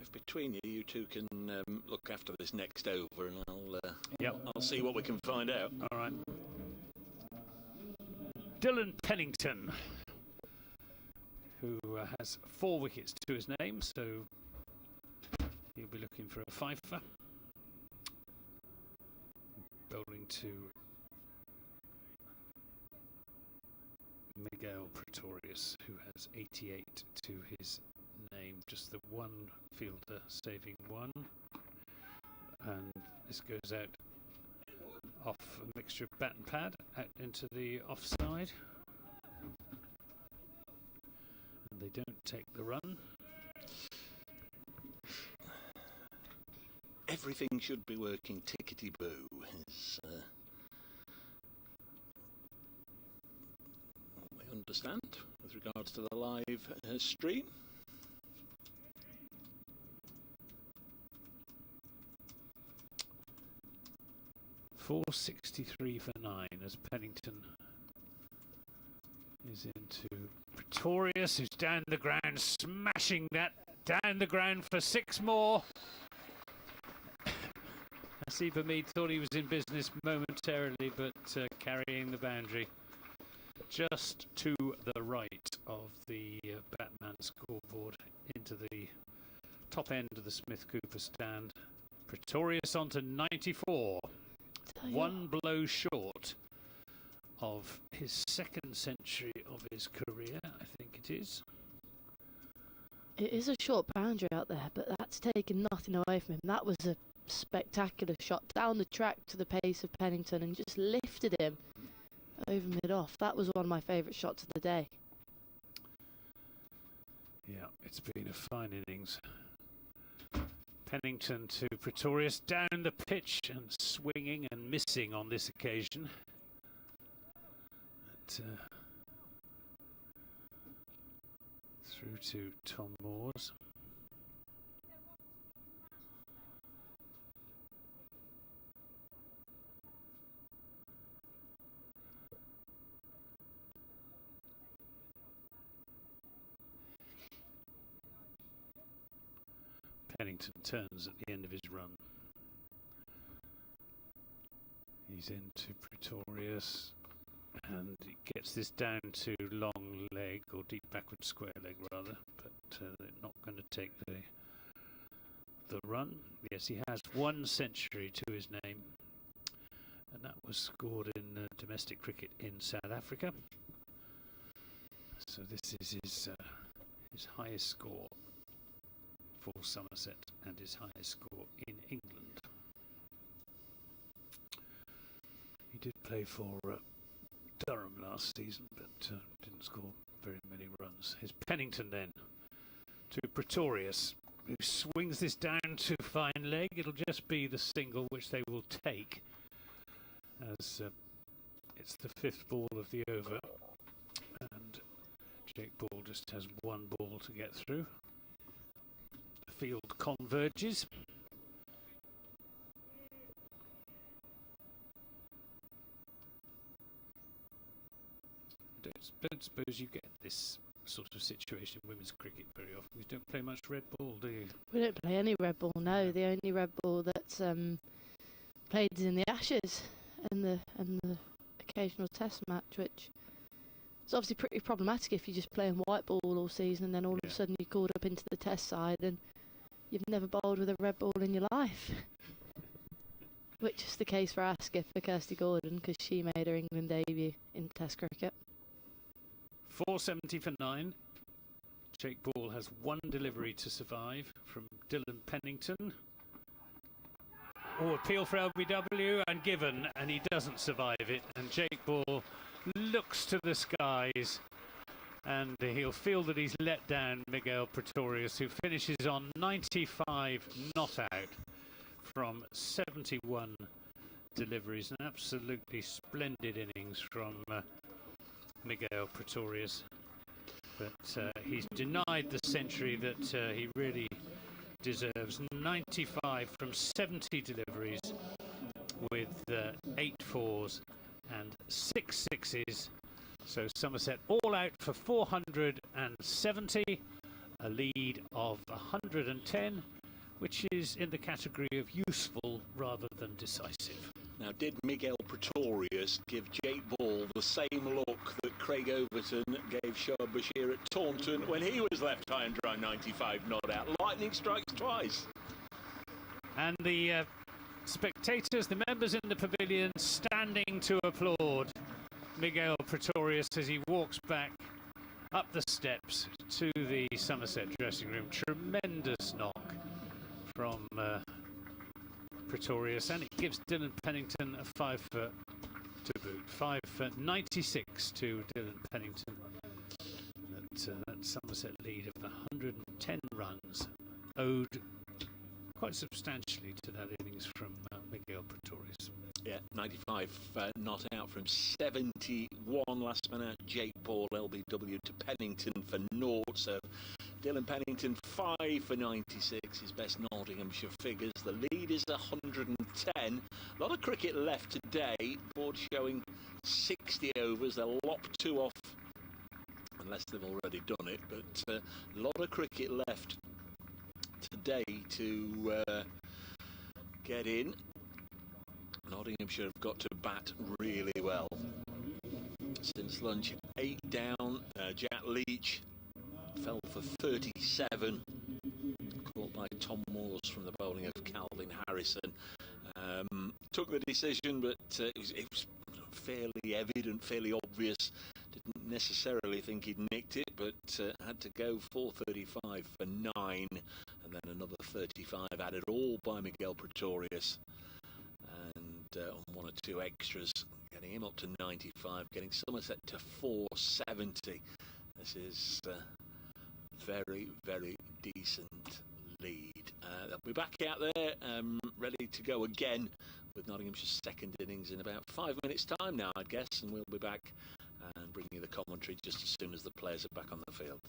if between you, you two can look after this next over, and I'll see what we can find out. All right. Dylan Pennington, who has 4 wickets to his name, so he'll be looking for a fifer. Bowling to Miguel Pretorius, who has 88 to his name, just the one fielder saving 1, and this goes out off a mixture of bat and pad out into the offside, and they don't take the run. Everything should be working tickety-boo, is what we understand with regards to the live stream. .463 for 9 as Pennington is into Pretorius, who's down the ground, smashing that down the ground for 6 more. Hasib Hamid thought he was in business momentarily, but carrying the boundary just to the right of the Batman scoreboard into the top end of the Smith-Cooper stand. Pretorius on to 94. 1 blow short of his 2nd century of his career, I think it is. It is a short boundary out there, but that's taken nothing away from him. That was a spectacular shot down the track to the pace of Pennington and just lifted him over mid-off. That was one of my favourite shots of the day. Yeah, it's been a fine innings. Pennington to Pretorius, down the pitch and swinging and missing on this occasion. But, through to Tom Moores. Pennington turns at the end of his run. He's into Pretorius, and he gets this down to long leg, or deep backward square leg rather, but they're not going to take the run. Yes, he has 1 century to his name, and that was scored in domestic cricket in South Africa. So this is his highest score for Somerset and his highest score in England. He did play for Durham last season, but didn't score very many runs. Here's Pennington then to Pretorius, who swings this down to fine leg. It'll just be the single which they will take, as it's the 5th ball of the over, and Jake Ball just has 1 ball to get through. The field converges. Don't suppose you get this sort of situation in women's cricket very often. You don't play much red ball, do you? We don't play any red ball, no. The only red ball that's played is in the Ashes and the occasional test match, which is obviously pretty problematic if you're just playing white ball all season and then all of a sudden you're called up into the test side and you've never bowled with a red ball in your life. Which is the case for Ascot for Kirsty Gordon, because she made her England debut in test cricket. 470 for 9. Jake Ball has 1 delivery to survive from Dylan Pennington. Oh, appeal for LBW and given, and he doesn't survive it. And Jake Ball looks to the skies, and he'll feel that he's let down Miguel Pretorius, who finishes on 95 not out from 71 deliveries. An absolutely splendid innings from Miguel Pretorius, but he's denied the century that he really deserves. 95 from 70 deliveries with 8 fours and 6 sixes. So Somerset all out for 470, a lead of 110, which is in the category of useful rather than decisive. Now, did Miguel Pretorius give Jake Ball the same look that Craig Overton gave Shoaib Bashir at Taunton when he was left high and dry 95 not out? Lightning strikes twice. And the spectators, the members in the pavilion, standing to applaud Miguel Pretorius as he walks back up the steps to the Somerset dressing room. Tremendous knock from Pretorius, and it gives Dylan Pennington a 5 for to boot. 5 for 96 to Dylan Pennington. That Somerset lead of 110 runs owed quite substantially to that innings from Miguel Pretorius. Yeah, 95 not out from 71. Last man out, Jake Ball, LBW to Pennington for naught. So Dylan Pennington 5 for 96, his best Nottinghamshire figures. The lead is 110. A lot of cricket left today. Board showing 60 overs. They'll lop 2 off, unless they've already done it. But a lot of cricket left today to get in. Nottinghamshire have got to bat really well. Since lunch, 8 down. Jack Leach fell for 37, caught by Tom Morse from the bowling of Calvin Harrison. Took the decision, but it was fairly evident, fairly obvious. Didn't necessarily think he'd nicked it, but had to go 435 for 9, and then another 35 added, all by Miguel Pretorius. On 1 or 2 extras, getting him up to 95, getting Somerset to 470. This is very, very decent lead. They'll be back out there, ready to go again with Nottinghamshire's second innings in about 5 minutes' time now, I'd guess, and we'll be back and bring you the commentary just as soon as the players are back on the field.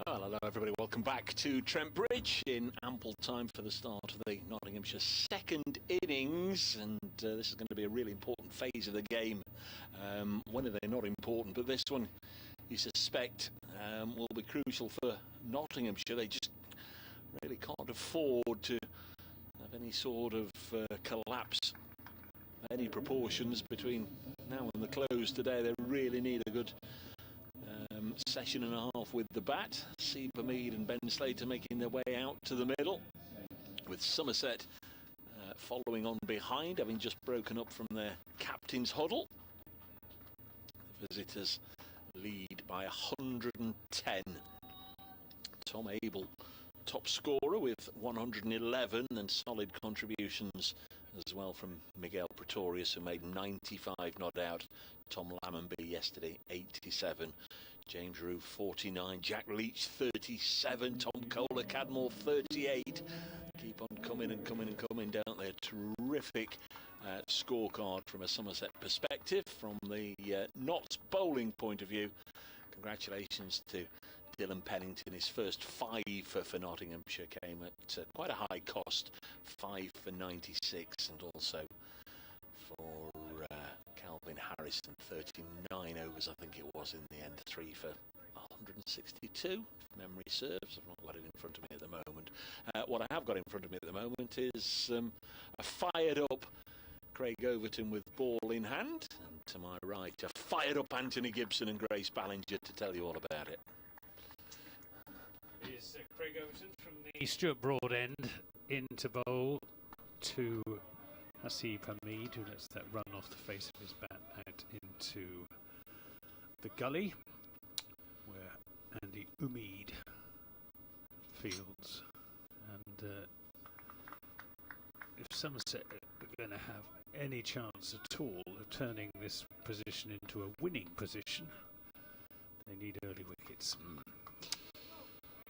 Well, hello everybody, welcome back to Trent Bridge in ample time for the start of the Nottinghamshire second innings, and this is going to be a really important phase of the game. When are they not important, but this one you suspect will be crucial for Nottinghamshire. They just really can't afford to have any sort of collapse, any proportions between now and the close today. They really need a good session and a half with the bat. Seaper Mead and Ben Slater making their way out to the middle, with Somerset following on behind, having just broken up from their captain's huddle. The visitors lead by 110. Tom Abel, top scorer with 111, and solid contributions as well from Miguel Pretorius, who made 95 not out. Tom Lammonby yesterday 87. James Roux 49, Jack Leach 37, Tom Kohler Cadmore 38. Keep on coming and coming and coming, don't they? A terrific scorecard from a Somerset perspective. From the Notts bowling point of view, congratulations to Dylan Pennington. His first 5 for Nottinghamshire came at quite a high cost, 5 for 96, and also for Calvin Harrison, 39 overs I think it was in the end, 3 for 162, if memory serves. I've not got it in front of me at the moment. What I have got in front of me at the moment is a fired up Craig Overton with ball in hand, and to my right a fired up Anthony Gibson and Grace Ballinger to tell you all about it. Is Craig Overton from the Stuart Broad end into bowl to Hasib Hamid, who lets that run off the face of his bat out into the gully, where Andy Umeed fields. And if Somerset are going to have any chance at all of turning this position into a winning position, they need early wickets.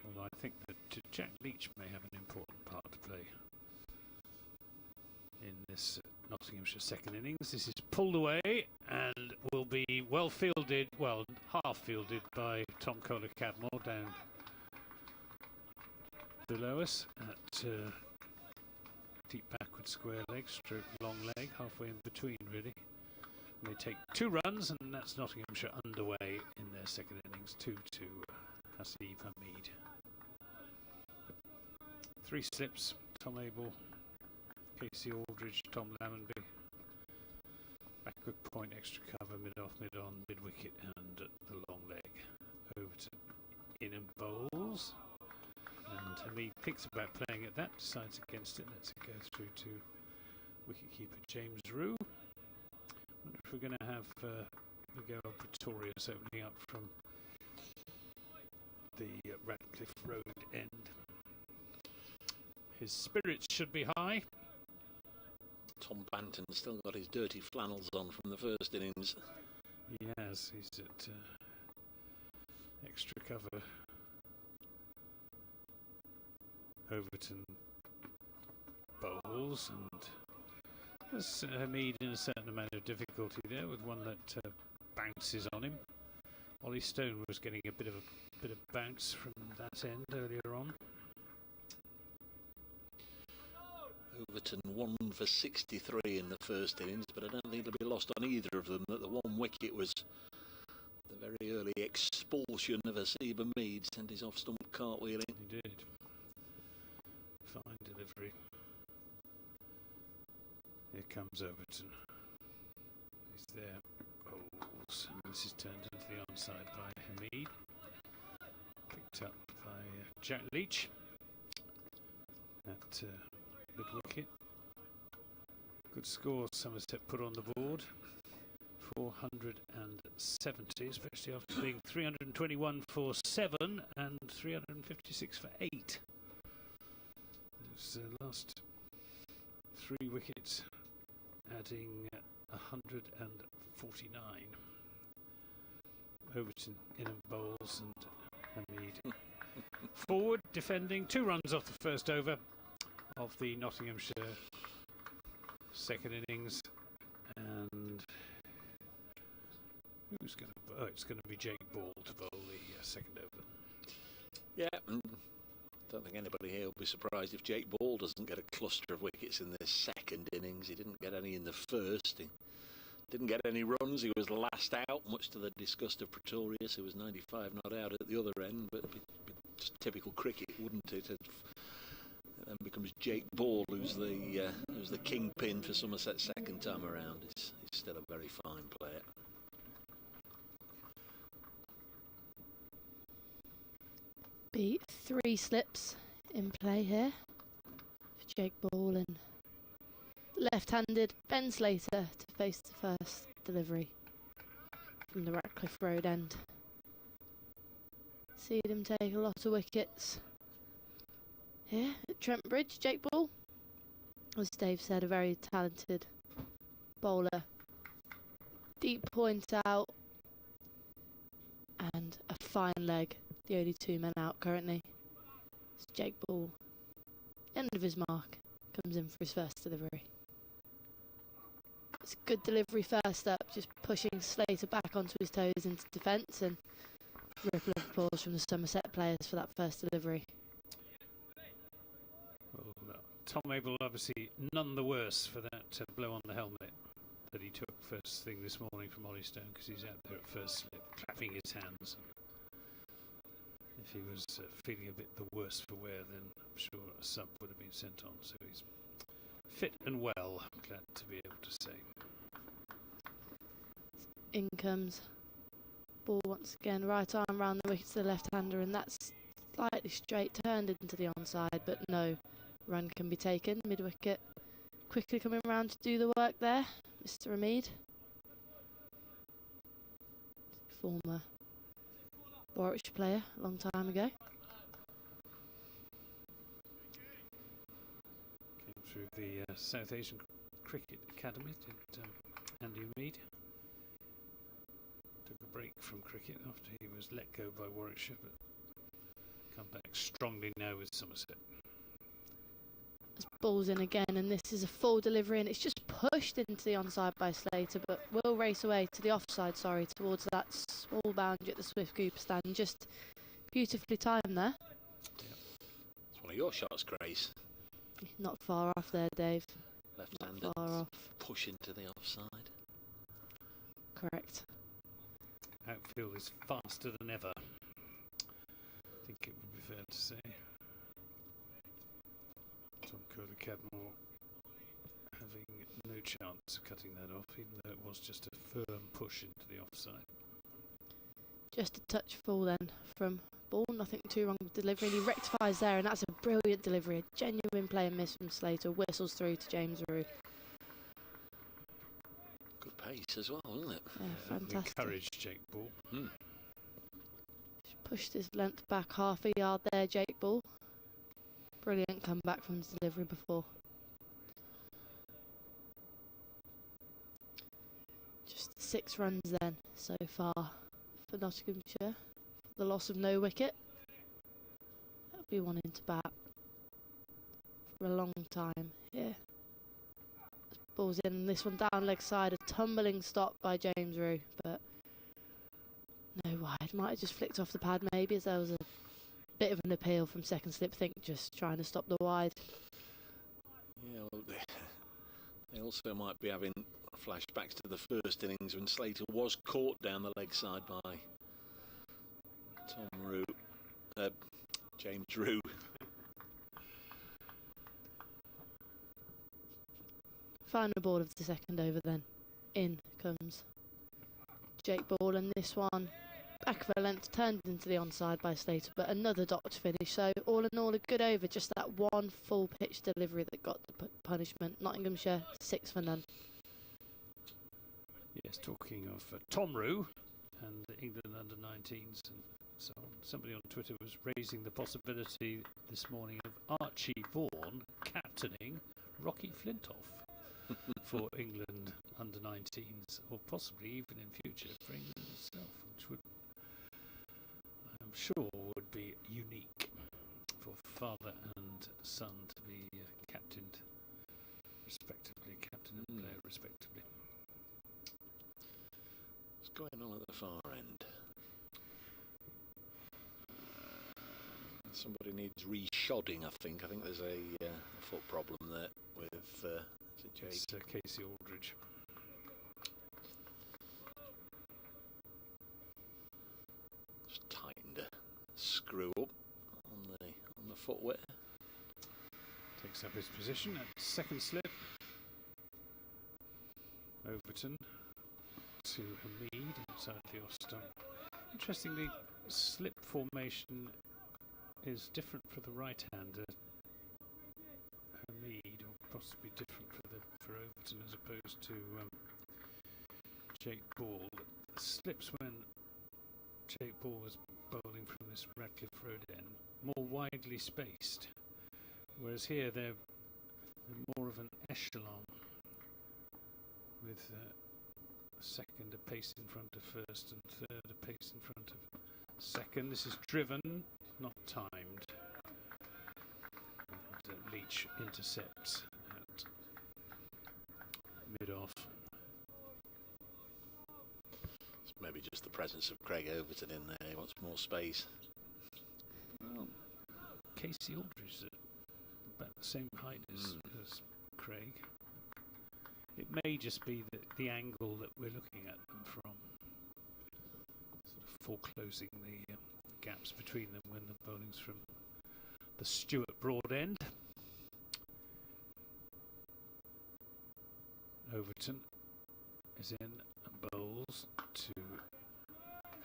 Although I think that Jack Leach may have an important part to play in this Nottinghamshire second innings. This is pulled away and will be well fielded, well half fielded by Tom Kohler Cadmore down below us at deep backward square leg, stroke long leg, halfway in between really. And they take 2 runs, and that's Nottinghamshire underway in their second innings, 2 to Hasib Hamid. 3 slips, Tom Abel, Casey Aldridge, Tom Lammonby. Backward point, extra cover, mid-off, mid-on, mid-wicket, and the long leg. Over to in and bowls. And Hamid thinks about playing at that, decides against it, lets it go through to wicketkeeper James Roux. I wonder if we're going to have Miguel Pretorius opening up from the Radcliffe Road end. His spirits should be high. Tom Banton still got his dirty flannels on from the first innings. He has. He's at extra cover. Overton bowls, and there's Hamid in a certain amount of difficulty there with one that bounces on him. Ollie Stone was getting a bit of bounce from that end earlier on. Overton 1 for 63 in the first innings, but I don't think it'll be lost on either of them that the one wicket was the very early expulsion of Hasib Hamid, sent his off-stump cartwheeling. He did. Fine delivery. Here comes Overton. He's there. Bowls. And this is turned into the onside by Hamid. Picked up by Jack Leach at mid-wicket. Good score Somerset put on the board. 470, especially after being 321 for 7 and 356 for 8. The last 3 wickets, adding 149. Overton in and bowls, and Hamid forward, defending 2 runs off the first over of the Nottinghamshire second innings. And who's going to? Oh, it's going to be Jake Ball to bowl the second over. Yeah, and don't think anybody here will be surprised if Jake Ball doesn't get a cluster of wickets in this second innings. He didn't get any in the first. He didn't get any runs. He was last out, much to the disgust of Pretorius, who was 95 not out at the other end. But it'd be just typical cricket, wouldn't it? It then becomes Jake Ball who's the kingpin for Somerset second time around. He's still a very fine player. Be 3 slips in play here for Jake Ball, and left-handed Ben Slater to face the first delivery from the Ratcliffe Road end. Seen him take a lot of wickets here at Trent Bridge. Jake Ball, as Dave said, a very talented bowler. Deep point out and a fine leg. The only 2 men out currently. It's Jake Ball, end of his mark, comes in for his first delivery. It's a good delivery first up, just pushing Slater back onto his toes into defence, and ripple of applause from the Somerset players for that first delivery. Well, Tom Abel obviously none the worse for that blow on the helmet that he took first thing this morning from Ollie Stone, because he's out there at first slip, clapping his hands. If he was feeling a bit the worse for wear, then I'm sure a sub would have been sent on. So he's fit and well, I'm glad to be able to say. In comes Ball once again, right arm round the wicket to the left-hander, and that's slightly straight, turned into the onside, but no run can be taken. Mid-wicket, quickly coming round to do the work there, Mr. Hamid. Former Warwickshire player a long time ago. Came through the South Asian Cricket Academy, did Andy Mead. Took a break from cricket after he was let go by Warwickshire, but come back strongly now with Somerset. As Ball's in again, and this is a full delivery, and it's just pushed into the onside by Slater, but will race away to the offside, towards that small boundary at the Swift Cooper stand. Just beautifully timed there. Yep. It's one of your shots, Grace. Not far off there, Dave. Left-handed Not far off. push into the offside. Correct. Outfield is faster than ever, I think it would be fair to say. Tom Cadmore having no chance of cutting that off, even though it was just a firm push into the offside. Just a touch full then from Ball, nothing too wrong with delivery, and he rectifies there, and that's a brilliant delivery, a genuine play and miss from Slater, whistles through to James Rue. Good pace as well, isn't it? Yeah, fantastic. Encouraged Jake Ball. Pushed his length back half a yard there, Jake Ball. Brilliant comeback from his delivery before. Just 6 runs then so far for Nottinghamshire. The loss of no wicket. That'll be one into bat for a long time here. Ball's in, this one down leg side, a tumbling stop by James Rue, but no wide. Might have just flicked off the pad maybe, as there was a bit of an appeal from second slip, think just trying to stop the wide. Yeah, well, they also might be having flashbacks to the first innings when Slater was caught down the leg side by James Rue. Final ball of the second over then. In comes Jake Ball, and this one back of a length turned into the onside by Slater, but another dot to finish. So all in all, a good over, just that one full pitch delivery that got the punishment. Nottinghamshire 6 for none. Yes, talking of Tom Rue and England under-19s and so on, somebody on Twitter was raising the possibility this morning of Archie Vaughan captaining Rocky Flintoff for England under-19s, or possibly even in future for England itself, which would, I'm sure, would be unique for father and son to be captained respectively, captain and player respectively. What's going on at the far end? Somebody needs re-shodding, I think. I think there's a foot problem there with is it Jake? It's Casey Aldridge. Just tightened a screw up on the footwear. Takes up his position at second slip. Overton to Hamid inside the off stump. Interestingly, slip formation is different for the right-hander Hamid, or possibly different for Overton as opposed to Jake Ball. The slips when Jake Ball was bowling from this Radcliffe Road end more widely spaced, whereas here they're more of an echelon with second a pace in front of first and third a pace in front of second. This is driven, not timed. And Leach intercepts at mid-off. It's maybe just the presence of Craig Overton in there. He wants more space. Well, Casey Aldridge is about the same height as Craig. It may just be the angle that we're looking at them from, sort of foreclosing the gaps between them when the bowling's from the Stewart Broad end. Overton is in and bowls to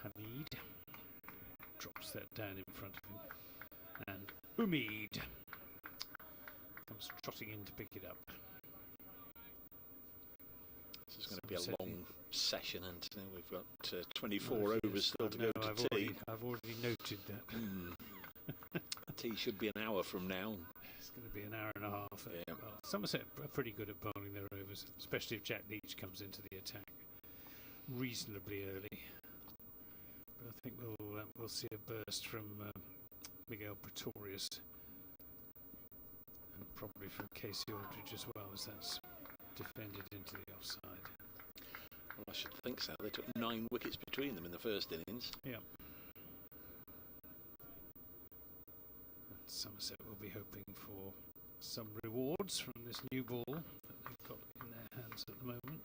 Hamid. Drops that down in front of him. And Umid comes trotting in to pick it up. This is going to be a long session, and we've got 24 overs still to go to tea. I've already noted that. Tea should be an hour from now. It's going to be an hour and a half. Yeah. Well, Somerset are pretty good at bowling their overs, especially if Jack Leach comes into the attack reasonably early. But I think we'll see a burst from Miguel Pretorius, and probably from Casey Aldridge as well, as that's defended into the offside. Well, I should think so. They took 9 wickets between them in the first innings. Yeah. And Somerset will be hoping for some rewards from this new ball that they've got in their hands at the moment.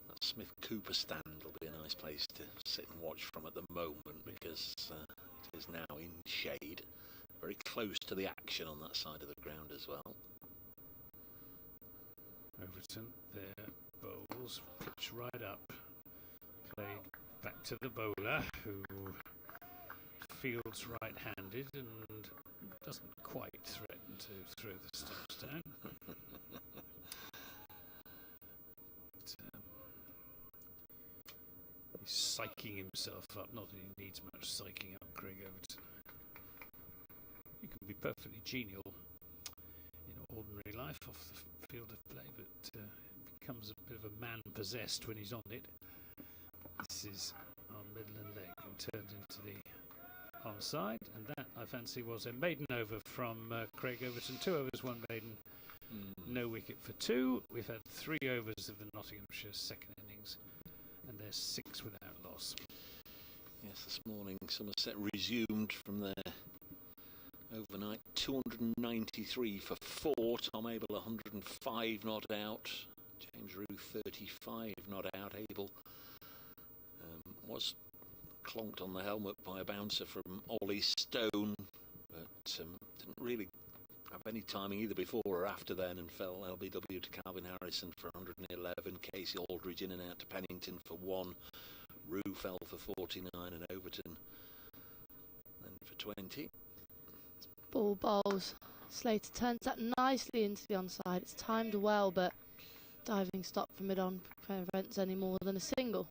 That Smith Cooper stand will be a nice place to sit and watch from at the moment, because it is now in shade, very close to the action on that side of the ground as well. Overton, their bowls, pitch right up, played back to the bowler, who fields right-handed and doesn't quite threaten to throw the stumps down. But, he's psyching himself up, not that he needs much psyching up, Craig Overton. You can be perfectly genial in ordinary life off the field of play, but becomes a bit of a man possessed when he's on it. This is on middle and leg and turned into the onside, and that I fancy was a maiden over from Craig Overton. 2 overs, 1 maiden, no wicket for 2. We've had 3 overs of the Nottinghamshire second innings, and there's 6 without loss. Yes, this morning Somerset resumed from their overnight 293 for 4. Tom Abel 105 not out. James Rue 35 not out. Abel was clonked on the helmet by a bouncer from Ollie Stone, but didn't really have any timing either before or after then, and fell LBW to Calvin Harrison for 111. Casey Aldridge in and out to Pennington for 1. Rue fell for 49, and Overton then for 20. Ball bowls. Slater turns that nicely into the onside. It's timed well, but diving stop from mid-on prevents any more than a single.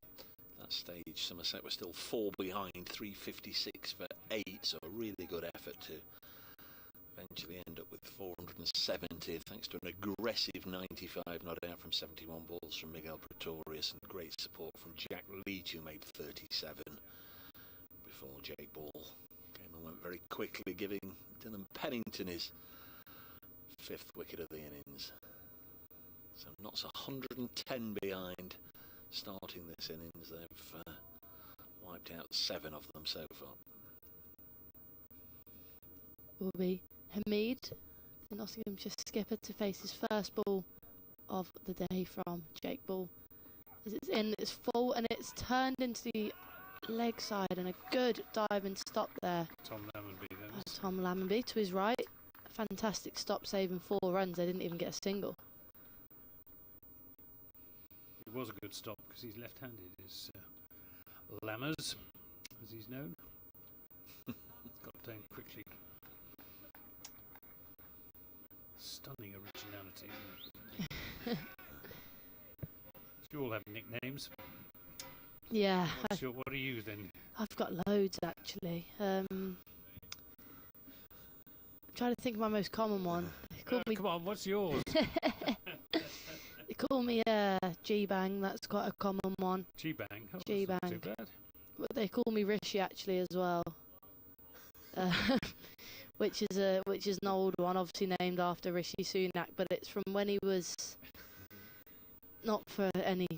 That stage, Somerset was still 4 behind, 356 for 8, so a really good effort to eventually end up with 470, thanks to an aggressive 95 not out from 71 balls from Miguel Pretorius, and great support from Jack Leach, who made 37 before Jake Ball came and went very quickly, giving Dylan Pennington his 5th wicket of the innings. So Notts 110 behind starting this innings. They've wiped out 7 of them so far. will be Hamid, the Nottinghamshire skipper, to face his first ball of the day from Jake Ball. As it's in, it's full, and it's turned into the leg side, and a good dive and stop there. Tom Lammonby then. Tom Lammonby to his right. A fantastic stop, saving 4 runs. They didn't even get a single. It was a good stop because he's left-handed, is Lammers, as he's known. Got down quickly. Stunning originality, isn't it? You all have nicknames. Yeah. What are you then? I've got loads, actually. Trying to think of my most common one. Come on, what's yours? They call me G-Bang, that's quite a common one. G-Bang? Oh, G-Bang. that's not too bad. But they call me Rishi, actually, as well. Which is an old one, obviously named after Rishi Sunak, but it's from when he was, not for any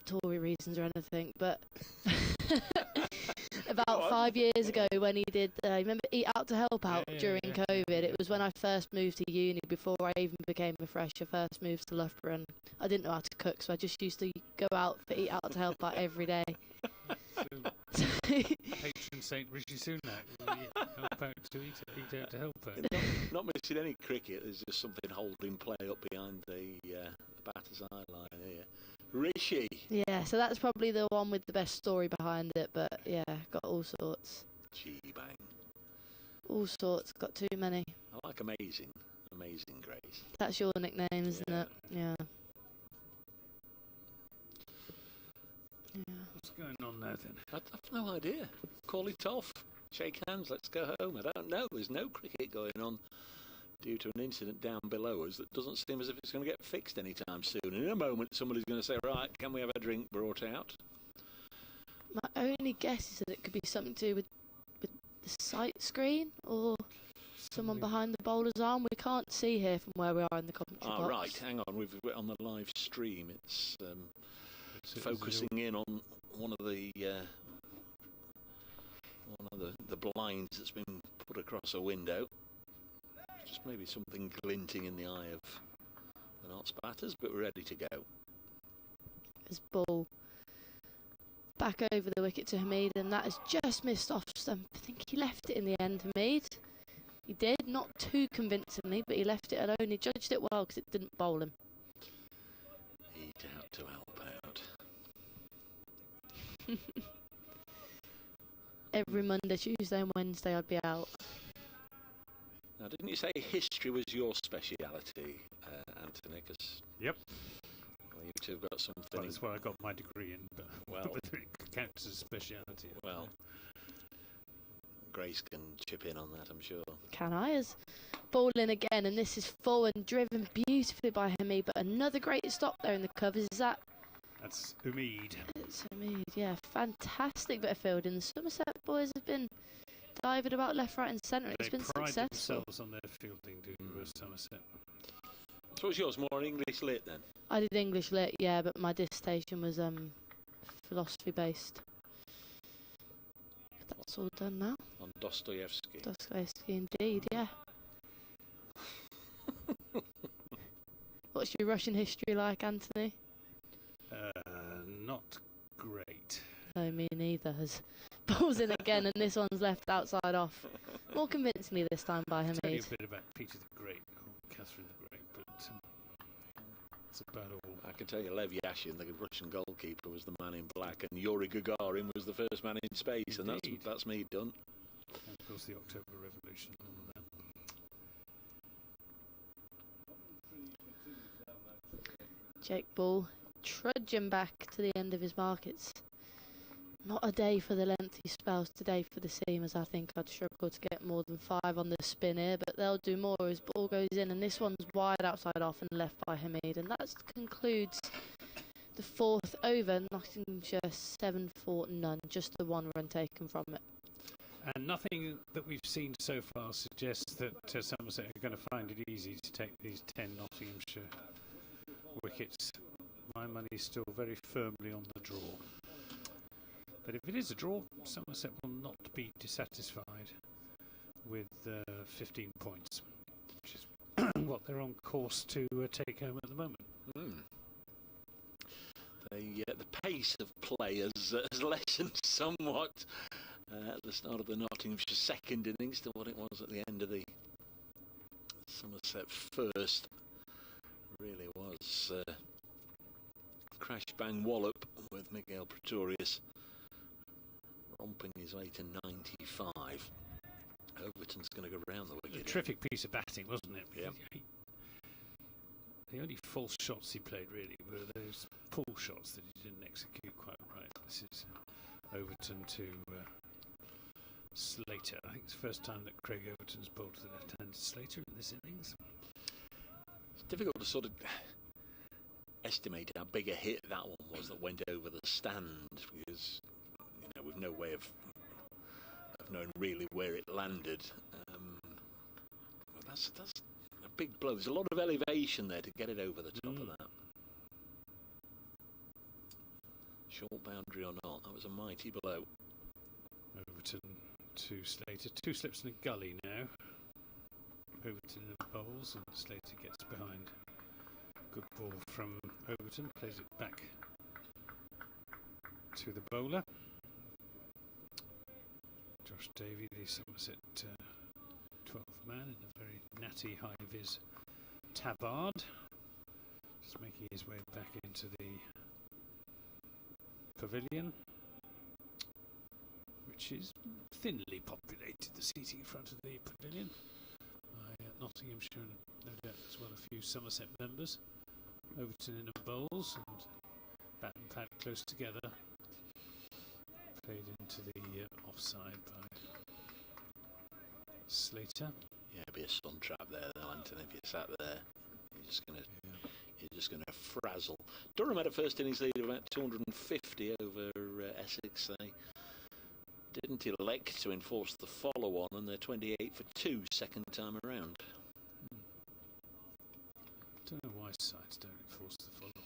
Tory reasons or anything, but about 5 years ago when he did, remember Eat Out to Help Out during COVID? It was when I first moved to uni, before I even became a fresher, first moved to Loughborough, and I didn't know how to cook, so I just used to go out for Eat Out to Help Out every day. Patron Saint Rishi Sunak. Help out to eat out to help out. Not missing any cricket. There's just something holding play up behind the batter's eye line here. Rishi. Yeah, so that's probably the one with the best story behind it, but yeah, got all sorts. G-Bang. All sorts, got too many. I like Amazing Grace. That's your nickname, isn't it? Yeah. What's going on now then? I've no idea. Call it off. Shake hands, let's go home. I don't know. There's no cricket going on due to an incident down below us that doesn't seem as if it's going to get fixed anytime soon. And in a moment, somebody's going to say, right, can we have a drink brought out? My only guess is that it could be something to do with the sight screen, or someone behind the bowler's arm. We can't see here from where we are in the commentary box. Right, hang on. We're on the live stream. It's focusing in on one of the blinds that's been put across a window. Just maybe something glinting in the eye of the Notts batters, but we're ready to go. His ball back over the wicket to Hamid, and that has just missed off stump. I think he left it in the end, Hamid. He did, not too convincingly, but he left it alone. He judged it well because it didn't bowl him. Eat out to help out. Every Monday, Tuesday and Wednesday I'd be out. Now, didn't you say history was your speciality, Anthony? Yep. Well, you two have got something. Well, that's where I got my degree in, but well, whether it counts as a speciality. Well, Grace can chip in on that, I'm sure. Can I? As ball in again, and this is full and driven beautifully by Hamid, but another great stop there in the covers. Is that? That's Umid. It's Hamid, yeah. Fantastic bit of fielding. The Somerset boys have been diving about left, right and centre. It's been pride successful. themselves on their fielding, do Somerset. So what's yours, more English lit then? I did English lit, yeah, but my dissertation was philosophy based. But that's all done now. On Dostoevsky. Dostoevsky indeed, yeah. What's your Russian history like, Anthony? Not great. No, me neither. Has balls in again, and this one's left outside off. More convincingly this time by Hamid. Tell you a bit about Peter the Great, or Catherine the Great, but that's about all. I can tell you Lev Yashin, the Russian goalkeeper, was the man in black, and Yuri Gagarin was the first man in space. Indeed. And that's me done. And of course the October Revolution and all of that. Jake Ball trudging back to the end of his markets. Not a day for the lengthy spells today for the seamers. I think I'd struggle to get more than 5 on the spin here, but they'll do more as ball goes in, and this one's wide outside off and left by Hamid, and that concludes the 4th over. Nottinghamshire 7 for none, just the 1 run taken from it. And nothing that we've seen so far suggests that Somerset are going to find it easy to take these 10 Nottinghamshire wickets. My money's still very firmly on the draw. But if it is a draw, Somerset will not be dissatisfied with 15 points, which is what they're on course to take home at the moment. The pace of play has lessened somewhat at the start of the Nottinghamshire second innings to what it was at the end of the Somerset first. Really was crash bang wallop with Miguel Pretorius romping his way to 95. Overton's going to go round the wicket. A terrific piece of batting, wasn't it? Yeah. The only false shots he played really were those pull shots that he didn't execute quite right. This is Overton to Slater. I think it's the first time that Craig Overton's bowled to the left-handed Slater in this innings. It's difficult to sort of estimate how big a hit that one was that went over the stand, because we've no way of knowing really where it landed. But that's a big blow. There's a lot of elevation there to get it over the top of that. Short boundary or not, that was a mighty blow. Overton to Slater. 2 slips in a gully now. Overton in the bowls and Slater gets behind. Good ball from Overton, plays it back to the bowler. Josh Davey, the Somerset 12th man in a very natty high-vis tabard, just making his way back into the pavilion, which is thinly populated, the seating in front of the pavilion, by Nottinghamshire and no doubt as well a few Somerset members. Overton in the bowls and bat and pad close together. Played into the offside by Slater. Yeah, it'd be a sun trap there, though, Anthony. If you sat there, you're just gonna frazzle. Durham had a first innings lead of about 250 over Essex. They didn't elect to enforce the follow-on, and they're 28 for 2 second time around. Don't know why sides don't enforce the follow-on.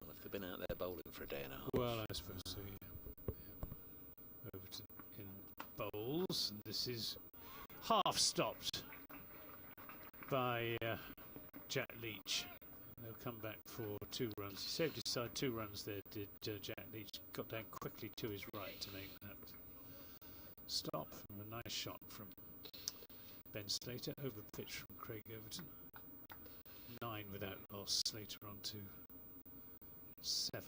Well, if they've been out there bowling for a day and a half. Well, I suppose so, yeah. Overton in bowls, and this is half stopped by Jack Leach. They'll come back for 2 runs. He saved his side 2 runs there, did Jack Leach. Got down quickly to his right to make that stop. And a nice shot from Ben Slater over pitch from Craig Overton. 9 without loss. Slater on to 7.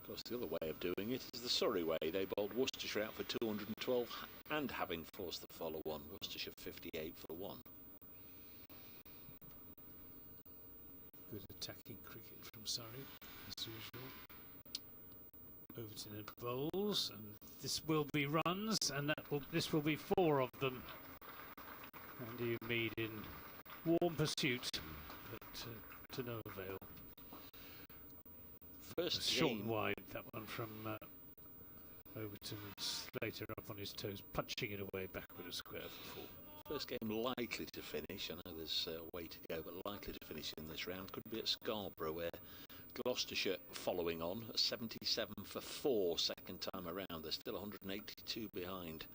Of course, the other way of doing it is the Surrey way. They bowled Worcestershire out for 212 and having forced the follow-on. Worcestershire 58 for 1. Good attacking cricket from Surrey, as usual. Overton in bowls, and this will be runs, and this will be 4 of them. Andy Mead in warm pursuit, but to no avail. First short game. and wide, that one from Overton. Slater up on his toes, punching it away backward a square for 4. First game likely to finish. I know there's a way to go, but likely to finish in this round. Could be at Scarborough, where Gloucestershire following on at 77 for 4 second time around. They're still 182 behind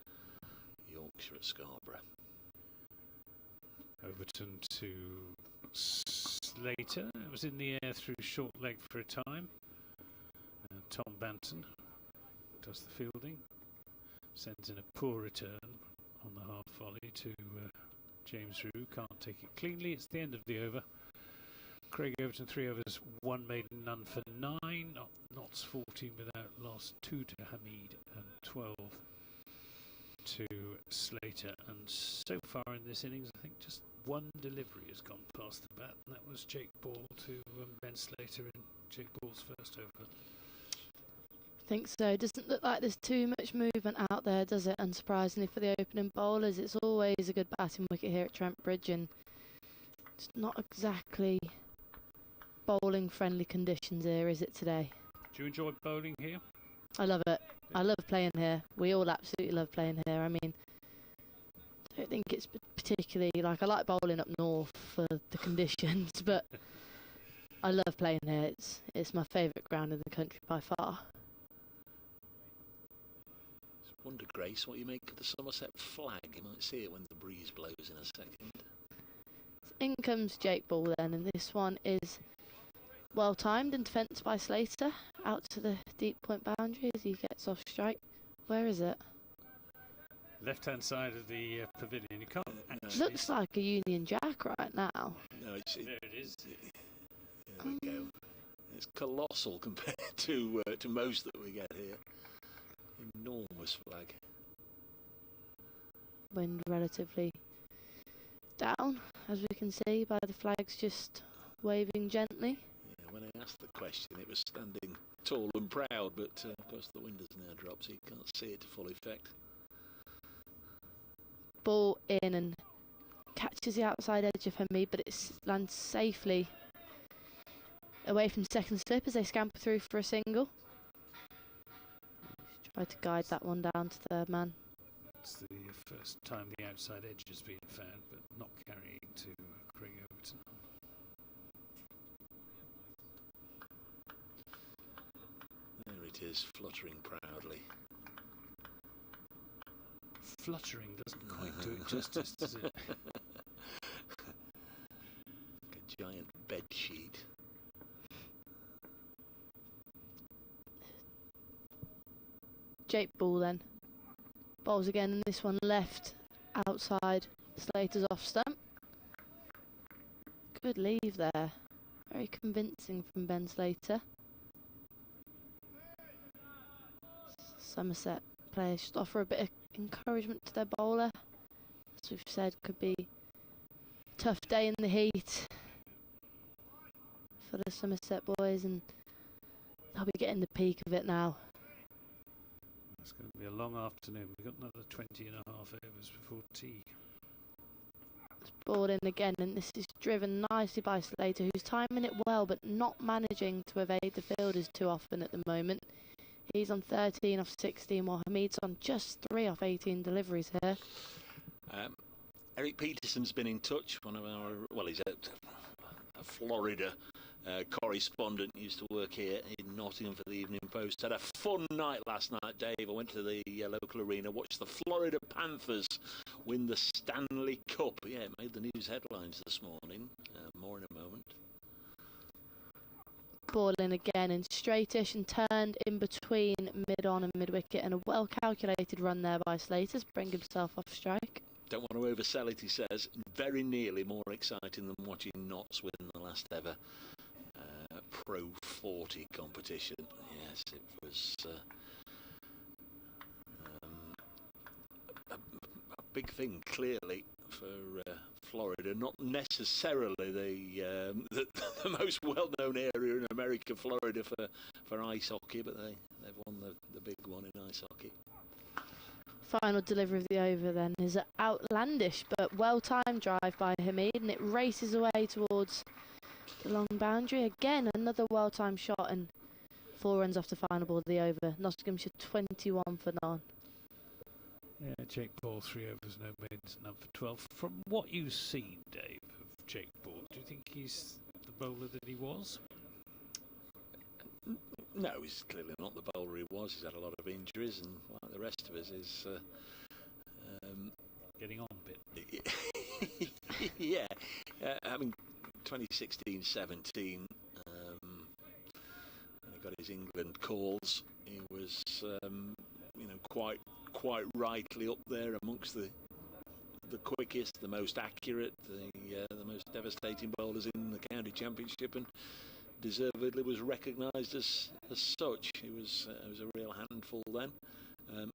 Yorkshire at Scarborough. Overton to Slater. It was in the air through short leg for a time. Tom Banton does the fielding. Sends in a poor return on the half volley to James Rue. Can't take it cleanly. It's the end of the over. Craig Overton 3 overs, 1 maiden, none for 9. Notts 14 without loss. 2 to Hamid and 12 to Slater. And so far in this innings, I think just 1 delivery has gone past the bat, and that was Jake Ball to Ben Slater in Jake Ball's first over. I think so. Doesn't look like there's too much movement out there, does it? Unsurprisingly for the opening bowlers, it's always a good batting wicket here at Trent Bridge, and it's not exactly bowling friendly conditions here, is it today? Do you enjoy bowling here? I love it. I love playing here. We all absolutely love playing here. I mean, I don't think it's particularly, like, I like bowling up north for the conditions, but I love playing here. It's my favourite ground in the country by far. wonder, Grace, what you make of the Somerset flag. You might see it when the breeze blows in a second. In comes Jake Ball then, and this one is well timed in defence by Slater. Out to the deep point boundary as he gets off strike. Where is it? Left-hand side of the pavilion. You can't actually... Looks like a Union Jack right now. No, There it is. There we go. It's colossal compared to most that we get here. Enormous flag. Wind relatively down, as we can see by the flags just waving gently. Yeah, when I asked the question, it was standing tall and proud, but of course the wind has now dropped, so you can't see it to full effect. Ball in and catches the outside edge of Hamid, but it lands safely away from second slip as they scamper through for a single. Try to guide that one down to third man. It's the first time the outside edge has been found, but not carrying to Craig Overton. There it is, fluttering proudly. Fluttering doesn't quite do it justice, does it? Like a giant bed sheet. Jake Ball then. Bowls again, and this one left outside Slater's off stump. Good leave there. Very convincing from Ben Slater. Somerset players should offer a bit of encouragement to their bowler. As we've said, could be a tough day in the heat for the Somerset boys, and they'll be getting the peak of it now. It's going to be a long afternoon. We've got another 20 and a half overs before tea. It's balled in again, and this is driven nicely by Slater, who's timing it well but not managing to evade the fielders too often at the moment. He's on 13 off 16, while Hamid's on just 3 off 18 deliveries here. Eric Peterson's been in touch, one of our, well, he's a Florida correspondent, used to work here in Nottingham for the Evening Post. Had a fun night last night, Dave. I went to the local arena, watched the Florida Panthers win the Stanley Cup. Yeah, it made the news headlines this morning. More in a moment. Ball in again and straightish and turned in between mid-on and mid-wicket, and a well-calculated run there by Slater to bring himself off strike. Don't want to oversell it, he says. Very nearly more exciting than watching Notts win the last ever Pro 40 competition. Yes, it was a big thing, clearly, for Florida. Not necessarily the most well-known area in America, Florida, for ice hockey, but they've won the big one in ice hockey. Final delivery of the over then is an outlandish but well-timed drive by Hamid, and it races away towards the long boundary. Again, another well-timed shot, and 4 runs off the final ball of the over. Nottinghamshire 21 for none. Yeah, Jake Ball, 3 overs, no mids, none for 12. From what you've seen, Dave, of Jake Ball, do you think he's the bowler that he was? No, he's clearly not the bowler he was. He's had a lot of injuries, and like the rest of us, is getting on a bit. Yeah, I mean, 2016-17, when he got his England calls, he was, quite rightly up there amongst the quickest, the most accurate, the most devastating bowlers in the county championship, and deservedly was recognised as such. He was a real handful then.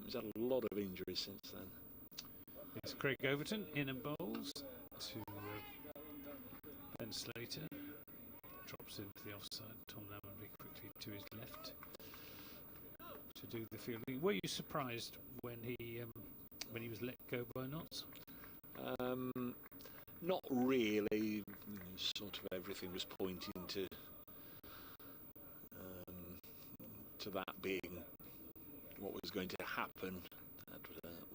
He's had a lot of injuries since then. It's Craig Overton in and bowls to Ben Slater. Drops into the offside. Tom Lammonby quickly to his left to do the fielding. Were you surprised when he was let go by Notts? Not really. Sort of everything was pointing to that being what was going to happen. Had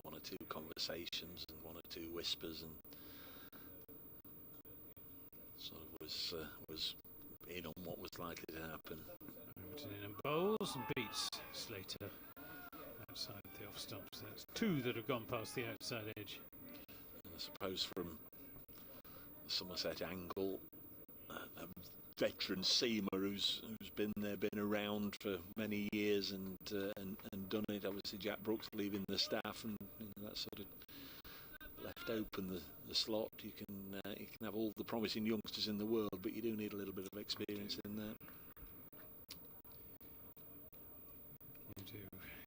one or two conversations and one or two whispers, and sort of was in on what was likely to happen. Overton in and bowls and beats Slater outside the off stump. So that's 2 that have gone past the outside edge. And I suppose from the Somerset angle, a veteran seamer who's been there, been around for many years and done it. Obviously, Jack Brooks leaving the staff, and that sort of left open the slot. You can have all the promising youngsters in the world, but you do need a little bit of experience in there. You do.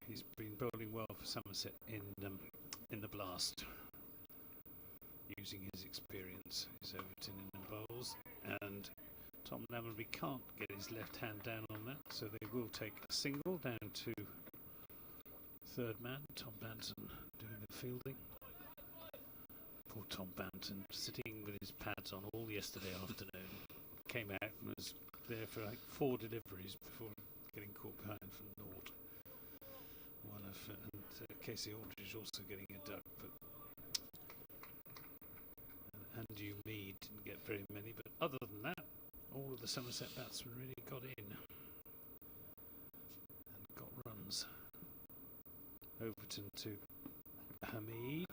He's been bowling well for Somerset in the blast, using his experience. He's Overton in the bowls, and Tom Lammonby can't get his left hand down on that, so they will take a single down to third man. Tom Banton doing the fielding. Poor Tom Banton, sitting with his pads on all yesterday afternoon, came out and was there for like 4 deliveries before getting caught behind for naught. Casey Aldridge also getting a duck, but Andrew Mead didn't get very many. But other than that, all of the Somerset batsmen really got in and got runs. Overton to Hamid.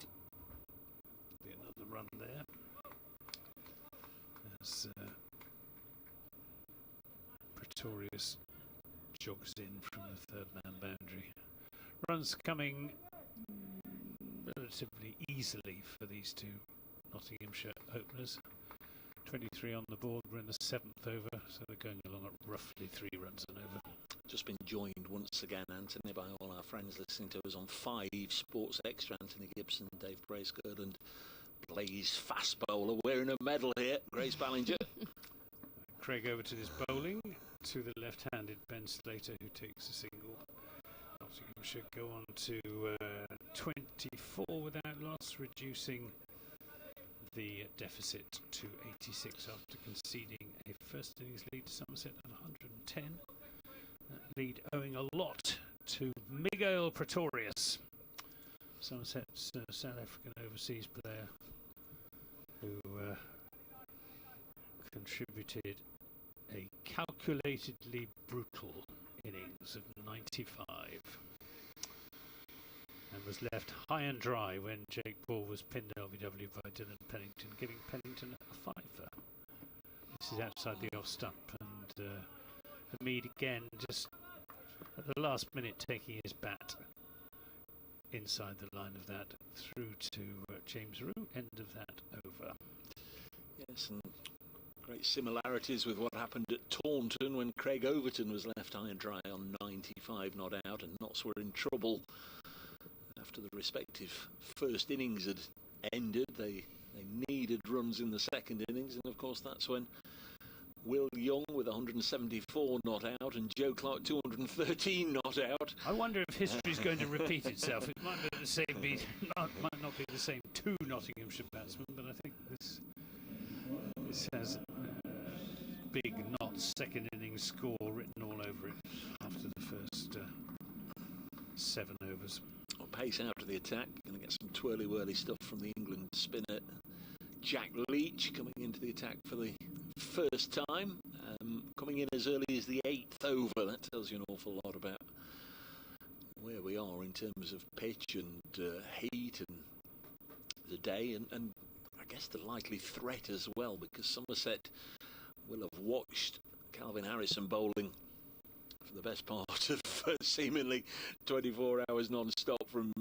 Be another run there. As Pretorius jogs in from the third man boundary. Runs coming relatively easily for these 2 Nottinghamshire openers. 23 on the board. We're in the 7th over, so they're going along at roughly 3 runs and over. Just been joined once again, Anthony, by all our friends listening to us on 5 Sports Extra. Anthony Gibson, Dave Bracegood and Blaze Fast Bowler wearing a medal here, Grace Ballinger. Craig Overton is bowling to the left-handed Ben Slater, who takes a single. Nottinghamshire go on to 24 without loss, reducing the deficit to 86 after conceding a first innings lead to Somerset at 110. That lead owing a lot to Miguel Pretorius, Somerset's South African overseas player, who contributed a calculatedly brutal innings of 95 and was left high and dry when Jake Ball was pinned LBW by Dylan Pennington, giving Pennington a 5-fer. This is outside the off stump, and Hamid again just at the last minute taking his bat inside the line of that through to James Root, end of that over. Yes, and great similarities with what happened at Taunton when Craig Overton was left high and dry on 95 not out, and Notts were in trouble after the respective first innings had ended. They needed runs in the second innings, and of course that's when Will Young with 174 not out and Joe Clark 213 not out. I wonder if history is going to repeat itself. It might be the same, might not be the same 2 Nottinghamshire batsmen, but I think this has big Notts second innings score written all over it after the first 7 overs. Well, pace out of the attack, going to get some twirly-whirly stuff from the England spinner Jack Leach coming into the attack for the first time, coming in as early as the 8th over. That tells you an awful lot about where we are in terms of pitch and heat and the day, and I guess the likely threat as well, because Somerset will have watched Calvin Harrison bowling for the best part of seemingly 24 hours non-stop from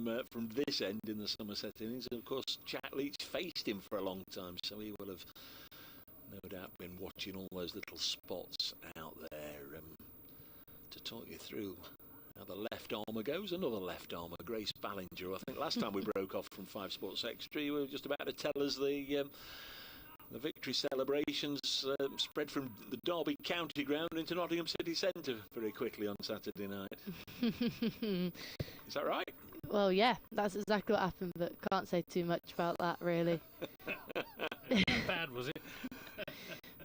this end in the Somerset innings, and of course Jack Leach faced him for a long time, so he will have no doubt been watching all those little spots out there. To talk you through how the left armour goes, another left armour, Grace Ballinger. I think last time we broke off from 5 Sports Extra, you were just about to tell us the victory celebrations spread from the Derby County Ground into Nottingham City Centre very quickly on Saturday night. Is that right? Well, yeah, that's exactly what happened, but can't say too much about that, really. Bad, was it?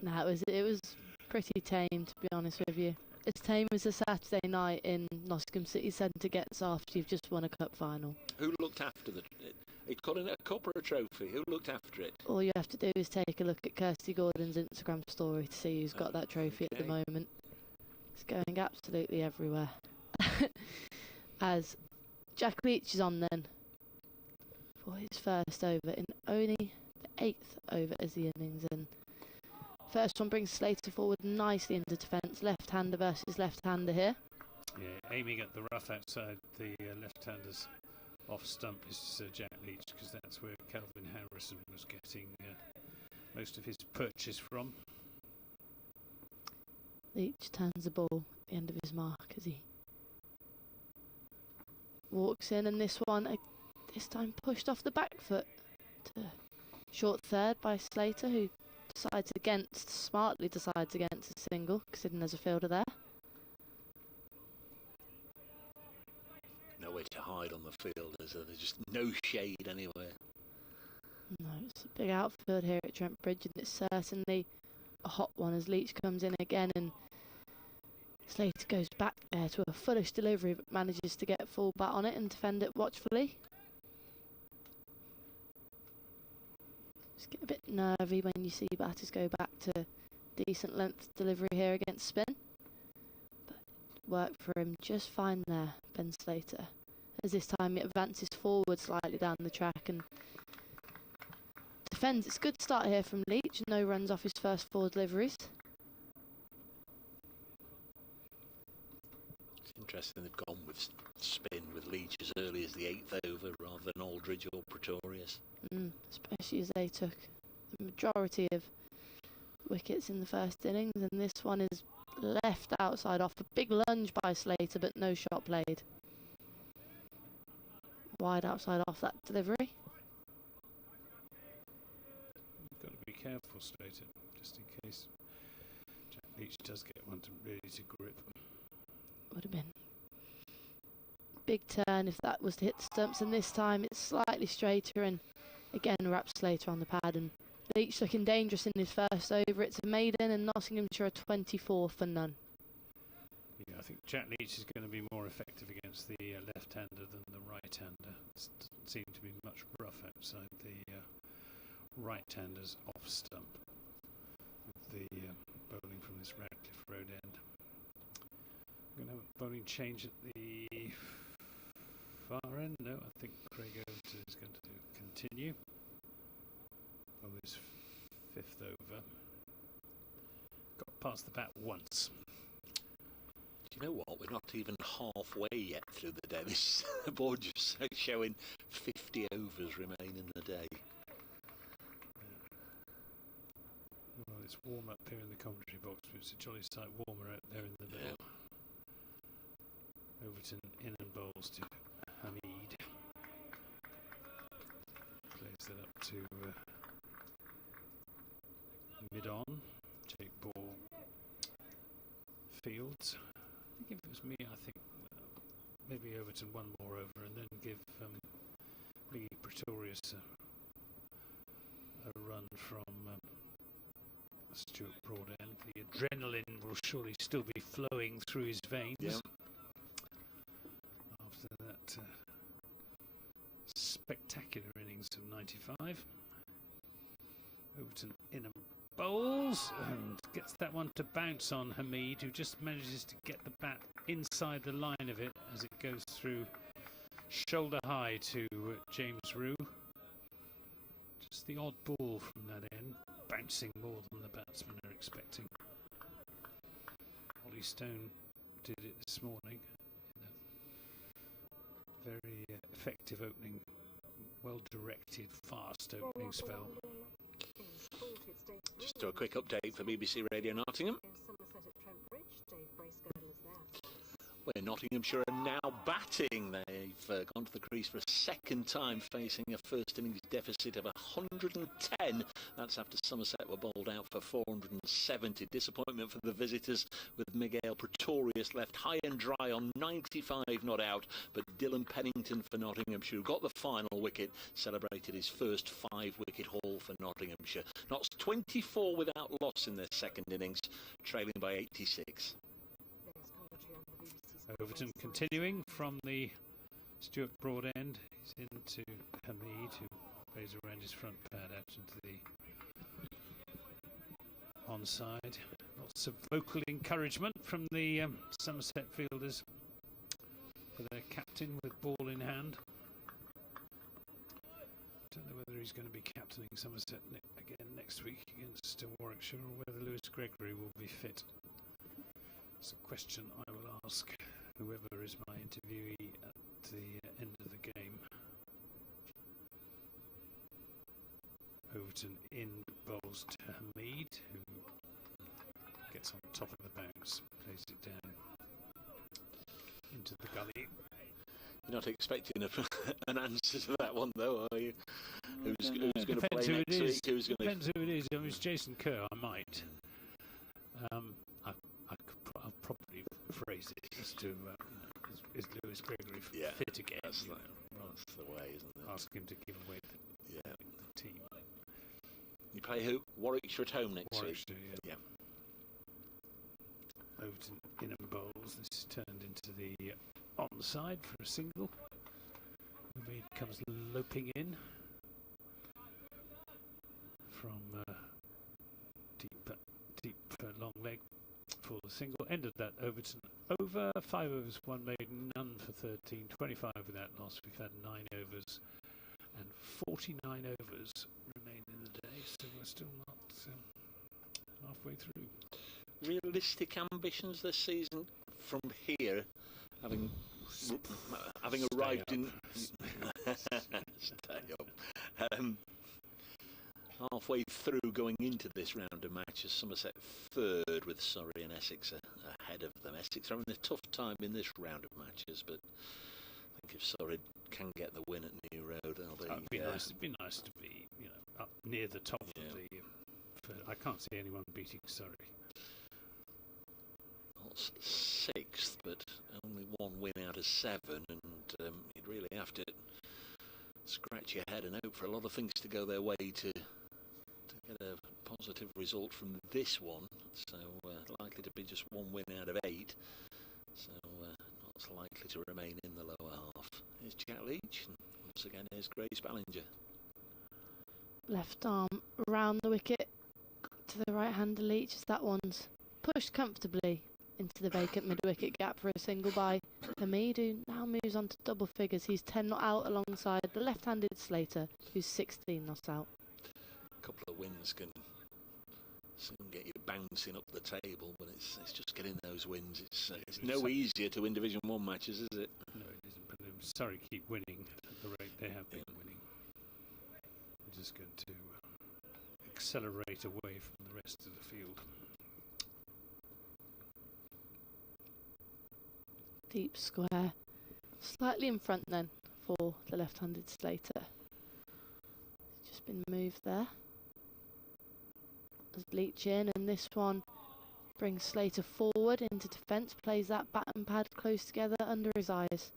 No, it was pretty tame, to be honest with you. As tame as a Saturday night in Nottingham City Centre gets after you've just won a cup final. Who looked after it? Are you calling it a cup or a trophy? Who looked after it? All you have to do is take a look at Kirsty Gordon's Instagram story to see who's got that trophy at the moment. It's going absolutely everywhere. As Jack Leach is on then for his first over in only the 8th over as the innings, and first one brings Slater forward nicely into defence. Left-hander versus left-hander here. Yeah, aiming at the rough outside the left-handers off stump is Jack Leach, because that's where Kelvin Harrison was getting most of his purchase from. Leach turns the ball at the end of his mark as he walks in, and this one this time pushed off the back foot to short third by Slater, who smartly decides against a single, considering there's a fielder there. Nowhere to hide on the field, is there? There's just no shade anywhere. No, it's a big outfield here at Trent Bridge, and it's certainly a hot one as Leach comes in again, and Slater goes back there to a foolish delivery but manages to get full bat on it and defend it watchfully. Just get a bit nervy when you see batters go back to decent length delivery here against spin, but worked for him just fine there, Ben Slater, as this time it advances forward slightly down the track and defends. It's a good start here from Leach, no runs off his first 4 deliveries. It's interesting they've gone with spin with Leach as early as the 8th over rather than Aldridge or Pretorius. Especially as they took the majority of wickets in the first innings, and this one is left outside off. A big lunge by Slater, but no shot played. Wide outside off that delivery. You've got to be careful, Slater, just in case Jack Leach does get one ready to grip. Would have been big turn if that was to hit the stumps, and this time it's slightly straighter and again wraps Slater on the pad, and Leach looking dangerous in his first over. It's a maiden and Nottinghamshire 24 for none. Yeah, I think Jack Leach is going to be more effective against the left-hander than the right-hander. Doesn't seem to be much rough outside the right-handers off stump with the bowling from this Radcliffe Road end. We're going to have a bowling change at the far end. No, I think Craig Overton is going to continue on his 5th over. Got past the bat once. Do you know what? We're not even halfway yet through the day. This board just showing 50 overs remaining in the day. Well, it's warm up here in the commentary box, but it's a jolly sight warmer out there in the middle. Overton in and bowls to Hamid. Plays that up to mid-on. Jake Ball fields. I think if it was me, I think maybe Overton one more over and then give Lee Pretorius a run from Stuart Broadend. The adrenaline will surely still be flowing through his veins. Yeah. After that spectacular innings of 95. Overton in and bowls and gets that one to bounce on Hamid, who just manages to get the bat inside the line of it as it goes through shoulder high to James Rue. Just the odd ball from that end, bouncing more than the batsmen are expecting. Ollie Stone did it this morning in a very effective opening, well-directed, fast opening spell. Just do a quick update for BBC Radio Nottingham. Where Nottinghamshire are now batting. They've gone to the crease for a second time, facing a first innings deficit of 110. That's after Somerset were bowled out for 470. Disappointment for the visitors, with Miguel Pretorius left high and dry on 95 not out, but Dylan Pennington for Nottinghamshire, who got the final wicket, celebrated his first 5-wicket haul for Nottinghamshire. Notts 24 without loss in their second innings, trailing by 86. Overton continuing from the Stuart Broad end. He's into Hamid, who plays around his front pad out into the onside. Lots of vocal encouragement from the Somerset fielders for their captain with ball in hand. Don't know whether he's going to be captaining Somerset again next week against Warwickshire, or whether Lewis Gregory will be fit. It's a question I will ask whoever is my interviewee at the end of the game. Overton in bowls to Hamid, who gets on top of the bounce, plays it down into the gully. You're not expecting an answer to that one, though, are you? Who's going to play who next week? Who's going Depends who it is. If it's Jason Kerr, I might. I'll probably phrase it as to is Lewis Gregory fit again? That's the way, isn't it? Ask him to give away the team. You play who? Warwickshire at home next week. Yeah. Overton in and bowls. This is turned into the onside for a single. Hamid comes loping in from deep long leg for the single. Ended that Overton over. 5 overs, 1 made, none for 13. 25 without loss. We've had 9 overs and 49 overs remain in the day, so we're still not halfway through. Realistic ambitions this season from here, having arrived in stay up. Halfway through going into this round of matches, Somerset third with Surrey and Essex ahead of them. Essex are having a tough time in this round of matches, but I think if Surrey can get the win at New Road, it'd be nice. It'd be nice to be, up near the top of the. I can't see anyone beating Surrey. Not 6th, but only 1 win out of 7, and you'd really have to scratch your head and hope for a lot of things to go their way to get a positive result from this one. So likely to be just 1 win out of 8. So not likely to remain in the lower half. Here's Jack Leach, and once again here's Grace Ballinger. Left arm round the wicket to the right-hander Leach. That one's pushed comfortably into the vacant mid-wicket gap for a single by Hamid, who now moves on to double figures. He's 10 not out alongside the left-handed Slater, who's 16 not out. A couple of wins can soon get you bouncing up the table, but it's just getting those wins. It's no easier to win Division 1 matches, is it? No, it isn't. But Surrey keep winning at the rate they have been winning. We're just going to accelerate away from the rest of the field. Deep square, slightly in front then for the left-handed Slater. It's just been moved there. As Leach in, and this one brings Slater forward into defence, plays that bat and pad close together under his eyes.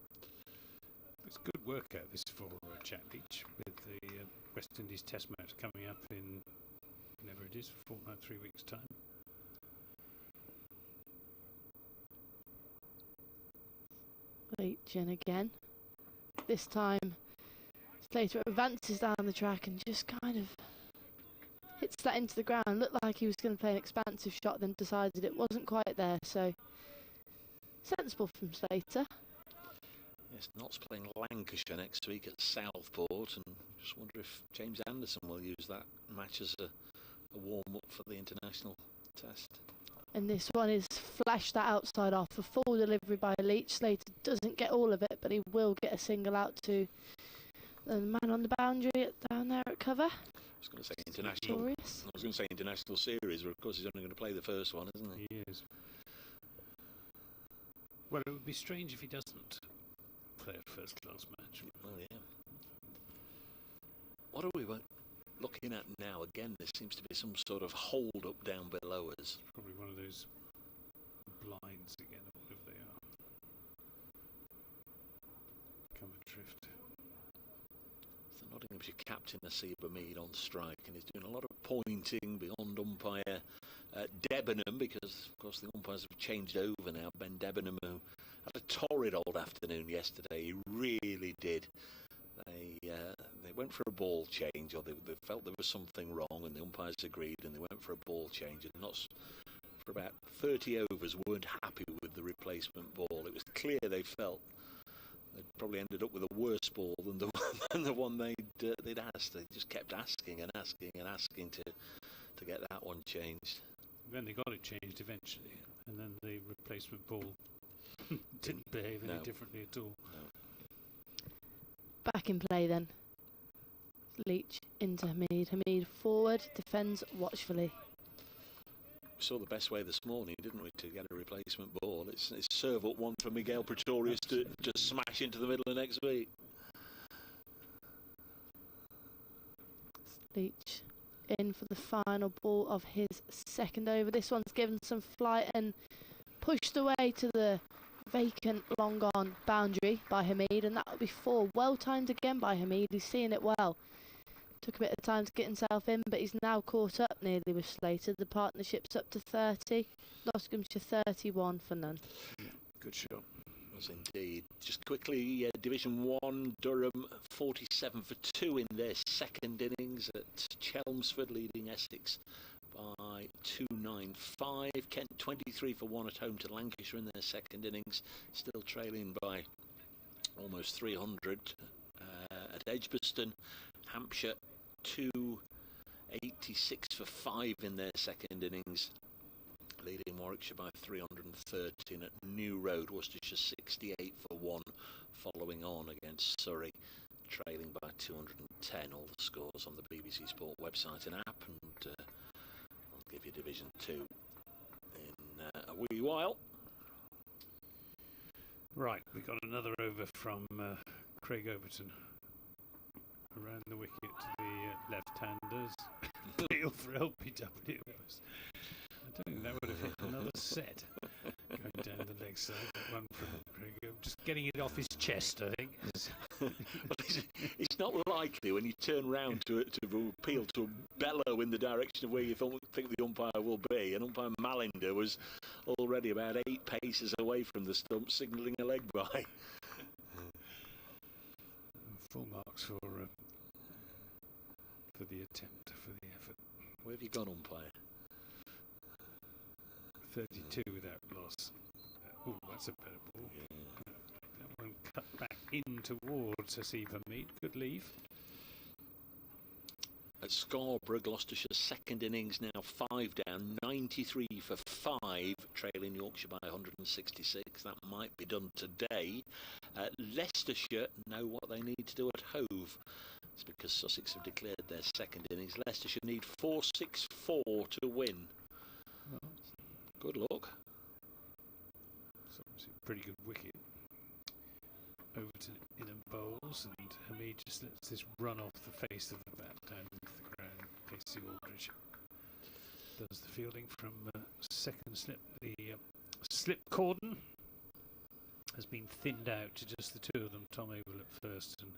It's good work out this for Jack Leach, with the West Indies Test match coming up in whenever it is, a fortnight, 3 weeks' time. Leach in again. This time Slater advances down the track and just kind of hits that into the ground. Looked like he was going to play an expansive shot, then decided it wasn't quite there. So sensible from Slater. Yes, Notts playing Lancashire next week at Southport, and just wonder if James Anderson will use that match as a warm-up for the international test. And this one is flashed that outside off. A full delivery by Leach. Slater doesn't get all of it, but he will get a single out to the man on the boundary down there at cover. I was going to say international. Victorious. I was going to say international series, but of course he's only going to play the first one, isn't he? He is. Well, it would be strange if he doesn't play a first-class match. Well, yeah. What are we looking at now? Again, there seems to be some sort of hold-up down below us. Probably one of those blinds again, or whatever they are. Come adrift. The Nottinghamshire captain, Nasiba Mead, on strike, and he's doing a lot of pointing beyond umpire Debenham, because of course the umpires have changed over now. Ben Debenham, who had a torrid old afternoon yesterday, he really did. They went for a ball change, or they felt there was something wrong, and the umpires agreed, and they went for a ball change, and Notts for about 30 overs weren't happy with the replacement ball. It was clear they felt They'd probably ended up with a worse ball than the than the one they'd asked. They just kept asking and asking and asking to get that one changed. Then they got it changed eventually, and then the replacement ball didn't behave any differently at all. No. Back in play then. Leach into Hamid. Hamid forward, defends watchfully. We saw the best way this morning, didn't we, to get a replacement ball? It's serve up one for Miguel Pretorius to smash into the middle of next week. Leach in for the final ball of his second over. This one's given some flight and pushed away to the vacant long on boundary by Hamid, and that will be 4. Well timed again by Hamid. He's seeing it well. Took a bit of time to get himself in, but he's now caught up nearly with Slater. The partnership's up to 30. Nottinghamshire 31 for none. Yeah, good shot. Was indeed. Just quickly, Division 1, Durham 47 for 2 in their second innings at Chelmsford, leading Essex by 295. Kent 23 for 1 at home to Lancashire in their second innings, still trailing by almost 300 at Edgbaston. Hampshire 286 for 5 in their second innings, leading Warwickshire by 313 at New Road. Worcestershire 68 for 1, following on against Surrey, trailing by 210. All the scores on the BBC Sport website and app, and I'll give you Division 2 in a wee while. Right, we got another over from Craig Overton. Around the wicket to the left-handers. Deal for LBW. I don't think that would have hit another set. Going down the leg side, that one from Craig. Just getting it off his chest, I think. It's not likely when you turn round to appeal to a bellow in the direction of where you think the umpire will be. And umpire Malinder was already about 8 paces away from the stump, signalling a leg by. Full marks for the attempt, for the effort. Where have you gone, umpire? 32 without loss. Oh, that's a better ball. Yeah. That one cut back in towards Hasiba Mead. Good leave. At Scarborough, Gloucestershire's second innings now 5 down, 93 for 5, trailing Yorkshire by 166. That might be done today. Leicestershire know what they need to do at Hove. It's because Sussex have declared their second innings. Leicestershire need 464 to win. Well, good luck. It's obviously a pretty good wicket. Over to in and bowls, and Hamid just lets this run off the face of the bat down into the ground. Casey Aldridge does the fielding from second slip. The slip cordon has been thinned out to just the two of them. Tom Abel at first and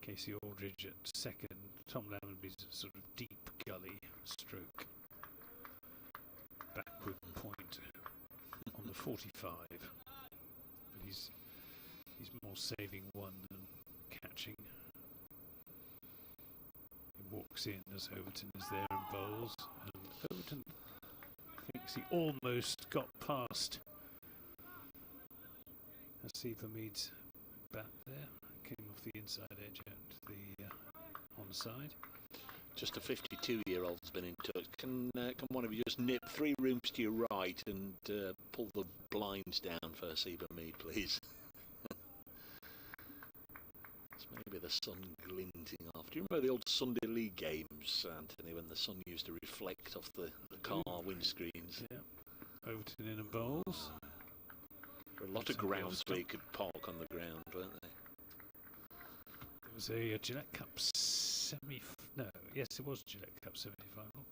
Casey Aldridge at second. Tom Lammonby's sort of deep gully stroke backward point on the 45. But he's more saving one than catching. He walks in as Overton is there and bowls, and Overton thinks he almost got past Hasiba Mead's bat there. Came off the inside edge out the onside. Just a 52-year-old's been in touch. Can one of you just nip 3 rooms to your right and pull the blinds down for Hasiba Mead, please? Maybe the sun glinting off. Do you remember the old Sunday League games, Anthony, when the sun used to reflect off the car windscreens? Yeah. Overton in and bowls. There were a lot of grounds where you could park on the ground, weren't there? There was a Gillette Cup it was Gillette Cup semi-final.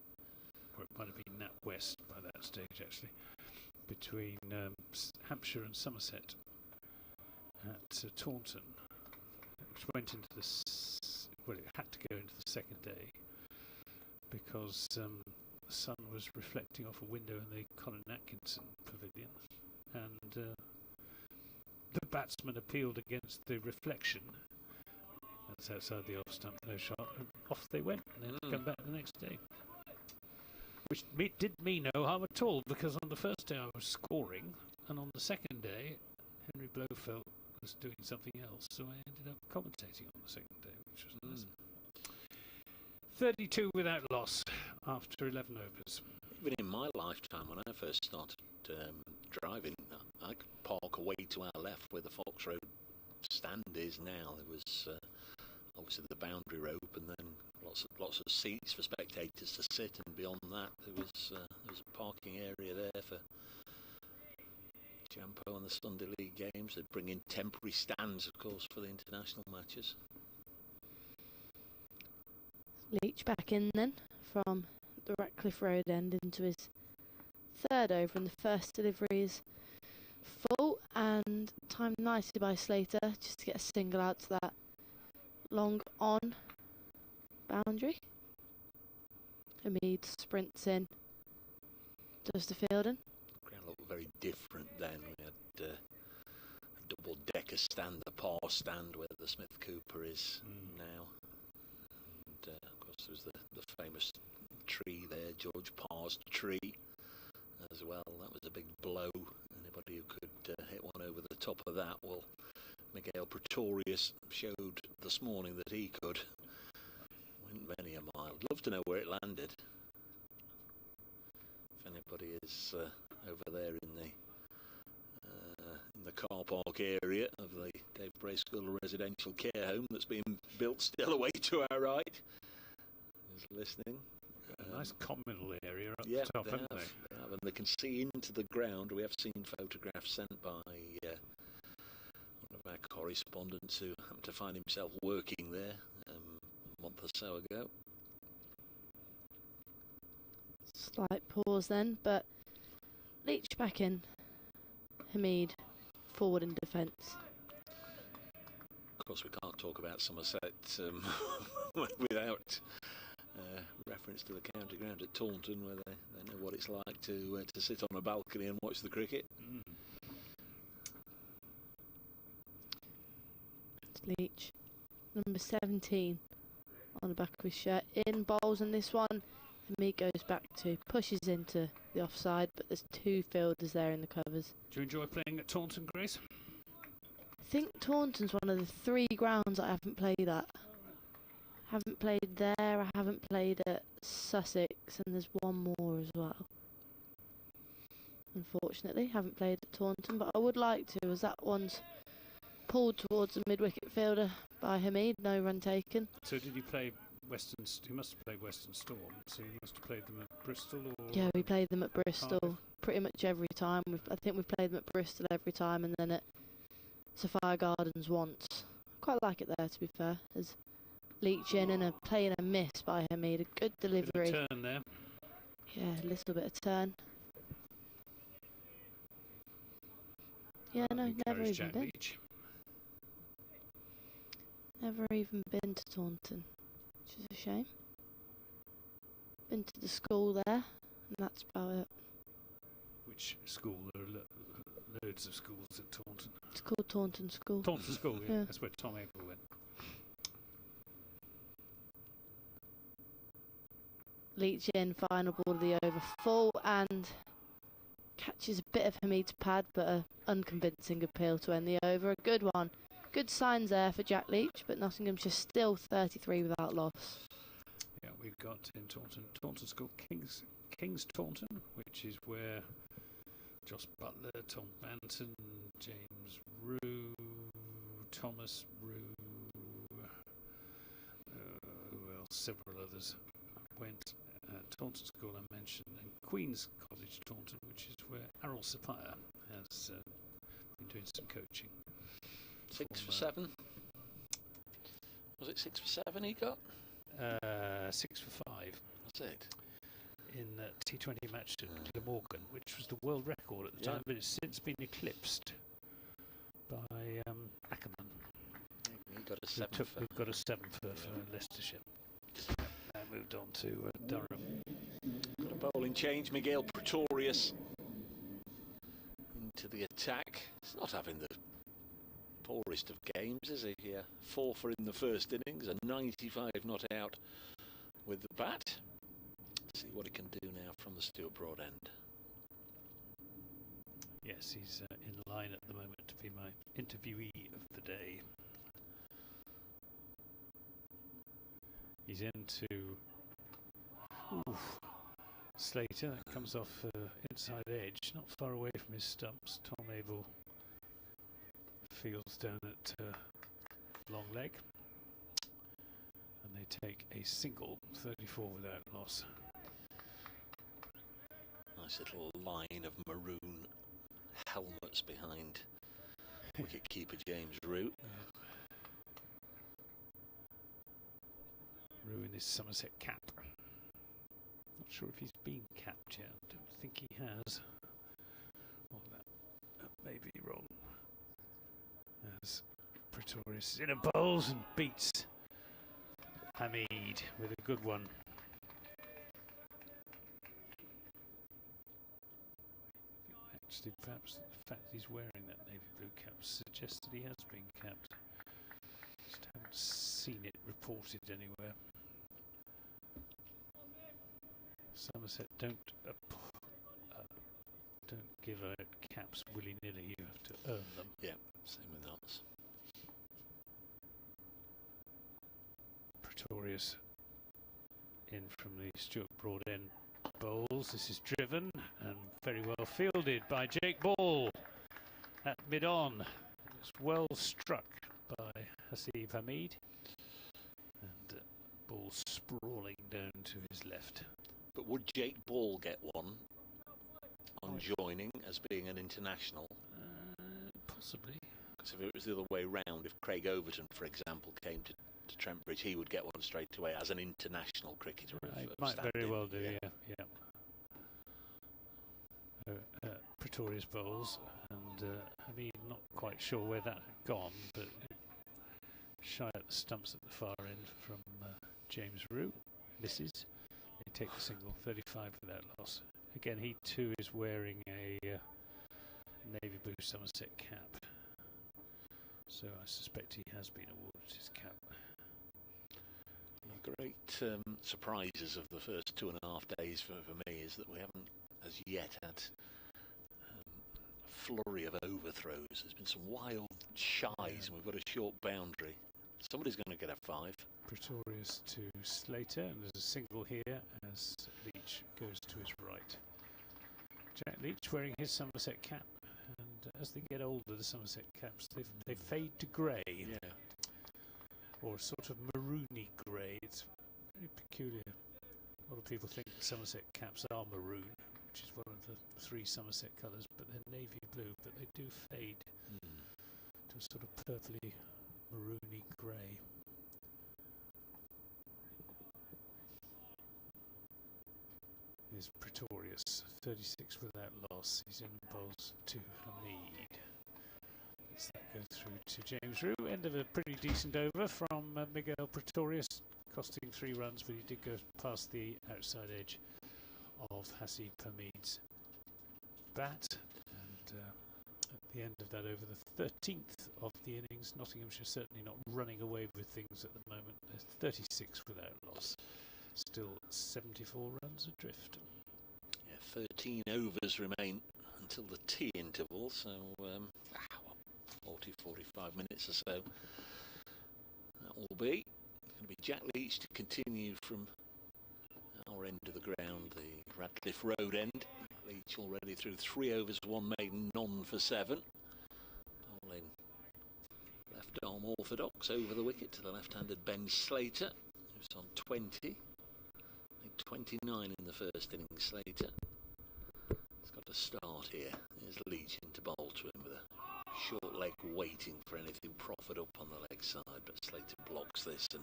Or it might have been Nat West by that stage, actually. Between Hampshire and Somerset at Taunton. Which went into it had to go into the second day because the sun was reflecting off a window in the Colin Atkinson pavilion, and the batsman appealed against the reflection. That's outside the off stump, no shot, and off they went, and then come back the next day. Which didn't mean no harm at all, because on the first day I was scoring, and on the second day Henry Blofeld was doing something else, so I ended up commentating on the second day, which was nice. 32 without loss after 11 overs. Even in my lifetime, when I first started driving, I could park away to our left where the Fox Road stand is now. There was obviously the boundary rope, and then lots of seats for spectators to sit, and beyond that there was a parking area there for Jampo and the Sunday League games. They'd bring in temporary stands, of course, for the international matches. Leach back in then from the Ratcliffe Road end into his third over, and the first delivery is full and timed nicely by Slater just to get a single out to that long on boundary. Hamid sprints in, does the fielding. Ground looked very different then. We had a double-decker stand, the par stand where the Smith Cooper is now. And of course there was the famous tree there, George Parr's tree as well. That was a big blow. Anybody who could hit one over the top of that, well, Miguel Pretorius showed this morning that he could. Went many a mile. I'd love to know where it landed. If anybody is over there in the car park area of the Dave Bray School residential care home that's being built still away to our right, is listening. A nice communal area up Yeah, the top, they haven't have, and they can see into the ground. We have seen photographs sent by one of our correspondents who happened to find himself working there a month or so ago. Slight pause then, but Leach back in. Hamid forward in defence. Of course, we can't talk about Somerset without reference to the county ground at Taunton, where they know what it's like to sit on a balcony and watch the cricket. It's Leach, number 17 on the back of his shirt, in bowls on this one. Hamid goes back to, pushes into the offside, but there's two fielders there in the covers. Do you enjoy playing at Taunton, Grace? I think Taunton's one of the 3 grounds I haven't played at. Haven't played there, I haven't played at Sussex, and there's one more as well. Unfortunately, haven't played at Taunton, but I would like to, as that one's pulled towards the mid-wicket fielder by Hamid, no run taken. So did you play Western? You must have played Western Storm, so you must have played them at Bristol, or Yeah, we played them at Bristol Cardiff? pretty much every time. I think we've played them at Bristol every time, and then at Sapphire Gardens once. Quite like it there, to be fair. There's Leach in and a play and a miss by Hamid. A good delivery. Bit of turn there. Yeah, a little bit of turn. Yeah, no, never Encouraged even Jack been. Leach. Never even been to Taunton, which is a shame. Been to the school there, and that's about it. Which school? There are loads of schools at Taunton. It's called Taunton School. Taunton School, yeah. Yeah. That's where Tom April went. Leach in, final ball of the over, full, and catches a bit of Hamid's pad, but an unconvincing appeal to end the over. A good one. Good signs there for Jack Leach, but Nottinghamshire still 33 without loss. Yeah, we've got in Taunton School, King's Taunton, which is where Joss Butler, Tom Banton, James Rue, Thomas Rue, who else? Several others went. Taunton School I mentioned, and Queen's College Taunton, which is where Errol Sapphire has been doing some coaching. 6 for 7. Was it 6 for 7 he got? 6 for 5. That's it. In a T20 match at Glamorgan, which was the world record at the time, but it's since been eclipsed by Ackerman. He got a 7 We've got a 7 for Leicestershire. Now moved on to Durham. Got a bowling change. Miguel Pretorius into the attack. He's not having the poorest of games, is he? Yeah, 4 for in the first innings, a 95 not out with the bat. See what he can do now from the Stuart Broad end. Yes, he's in line line at the moment to be my interviewee of the day. He's into Slater. That comes off inside edge, not far away from his stumps. Tom Abel fields down at long leg, and they take a single, 34 without loss. Nice little line of maroon helmets behind wicket-keeper James Root. Yeah. Root in his Somerset cap. Not sure if he's been capped yet. Don't think he has. Well, that may be wrong. As Pretorius in a bowls and beats Hamid with a good one. Actually, perhaps the fact he's wearing that navy blue cap suggests that he has been capped. Just haven't seen it reported anywhere. Somerset don't give out caps willy-nilly. You have to earn them. Yeah, same with us. Pretorius in from the Stuart Broad end bowls. This is driven and very well fielded by Jake Ball at mid-on. It's well struck by Hasib Hamid, and Ball sprawling down to his left. But would Jake Ball get one on joining as being an international? Possibly. Because if it was the other way round, if Craig Overton, for example, came to Trent Bridge, he would get one straight away as an international cricketer. Might very well do, yeah. Pretorius bowls, and Hamid not quite sure where that had gone, but shy at the stumps at the far end from James Root. Misses. They take the single, 35 without loss. Again, he too is wearing a navy blue Somerset cap, so I suspect he has been awarded his cap. The great surprises of the first 2.5 days for me is that we haven't as yet had a flurry of overthrows. There's been some wild shies, and we've got a short boundary. Somebody's going to get a 5. Pretorius to Slater, and there's a single here as Leach goes to his right. Jack Leach wearing his Somerset cap, and as they get older, the Somerset caps they fade to grey, or sort of maroony grey. It's very peculiar. A lot of people think Somerset caps are maroon, which is one of the 3 Somerset colours, but they're navy blue, but they do fade to a sort of purpley maroony grey. Is Pretorius, 36 without loss. He's in bowls to Hamid. Let's that go through to James Root. End of a pretty decent over from Miguel Pretorius, costing 3 runs, but he did go past the outside edge of Hasib Hamid's bat. And at the end of that over, the 13th of the innings, Nottinghamshire certainly not running away with things at the moment. They're 36 without loss. Still 74 runs adrift. Yeah, 13 overs remain until the tea interval, so 40-45 minutes or so. That will be. It's going to be Jack Leach to continue from our end of the ground, the Radcliffe Road end. Leach already through 3 overs, 1 maiden, none for 7. Bowling left arm orthodox over the wicket to the left-handed Ben Slater, who's on 20. 29 in the first innings. Slater has got a start here. There's Leach into bowl to him with a short leg waiting for anything proffered up on the leg side, but Slater blocks this and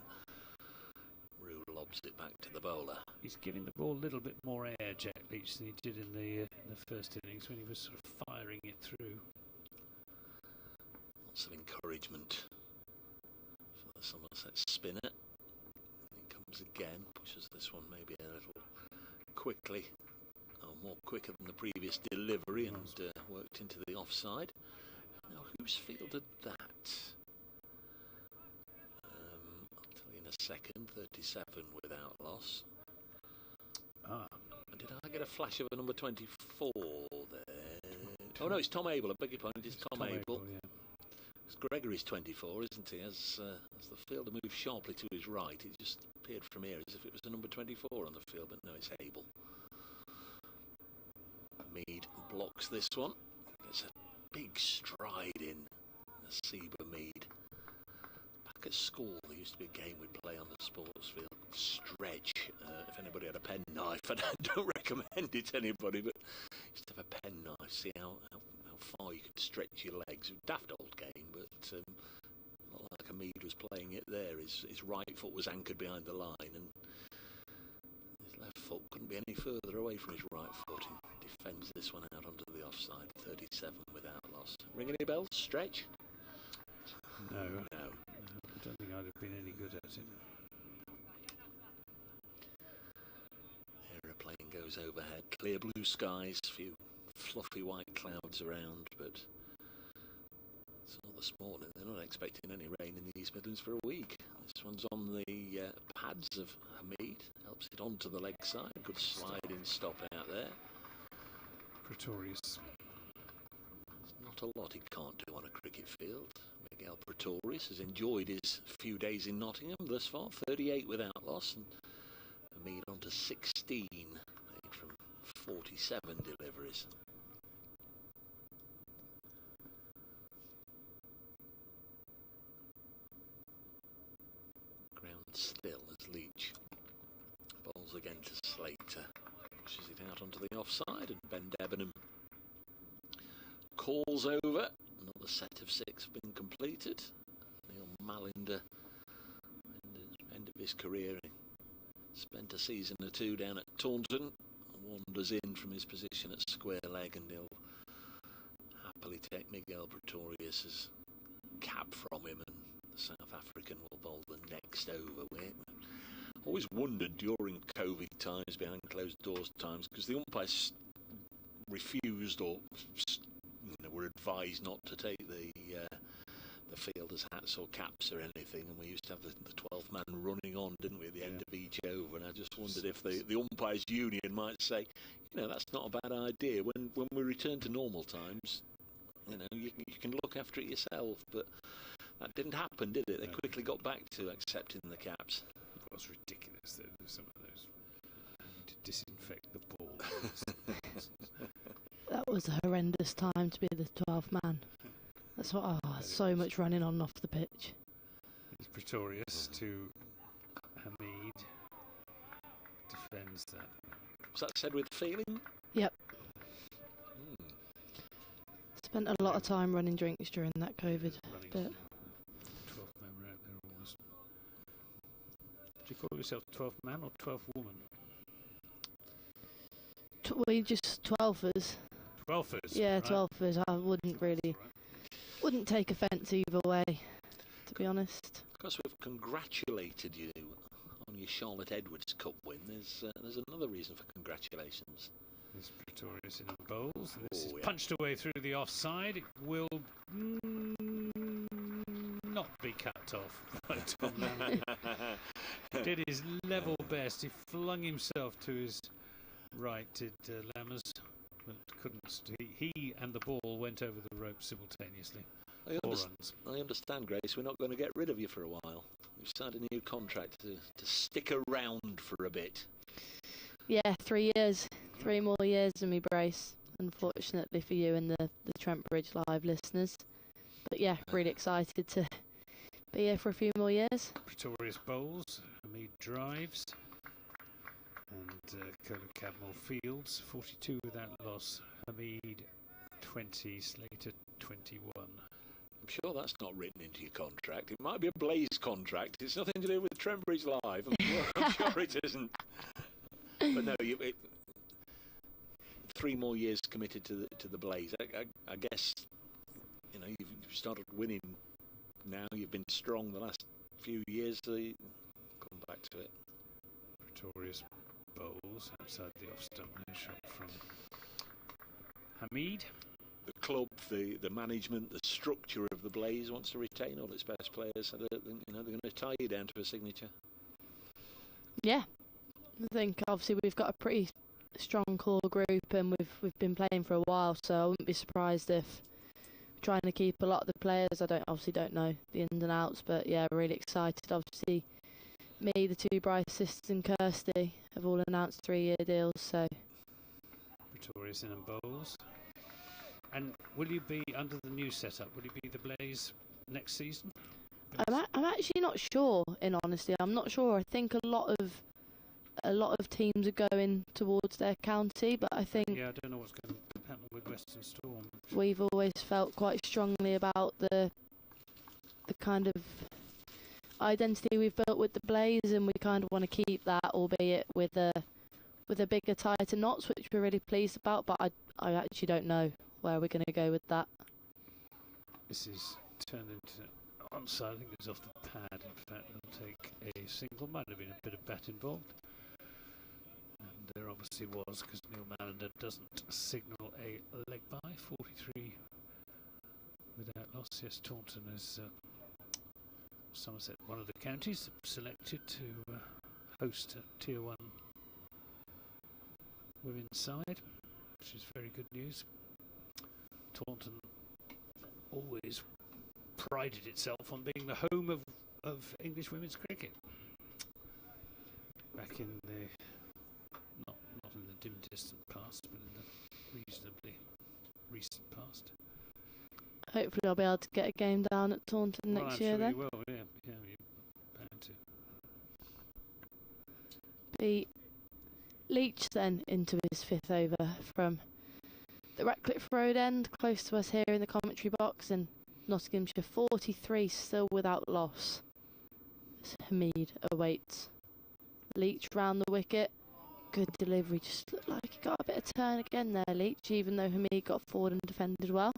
Rue lobs it back to the bowler. He's giving the ball a little bit more air, Jack Leach, than he did in the first innings when he was sort of firing it through. Lots of encouragement for the Somerset spinner. Again, pushes this one maybe a little quickly, more quicker than the previous delivery, and worked into the offside. Now, who's fielded that? I'll tell you in a second. 37 without loss. And did I get a flash of a number 24 there? Oh no, it's Tom Abel. I beg your pardon. It's Tom Abel. Yeah. Gregory's 24, isn't he? As the fielder moved sharply to his right, it just appeared from here as if it was the number 24 on the field, but no, it's Abel. Mead blocks this one. There's a big stride in Seba Mead. Back at school, there used to be a game we'd play on the sports field. Stretch. If anybody had a penknife, and I don't recommend it to anybody, but used to have a penknife. See how far you could stretch your legs. Daft old game, but not like a Mead was playing it there. His right foot was anchored behind the line, and his left foot couldn't be any further away from his right foot. He defends this one out onto the offside. 37 without loss. Ring any bells? Stretch? No. No. I don't think I'd have been any good at it. Aeroplane goes overhead. Clear blue skies. Few fluffy white clouds around, but it's not this morning. They're not expecting any rain in the East Midlands for a week. This one's on the pads of Hamid. Helps it onto the leg side. Good sliding stop out there. Pretorius. There's not a lot he can't do on a cricket field. Miguel Pretorius has enjoyed his few days in Nottingham thus far. 38 without loss, and Hamid on to 16, made from 47 deliveries. Ground still as Leach bowls again to Slater. Pushes it out onto the offside, and Ben Debenham calls over. Another set of 6 have been completed. Neil Malinder, end of his career, he spent a season or 2 down at Taunton, wanders in from his position at square leg, and he'll happily take Miguel Pretorius's cap from him, and the South African will bowl the next over. Always wondered during COVID times, behind closed doors times, because the umpires refused or were advised not to take the fielders' hats or caps or anything, and we used to have the 12th man running on, didn't we, at the end of each over, and I just wondered if the umpires' union might say, that's not a bad idea. When we return to normal times, you can look after it yourself, but that didn't happen, did it? They quickly got back to accepting the caps. It was ridiculous, though, some of those. To disinfect the ball. That was a horrendous time to be the 12th man. That's what. So much running on and off the pitch. It's Pretorius to Hamid. Defends that. Was that said with feeling? Yep. Spent a lot of time running drinks during that COVID bit. 12th man were out there always. Do you call yourself 12th man or 12th woman? We just 12ers. 12ers? Yeah, right. 12ers. I wouldn't take offence either way, to be honest. Because we've congratulated you on your Charlotte Edwards Cup win, there's another reason for congratulations. There's Pretorius in the bowls. This is yeah. Punched away through the offside. It will not be cut off by Tom Manley. Did his level best. He flung himself to his right, did Lammers, but couldn't. He and the ball went over the rope simultaneously. I understand, Grace. We're not going to get rid of you for a while. We've signed a new contract to stick around for a bit. Yeah, 3 years. 3 more years in me brace, unfortunately for you and the Trent Bridge Live listeners. But yeah, really excited to be here for a few more years. Pretorius bowls, Hamid drives, and Kola Cadmore fields. 42 without loss. Hamid 20, Slater 21. I'm sure that's not written into your contract. It might be a Blaze contract. It's nothing to do with Trent Bridge Live. I'm sure it isn't. But no, 3 more years committed to the Blaze. I guess you've started winning now. You've been strong the last few years. So you come back to it. Pretorius bowls outside the off stump. No shot from Hamid. The club, the management, the structure of the Blaze wants to retain all its best players. So they're going to tie you down to a signature. Yeah, I think obviously we've got a pretty strong core group, and we've been playing for a while, so I wouldn't be surprised if we're trying to keep a lot of the players. I obviously don't know the ins and outs, but yeah, really excited. Obviously, me, the two Bryce sisters, and Kirsty have all announced 3-year deals. So Pretorius in and Bowles. And will you be under the new setup? Will you be the Blaze next season? I'm actually not sure. In honesty, I'm not sure. I think a lot of teams are going towards their county, but I think I don't know what's going to happen with Western Storm. we've always felt quite strongly about the kind of identity we've built with the Blaze, and we kind of want to keep that, albeit with a bigger tie to Notts, which we're really pleased about. But I actually don't know where we're going to go with that. This is turned into onside. I think it's off the pad. In fact, they'll take a single. Might have been a bit of bat involved. And there obviously was, because Neil Mallender doesn't signal a leg by. 43 without loss. Yes, Taunton is Somerset, one of the counties selected to host a Tier 1 women's side, which is very good news. Taunton always prided itself on being the home of English women's cricket. Back in the not in the dim distant past, but in the reasonably recent past. Hopefully I'll be able to get a game down at Taunton next year. I'm sure then you will, yeah, you're bound to. Beat Leach then into his 5th over from the Ratcliffe Road end, close to us here in the commentary box, and Nottinghamshire 43 still without loss. As Hamid awaits. Leach round the wicket. Good delivery, just looked like he got a bit of turn again there, Leach, even though Hamid got forward and defended well.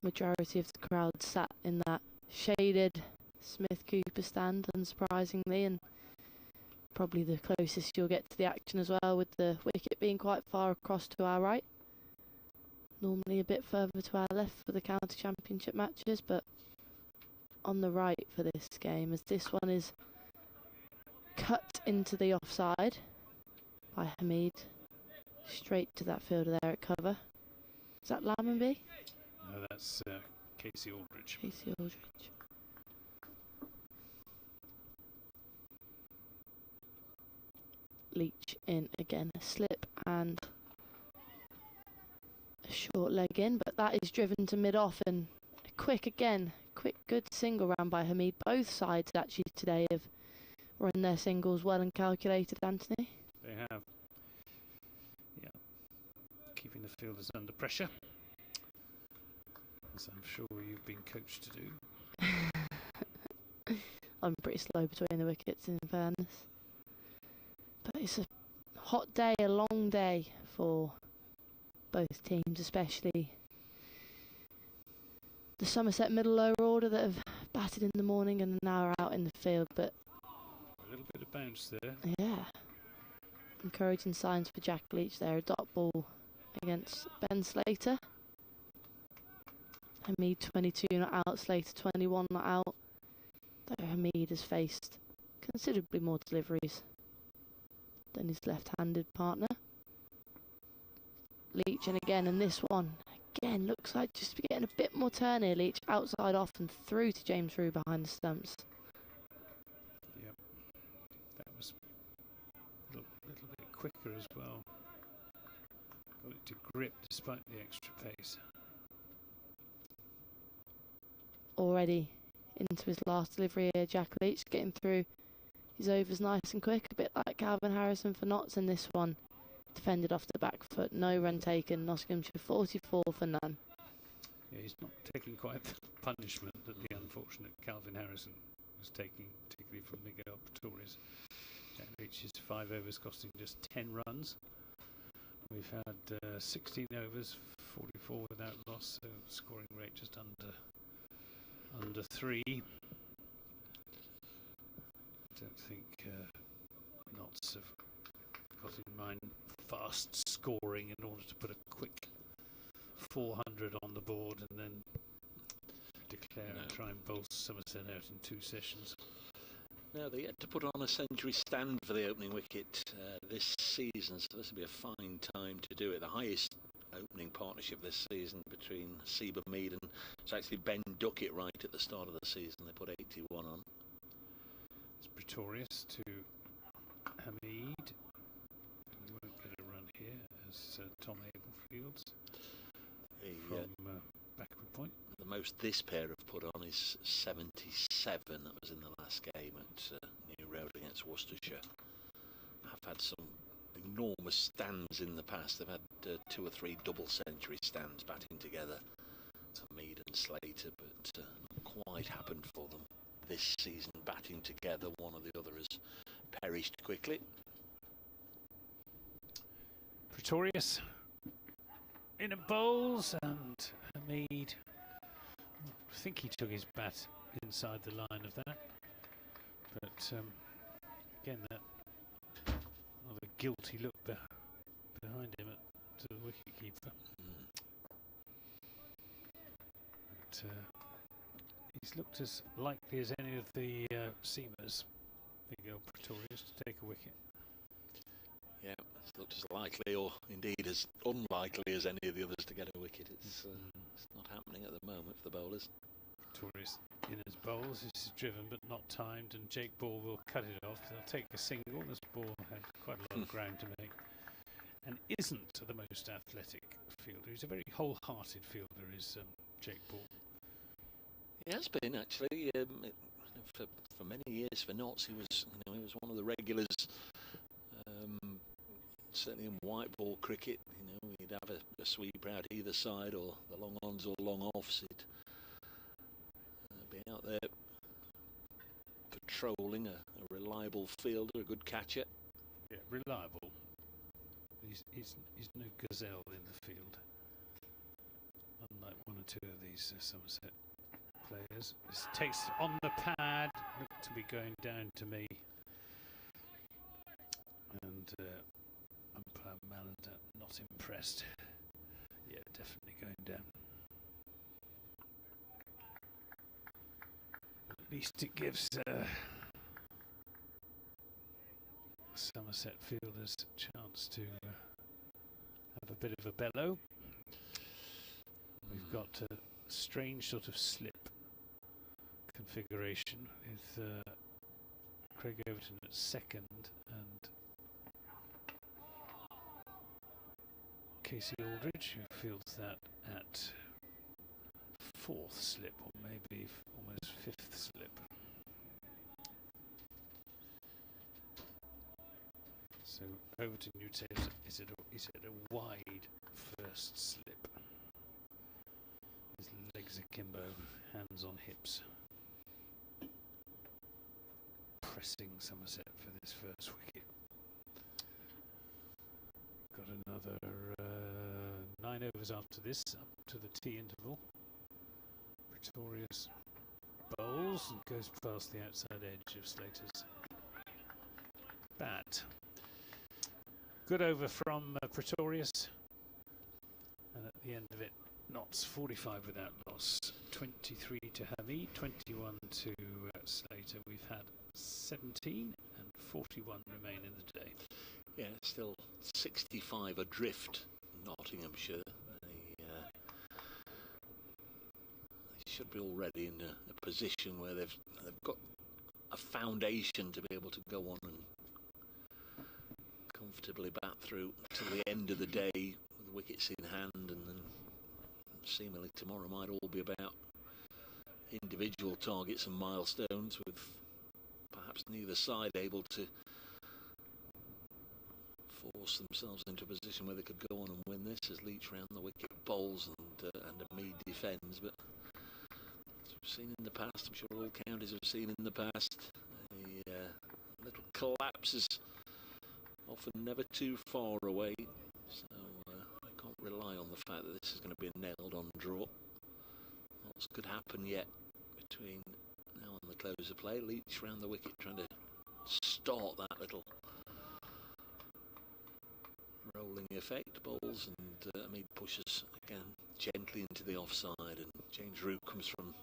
Majority of the crowd sat in that shaded Smith Cooper stand, unsurprisingly, and probably the closest you'll get to the action as well, with the wicket being quite far across to our right. Normally a bit further to our left for the county championship matches, but on the right for this game, as this one is cut into the offside by Hamid. Straight to that fielder there at cover. Is that Lammonby? No, that's Casey Aldridge. Casey Aldridge. Leach in again, a slip and a short leg in, but that is driven to mid-off, and a quick good single round by Hamid. Both sides actually today have run their singles well and calculated, Anthony. They have. Yeah. Keeping the fielders under pressure, as I'm sure you've been coached to do. I'm pretty slow between the wickets, in fairness. But it's a hot day, a long day for both teams, especially the Somerset middle lower order that have batted in the morning and now are out in the field. But a little bit of bounce there. Yeah. Encouraging signs for Jack Leach there. A dot ball against Ben Slater. Hamid 22 not out, Slater 21 not out. Though Hamid has faced considerably more deliveries than his left-handed partner. Leach in again, and this one again looks like just getting a bit more turn here. Leach outside off and through to James Rue behind the stumps. Yep, that was a little bit quicker as well. Got it to grip despite the extra pace. Already into his last delivery here, Jack Leach getting through his overs nice and quick, a bit like Calvin Harrison for Notts, and this one defended off the back foot, no run taken. Nottinghamshire 44 for none. Yeah, he's not taking quite the punishment that the unfortunate Calvin Harrison was taking, particularly from Miguel Pretorius. Jack Leach's 5 overs costing just 10 runs. We've had 16 overs, 44 without loss, so scoring rate just under 3. Don't think Notts have got in mind fast scoring in order to put a quick 400 on the board and then declare and try and bowl Somerset out in 2 sessions. No, they had to put on a century stand for the opening wicket this season, so this will be a fine time to do it. The highest opening partnership this season between Seba Mead and it's actually Ben Duckett right at the start of the season. They put 81 on. It's Pretorius to Hamid. He won't get a run here as Tom Abel fields from backward point. The most this pair have put on is 77. That was in the last game at New Road against Worcestershire. Have had some enormous stands in the past. They've had 2 or 3 double century stands batting together. Mead and Slater, but not quite happened for them this season. Batting together, one or the other has perished quickly. Pretorius in a bowls and Hamid. I think he took his bat inside the line of that, but again that rather guilty look behind him to the wicketkeeper. But he's looked as likely as any of the seamers, Miguel Pretorius, to take a wicket. Yeah, it's looked as likely or indeed as unlikely as any of the others to get a wicket. It's not happening at the moment for the bowlers. Pretorius in his bowls. This is driven but not timed, and Jake Ball will cut it off. They'll take a single. This ball had quite a lot of ground to make and isn't the most athletic fielder. He's a very wholehearted fielder, is Jake Ball. He has been actually for many years for Notts. He was one of the regulars. Certainly in white ball cricket, he'd have a sweeper out either side, or the long ons or long offs. He'd be out there patrolling, a reliable fielder, a good catcher. Yeah, reliable. He's no gazelle in the field, unlike one or two of these Somerset players. This takes on the pad, look to be going down to me, and umpire Malander not impressed. Yeah, definitely going down. At least it gives Somerset fielders a chance to have a bit of a bellow. We've got a strange sort of slip configuration with Craig Overton at second and Casey Aldridge, who fields that at 4th slip, or maybe almost 5th slip. So Overton, you'd say, is it a wide first slip? His legs akimbo, hands on hips, pressing Somerset for this first wicket. Got another 9 overs after this, up to the tea interval. Pretorius bowls and goes past the outside edge of Slater's bat. Good over from Pretorius, and at the end of it, Notts 45 without loss. 23 to Hamid, 21 to Slater. We've had 17 and 41 remain in the day. Yeah, still 65 adrift, Nottinghamshire. They should be already in a position where they've got a foundation to be able to go on and comfortably bat through till the end of the day with the wickets in hand, and then seemingly tomorrow might all be about individual targets and milestones, with perhaps neither side able to force themselves into a position where they could go on and win this, as Leach round the wicket bowls and Mead defends. But as we've seen in the past, I'm sure all counties have seen in the past, a little collapse is often never too far away, so I can't rely on the fact that this is going to be a nailed-on draw. Lots could happen yet between now and the close of play. Leach round the wicket trying to start that little rolling effect. Bowls, and Mead pushes again gently into the offside, and James Root comes from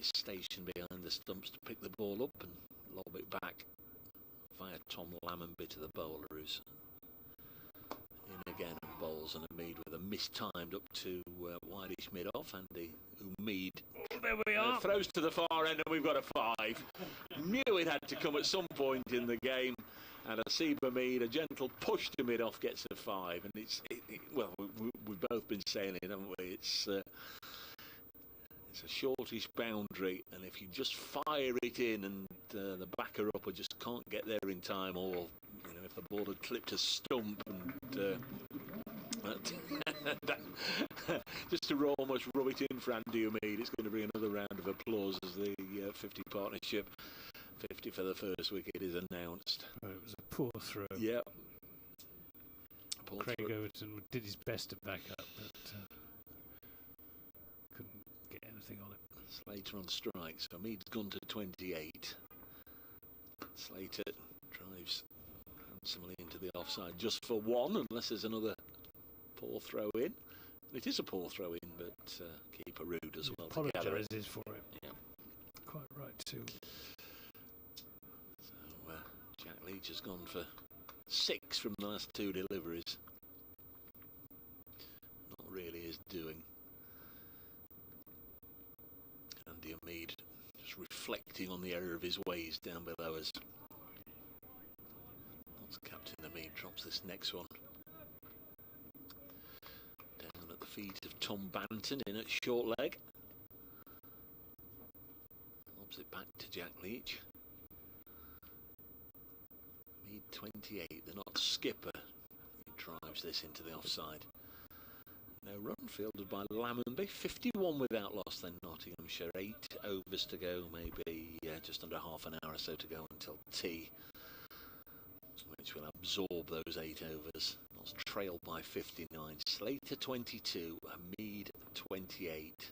is stationed behind the stumps to pick the ball up and lob it back via Tom Lammonby to the bowler, who's in again and bowls, and Umeed with a mistimed up to wideish mid-off. Andy Umeed There we are. throws to the far end, and we've got a 5. Knew it had to come at some point in the game, and Asib Umeed, a gentle push to mid-off, gets a 5. And well, we've both been saying it, haven't we? It's a shortish boundary, and if you just fire it in and the backer-upper just can't get there in time, or if the ball had clipped a stump and just to almost rub it in for Andy Umeed, it's going to bring another round of applause as the 50 partnership, 50 for the first wicket, is announced. Well, it was a poor throw. Yeah. Craig Overton did his best to back up, but couldn't get anything on it. Slater on strike, so Umeed's gone to 28. Slater drives handsomely into the offside just for 1, unless there's another poor throw in. It is a poor throw in, but keeper rude as well. Apologises for it. Yeah. Quite right too. So Jack Leach has gone for 6 from the last 2 deliveries. Not really his doing. Andy Umeed just reflecting on the error of his ways down below us. That's Captain Umeed, drops this next one. Down at the feet of Tom Banton, in at short leg. Lobs it back to Jack Leach. Umeed 28, the not skipper. He drives this into the offside. No run, fielded by Lammonby. 51 without loss then, Nottinghamshire. 8 overs to go, maybe just under half an hour or so to go until tea, which will absorb those 8 overs. Notts trailed by 59. Slater 22, Umeed 28.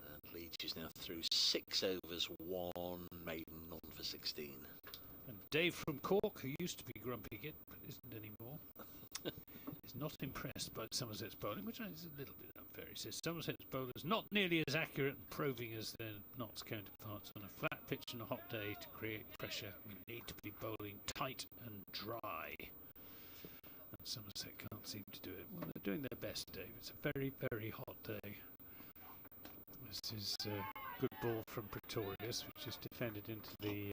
And Leach is now through 6 overs, 1 maiden, none for 16. And Dave from Cork, who used to be Grumpy Git, but isn't anymore, is not impressed by Somerset's bowling, which is a little bit unfair. He says Somerset's bowlers not nearly as accurate and probing as their Notts counterparts. On a flat pitch and a hot day, to create pressure, we need to be bowling tight and dry. And Somerset can't seem to do it. Well, they're doing their best, Dave. It's a very, very hot day. This is a good ball from Pretorius, which is defended into the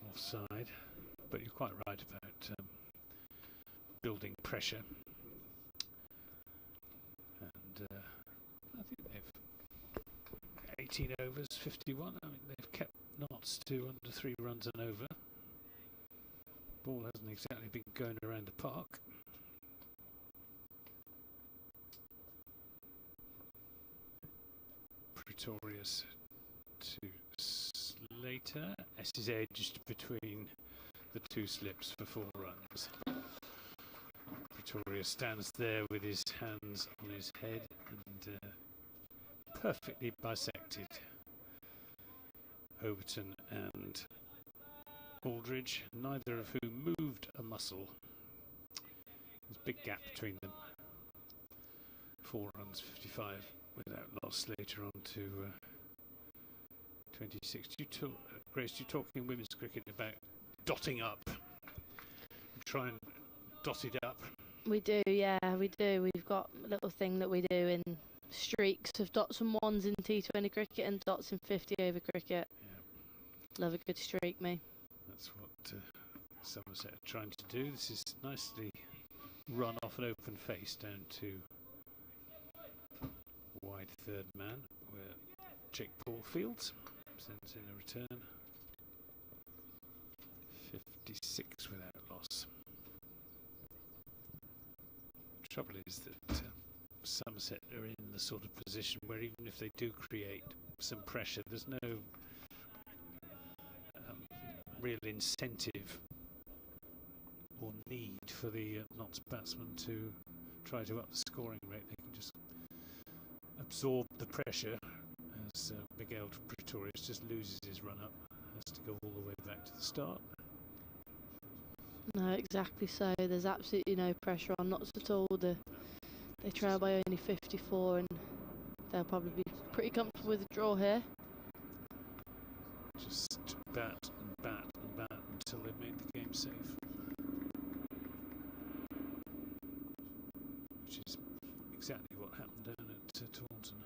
offside. But you're quite right about building pressure. And I think they've 18 overs, 51. I mean, they've kept Notts to under 3 runs and over. Ball hasn't exactly been going around the park. Pretorius to Slater. S is edged between the 2 slips for 4 runs. Pretorius stands there with his hands on his head and perfectly bisected Overton and Aldridge, neither of whom moved a muscle. There's a big gap between them. 4 runs, 55 without loss. Later on to 26. Grace, you're talking women's cricket about dotting up. Try and dot it up. We do, yeah, we do. We've got a little thing that we do in streaks of dots and ones in T20 cricket and dots in 50 over cricket. Yeah. Love a good streak, me. That's what Somerset are trying to do. This is nicely run off an open face down to wide 3rd man, where Jake Paul fields. Sends in a return. 56 without loss. Trouble is that Somerset are in the sort of position where even if they do create some pressure, there's no real incentive or need for the Notts batsmen to try to up the scoring rate. They can just absorb the pressure as Miguel Pretorius just loses his run up, has to go all the way back to the start. No, exactly so. There's absolutely no pressure on Notts at all. They trail by only 54 and they'll probably be pretty comfortable to withdraw here. Just bat and bat and bat until they made the game safe. Which is exactly what happened down at Taunton.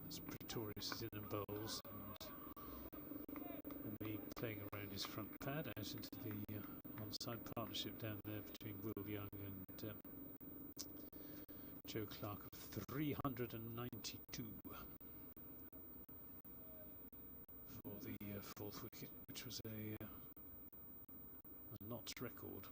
As Pretorius is in and bowls, and me playing around his front pad out into the onside partnership down there between Will Young and Joe Clark of 392 for the fourth wicket, which was a notched record.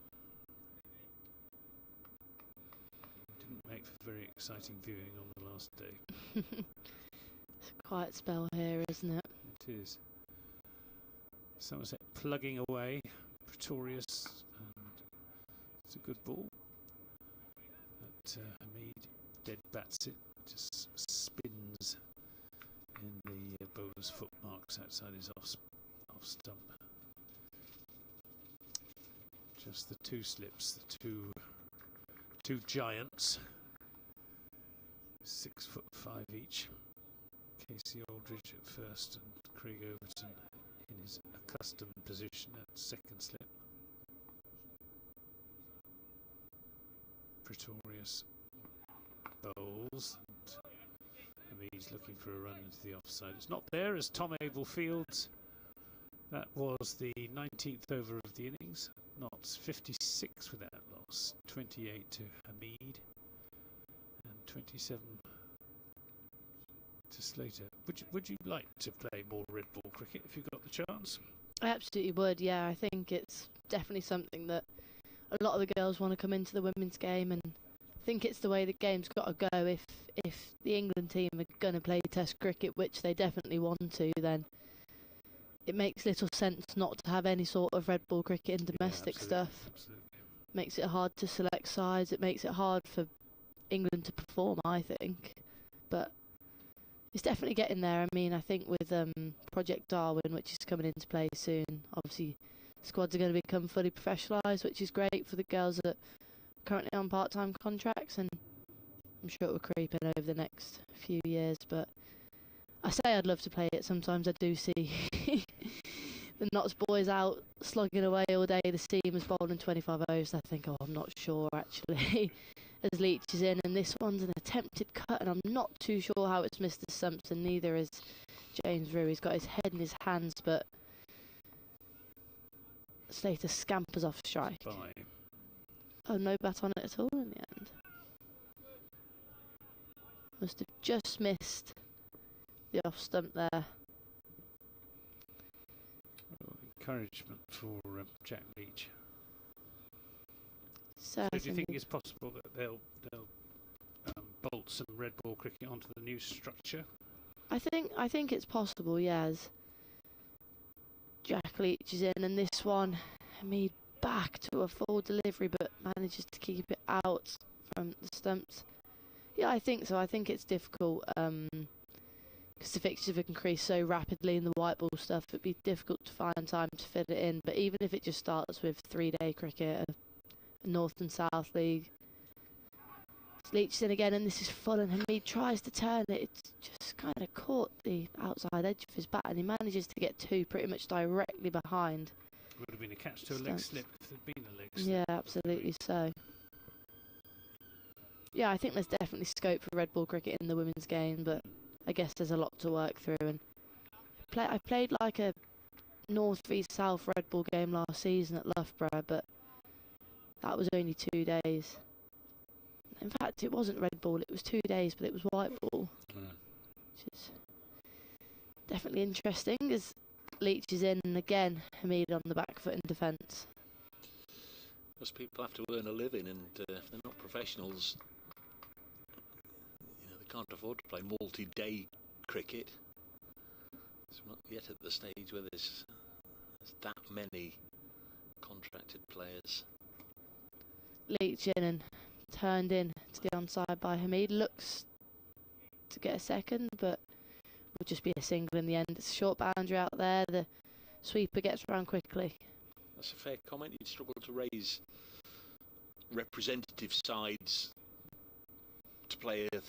Didn't make for very exciting viewing on the last day. It's a quiet spell here, isn't it? It is. Somerset plugging away, Pretorius, and it's a good ball. But Hamid dead bats it, just spins in the bowler's foot marks outside his off stump. Just the two slips, the two giants, 6'5" each. Casey Aldridge at first and Craig Overton in his accustomed position at second slip. Pretorius bowls, and he's looking for a run into the offside. It's not there as Tom Abel fields. That was the 19th over of the innings. Notts 56 without loss, 28 to Hamid, and 27 to Slater. Would you like to play more red ball cricket if you got the chance? I absolutely would, yeah. I think it's definitely something that a lot of the girls want to come into the women's game, and I think it's the way the game's got to go. If the England team are going to play Test cricket, which they definitely want to, then it makes little sense not to have any sort of red ball cricket and domestic stuff. Absolutely. Makes it hard to select sides. It makes it hard for England to perform, I think. But it's definitely getting there. I mean, I think with Project Darwin, which is coming into play soon, obviously squads are going to become fully professionalised, which is great for the girls that are currently on part-time contracts, and I'm sure it will creep in over the next few years. But I say I'd love to play it. Sometimes I do see the Notts boys out slogging away all day, the seamers bowling 25 overs. I think, oh, I'm not sure actually. As Leach is in, and this one's an attempted cut, and I'm not too sure how it's missed the stumps, and neither is James Rue. He's got his head in his hands, but Slater scampers off strike. Bye. Oh, no bat on it at all in the end. Must have just missed the off stump there. Well, encouragement for Jack Leach. So do you think it's possible that they'll bolt some red ball cricket onto the new structure? I think it's possible, yes. Jack Leach is in, and this one, Hamid back to a full delivery, but manages to keep it out from the stumps. Yeah, I think so. I think it's difficult because the fixtures have increased so rapidly in the white ball stuff. It'd be difficult to find time to fit it in. But even if it just starts with 3-day cricket, a North and South League, Leach in again, and this is full, and Hamid tries to turn it. It's just kind of caught the outside edge of his bat, and he manages to get two pretty much directly behind. Would have been a catch to a leg slip if there'd been a leg slip. Yeah, absolutely so. Yeah, I think there's definitely scope for red ball cricket in the women's game, but I guess there's a lot to work through. And I played like a North v South red ball game last season at Loughborough, but that was only 2 days. In fact, it wasn't red ball, it was 2 days, but it was white ball. Which is definitely interesting as Leach is in, and again, Hamid on the back foot in defence. Most people have to earn a living, and if they're not professionals, they can't afford to play multi-day cricket. So we're not yet at the stage where there's that many contracted players. Leach in and turned in to the onside by Hamid. Looks to get a second, but will just be a single in the end. It's a short boundary out there. The sweeper gets around quickly. That's a fair comment. You'd struggle to raise representative sides to play a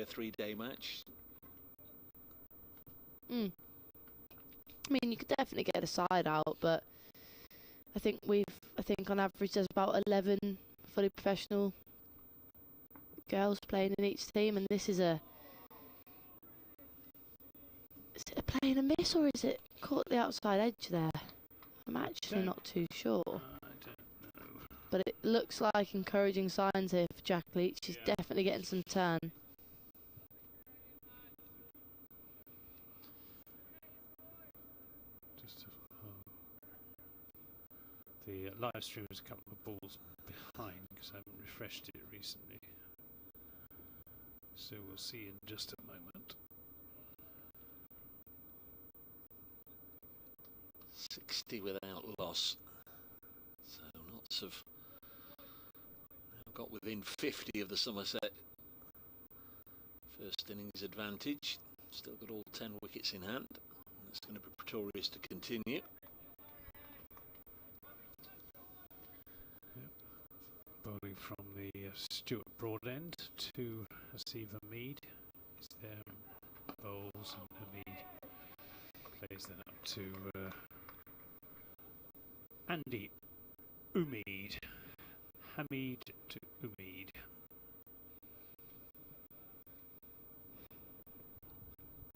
3-day match. I mean, you could definitely get a side out, but I think on average there's about 11 fully professional girls playing in each team, and this is is it a play and a miss, or is it caught the outside edge there? I'm actually not too sure. I don't know. But it looks like encouraging signs here for Jack Leach. She's definitely getting some turn. The live stream is a couple of balls behind because I haven't refreshed it recently. So we'll see in just a moment. 60 without loss. So Notts have now got within 50 of the Somerset first innings advantage. Still got all 10 wickets in hand. It's going to be Pretorius to continue. Bowling from the Stuart Broadend to Asiva Mead. He's there, bowls, and Hamid plays that up to Andy Umeed. Hamid to Umeed.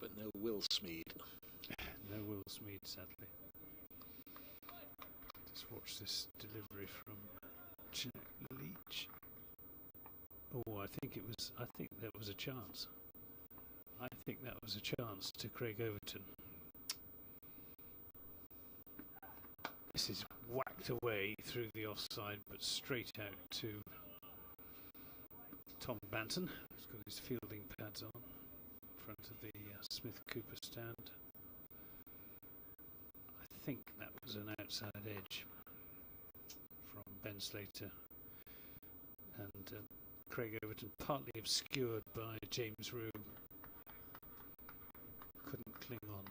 But no Will Smead. No Will Smead, sadly. Just watch this delivery from Jack Leach. Oh, I think that was a chance. I think that was a chance to Craig Overton. This is whacked away through the offside, but straight out to Tom Banton, who's got his fielding pads on in front of the Smith Cooper stand. I think that was an outside edge from Ben Slater, and Craig Overton, partly obscured by James Rue, couldn't cling on.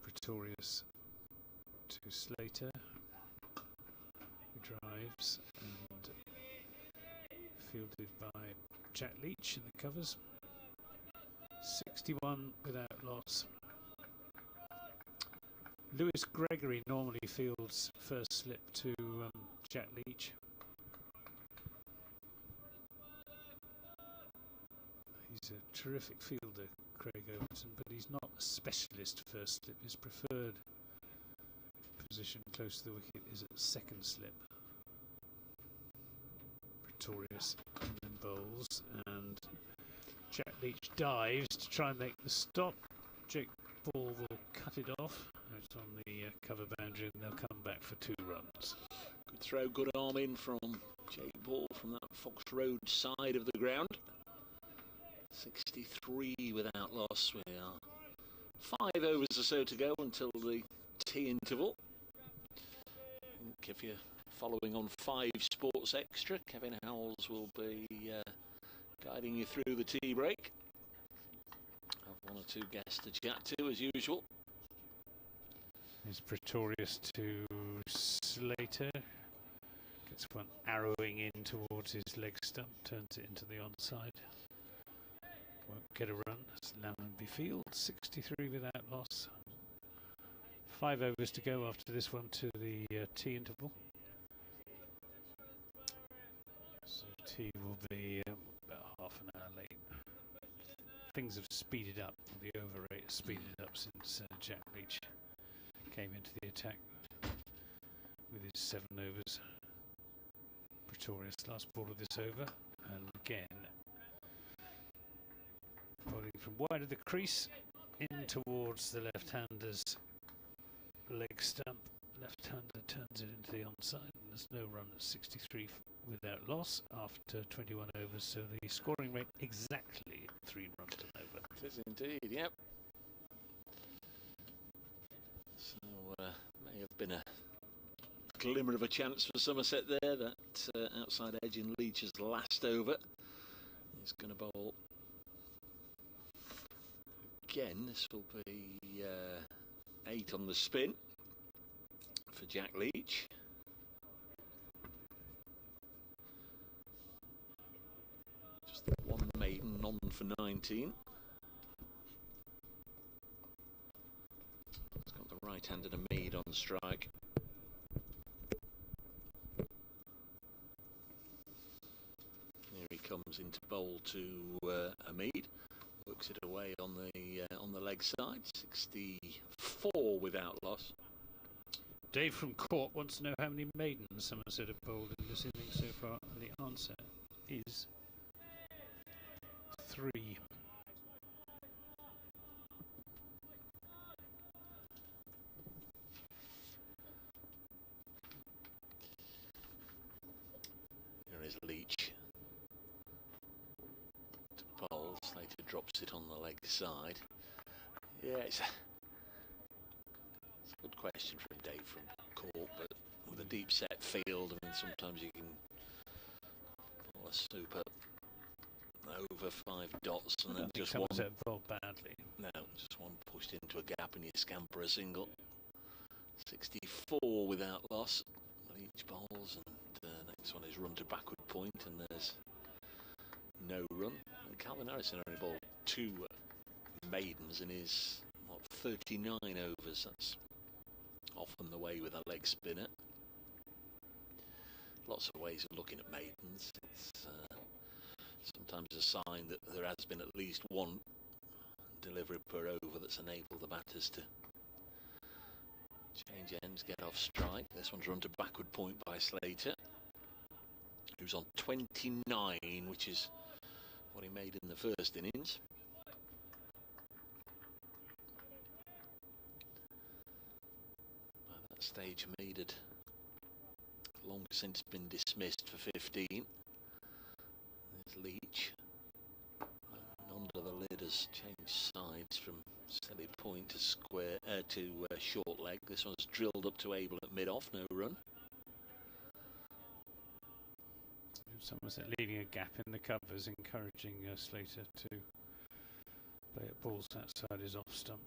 Pretorius to Slater, who drives, and fielded by Jack Leach in the covers. 61 without loss. Lewis Gregory normally fields first slip to Jack Leach. He's a terrific fielder, Craig Overton, but he's not a specialist first slip. His preferred position close to the wicket is at second slip. Pretorius and then bowls, and Jack Leach dives to try and make the stop. Jake Ball will cut it off. It's on the cover boundary, and they'll come back for 2 runs. Good throw, good arm in from Jake Ball from that Fox Road side of the ground. 63 without loss. We are 5 overs or so to go until the tea interval. I think if you're following on 5 Sports Extra, Kevin Howells will be guiding you through the tea break. Have 1 or 2 guests to chat to as usual. Is Pretorius to Slater. Gets one arrowing in towards his leg stump, turns it into the onside. Won't get a run. It's Lammonby Field, 63 without loss. 5 overs to go after this one to the tea interval. So tea will be about half an hour late. Things have speeded up. The over rate has speeded up since Jack Leach came into the attack with his 7 overs. Pretorius last ball of this over, and again bowling from wide of the crease in towards the left-hander's leg stump. Left-hander turns it into the onside, and there's no run at 63 without loss after 21 overs, so the scoring rate exactly 3 runs an over. It is indeed, yep. So may have been a glimmer of a chance for Somerset there. That outside edge in Leach's last over. He's going to bowl again. This will be 8 on the spin for Jack Leach. 19. He's got the right-handed Hamid on strike. Here he comes into bowl to Hamid. Works it away on the leg side. 64 without loss. Dave from Cork wants to know how many maidens Somerset have bowled in this innings so far, and the answer is 3. Here is Leach to bowl. Slater drops it on the leg side. Yeah, it's a good question from Dave from Cork, but with a deep set field, I mean, sometimes you can bowl a super over 5 dots and then just one. Somerset bowled badly. No, just one pushed into a gap and you scamper a single. 64 without loss. Leach bowls, and next one is run to backward point, and there's no run. And Calvin Harrison only bowled 2 maidens in his 39 overs. That's often the way with a leg spinner. Lots of ways of looking at maidens. It's sometimes a sign that there has been at least one delivery per over that's enabled the batters to change ends, get off strike. This one's run to backward point by Slater, who's on 29, which is what he made in the first innings. By that stage, Hamid had long since been dismissed for 15. There's Leach. And under the lid has changed sides from silly point to square to short leg. This one's drilled up to Abel at mid-off, no run. Somerset leaving a gap in the covers, encouraging Slater to play at balls outside his off stump.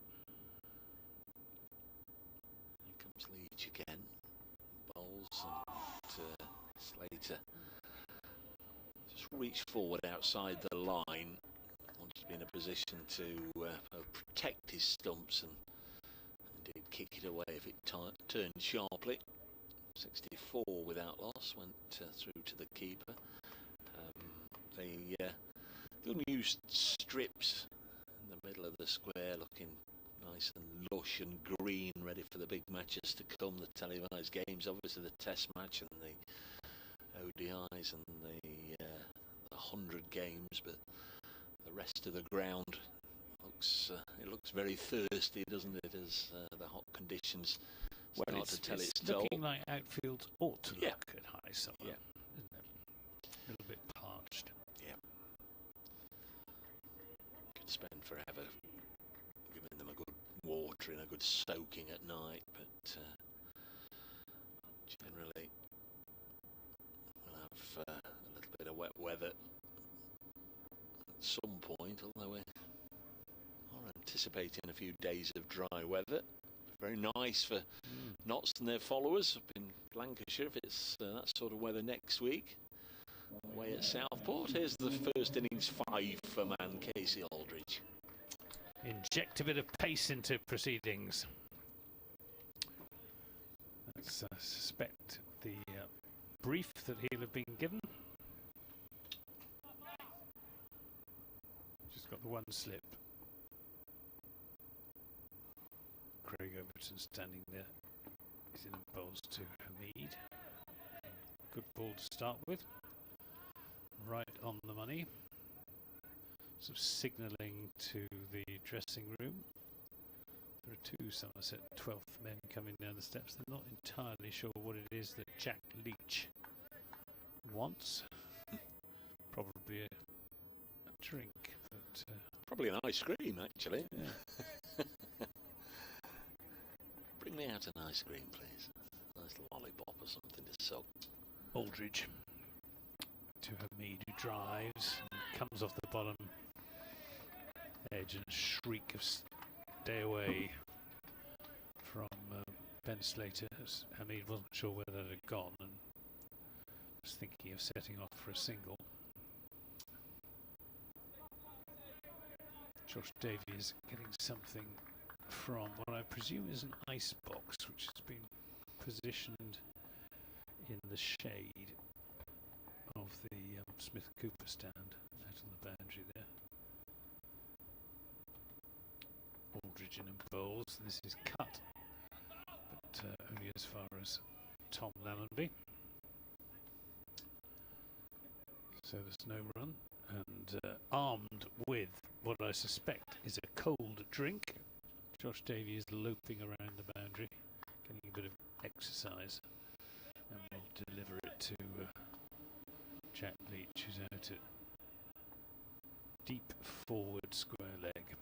Here comes Leach again. Bowls, and Slater just reached forward outside the line. Wants to be in a position to protect his stumps and indeed kick it away if it turned sharply. 64 without loss, went through to the keeper. The unused strips in the middle of the square looking nice and lush and green, ready for the big matches to come, the televised games, obviously the test match and the ODIs and the 100 games, but the rest of the ground looks very thirsty, doesn't it, as the hot conditions start to tell its toll. Looking like outfields ought to Yeah. look at high summer, Yeah. isn't it? A little bit parched. Yeah. Could spend forever giving them a good watering, a good soaking at night, but generally we'll have a little bit of wet weather at some point, although we are anticipating a few days of dry weather. Very nice for Notts and their followers up in Lancashire if it's that sort of weather next week. Away at Southport. Here's the first innings 5 for man Casey Aldridge. Inject a bit of pace into proceedings. Let's suspect the brief that he'll have been given. Just got the one slip. Craig Overton standing there. He's in the bowls to Hamid. Good ball to start with. Right on the money. Sort of signalling to the dressing room. There are 2 Somerset 12th men coming down the steps. They're not entirely sure what it is that Jack Leach wants. Probably a drink. But, probably an ice cream, actually. Yeah. Bring me out an ice cream, please. A nice lollipop or something to soak. Aldridge to Hamid, who drives and comes off the bottom edge, and a shriek of stay away from Ben Slater, as Hamid wasn't sure whether it had gone and was thinking of setting off for a single. Josh Davies getting something from what I presume is an ice box, which has been positioned in the shade of the Smith Cooper stand out on the boundary there. Aldridge in and bowls. This is cut, but only as far as Tom Lallenby. So there's no run, and armed with what I suspect is a cold drink, Josh Davies loping around the boundary, getting a bit of exercise, and will deliver it to Jack Leach, who's out at deep forward square leg.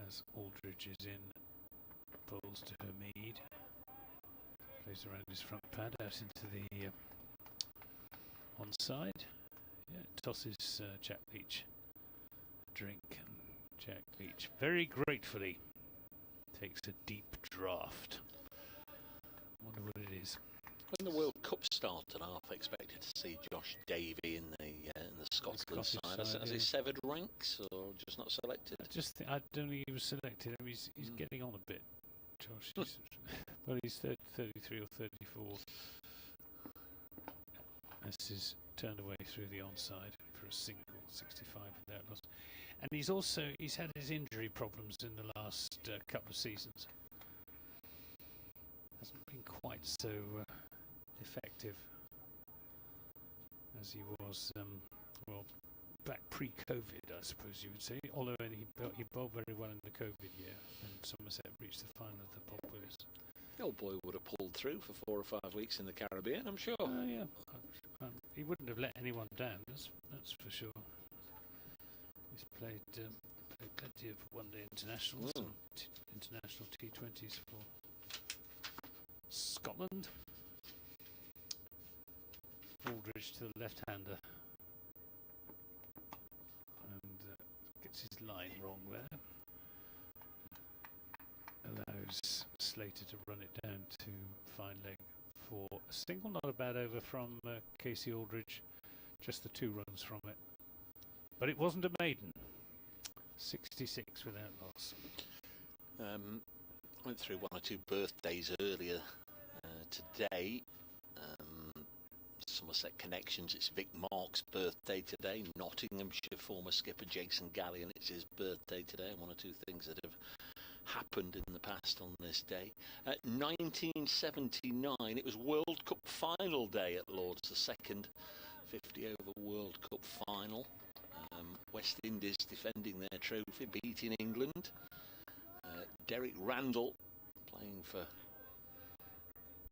As Aldridge is in, bowls to Hermide, plays around his front pad out into the onside. Yeah, tosses Jack Leach a drink, and Jack Leach very gratefully takes a deep draught. Wonder what it is. When the World Cup started, I half expected to see Josh Davey in the Scotland side. Has he severed ranks or just not selected? I don't think he was selected. I mean, he's getting on a bit, Josh. Well, he's 33 or 34. This is turned away through the onside for a single, 65 without loss. And he's had his injury problems in the last couple of seasons. Hasn't been quite so effective as he was, back pre-COVID, I suppose you would say. Although he bowled very well in the COVID year, and Somerset reached the final of the Bob Willis. The old boy would have pulled through for 4 or 5 weeks in the Caribbean, I'm sure. Yeah, he wouldn't have let anyone down. That's for sure. He's played plenty of one-day internationals, and international T20s for Scotland. Aldridge to the left-hander, and gets his line wrong there. Allows Slater to run it down to fine leg for a single. Not a bad over from Casey Aldridge, just the 2 runs from it. But it wasn't a maiden. 66 without loss. Went through 1 or 2 birthdays earlier today. Somerset connections. It's Vic Mark's birthday today. Nottinghamshire former skipper Jason Gallion. It's his birthday today. 1 or 2 things that have happened in the past on this day. 1979, it was World Cup final day at Lord's, the second 50 over World Cup final. West Indies defending their trophy, beating England. Derek Randall playing for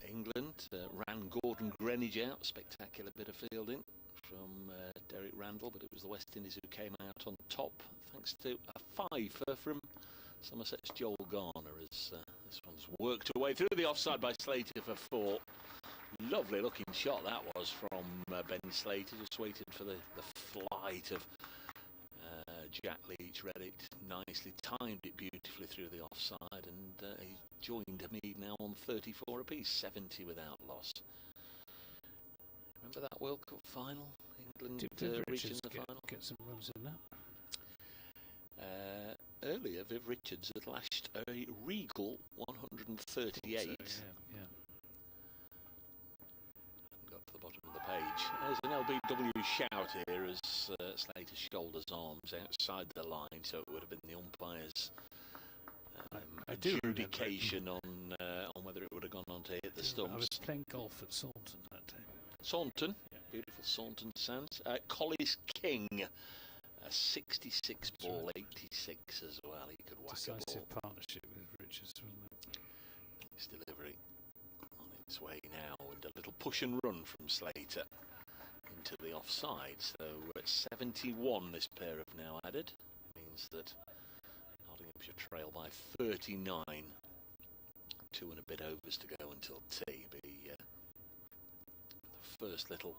England ran Gordon Greenwich out. Spectacular bit of fielding from Derek Randall, but it was the West Indies who came out on top thanks to a fifer from Somerset's Joel Garner as this one's worked her way through the offside by Slater for 4. Lovely looking shot that was from Ben Slater. Just waited for the flight of Jack Leach, read it nicely, timed it beautifully through the offside, and he joined Hamid now on 34 apiece, 70 without loss. Remember that World Cup final? England reaching the final. Get some runs in that. Earlier, Viv Richards had lashed a regal 138. So, yeah. Got to the bottom of the page. There's an LBW shout here as Slater shoulders arms outside the line, so it would have been the umpire's adjudication on whether it would have gone on to hit the stumps. I was playing golf at Saunton that day. Saunton, beautiful Saunton sands. Collis King, a 66 ball, 86 as well. He could whack a ball. Decisive partnership with Richards, wasn't it? His delivery on its way now, and a little push and run from Slater into the offside. So at 71 this pair have now added. Means that Nottinghamshire trail by 39. 2 and a bit overs to go until tea. Be the first little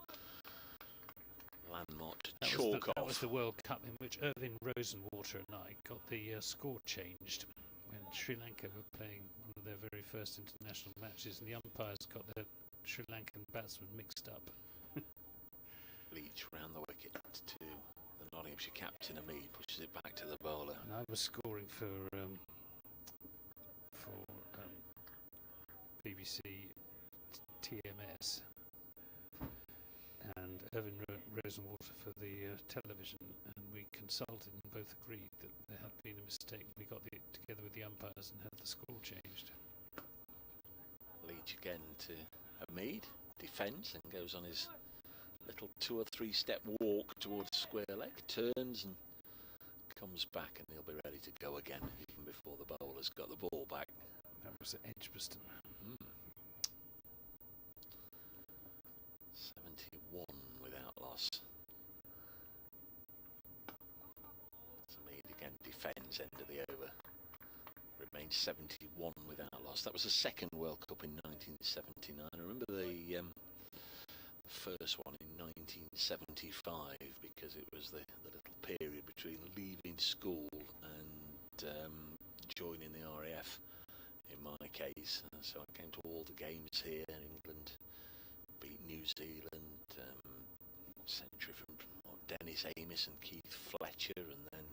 landmark to chalk off. That was the World Cup in which Irvin Rosenwater and I got the score changed when Sri Lanka were playing one of their very first international matches, and the umpires got their Sri Lankan batsmen mixed up. Leach round the wicket to Nottinghamshire captain Hamid pushes it back to the bowler. And I was scoring for BBC TMS and Irvin Rosenwater for the television, and we consulted and both agreed that there had been a mistake. We got together with the umpires and had the score changed. Leach again to Hamid, defends and goes on his little 2 or 3 step walk towards square leg, turns and comes back, and he'll be ready to go again even before the bowler's got the ball back. That was at Edgbaston. 71 without loss. Hamid again defends end of the over. Remains 71 without loss. That was the second World Cup in 1979. I remember the first one in 1975 because it was the little period between leaving school and joining the RAF in my case. So I came to all the games here. England beat New Zealand, century from Dennis Amos and Keith Fletcher, and then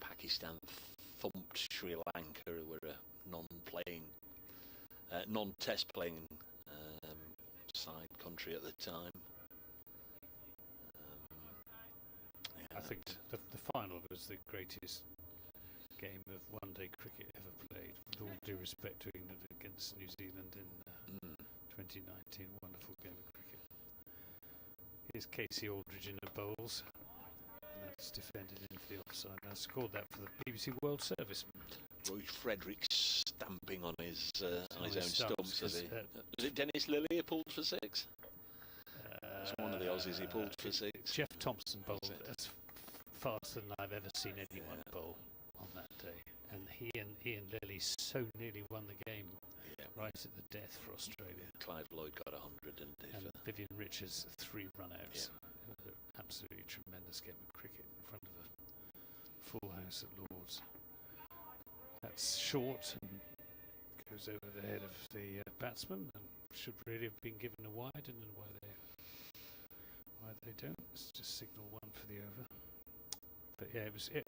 Pakistan thumped Sri Lanka, who were a non-test playing side country at the time. I think the final was the greatest game of one-day cricket ever played, with all due respect to England against New Zealand in 2019. Wonderful game of cricket. Here's Casey Aldridge in the bowls, and that's defended into the offside. I scored that for the BBC World Service. Roy Frederick stamping on his own stumps. Was it Dennis Lilly who pulled for 6? It's one of the Aussies he pulled for 6. Jeff Thompson bowled as faster than I've ever seen anyone bowl on that day, and he and Ian Lilly so nearly won the game right at the death for Australia. Clive Lloyd got 100, didn't he? And Vivian Richards 3 run-outs. Absolutely tremendous game of cricket in front of a full house at Lord's. That's short and goes over the head of the batsman, and should really have been given a wide. I don't know why they don't. It's just signal 1 for the over. But yeah, it was a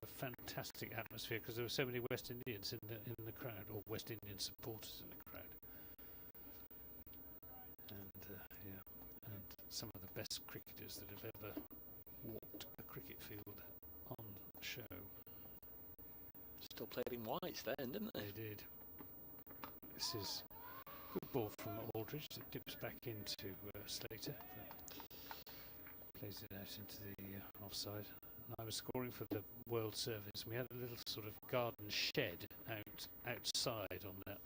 fantastic atmosphere because there were so many West Indians in the crowd, or West Indian supporters in the crowd. And and some of the best cricketers that have ever walked a cricket field on show. Still played in whites then, didn't they? They did. This is good ball from Aldridge. It dips back into Slater, but plays it out into the offside. And I was scoring for the World Service. We had a little sort of garden shed outside on that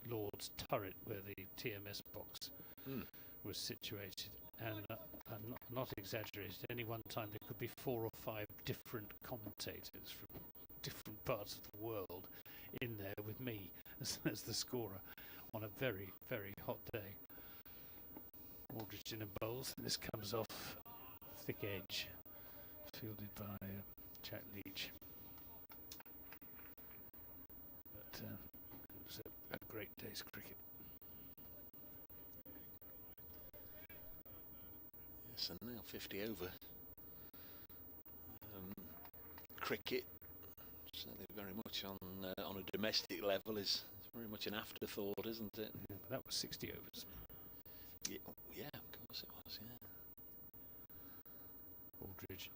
Lord's turret where the TMS box was situated. And I'm not exaggerated, any one time there could be 4 or 5 different commentators from different parts of the world in there with me as the scorer on a very, very hot day. Aldridge in a bowls, and this comes off thick edge, fielded by Jack Leach. But it was a great day's cricket. Yes, and now 50 over. Cricket, certainly very much on a domestic level, is very much an afterthought, isn't it? Yeah, but that was 60 overs. Yeah, of course it was, yeah. Aldridge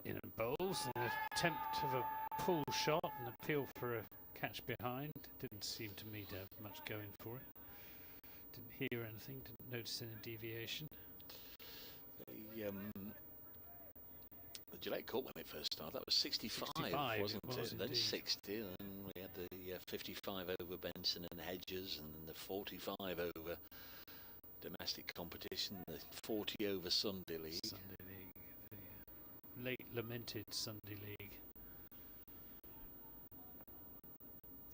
in and bowls, an attempt of a pull shot, an appeal for a catch behind. Didn't seem to me to have much going for it. Didn't hear anything, didn't notice any deviation. The Gillette Cup when it first started, that was 65 wasn't it? Then 60, and we had the 55 over Benson and Hedges, and then the 45 over domestic competition, the 40 over Sunday League. Sunday League, the late lamented Sunday League.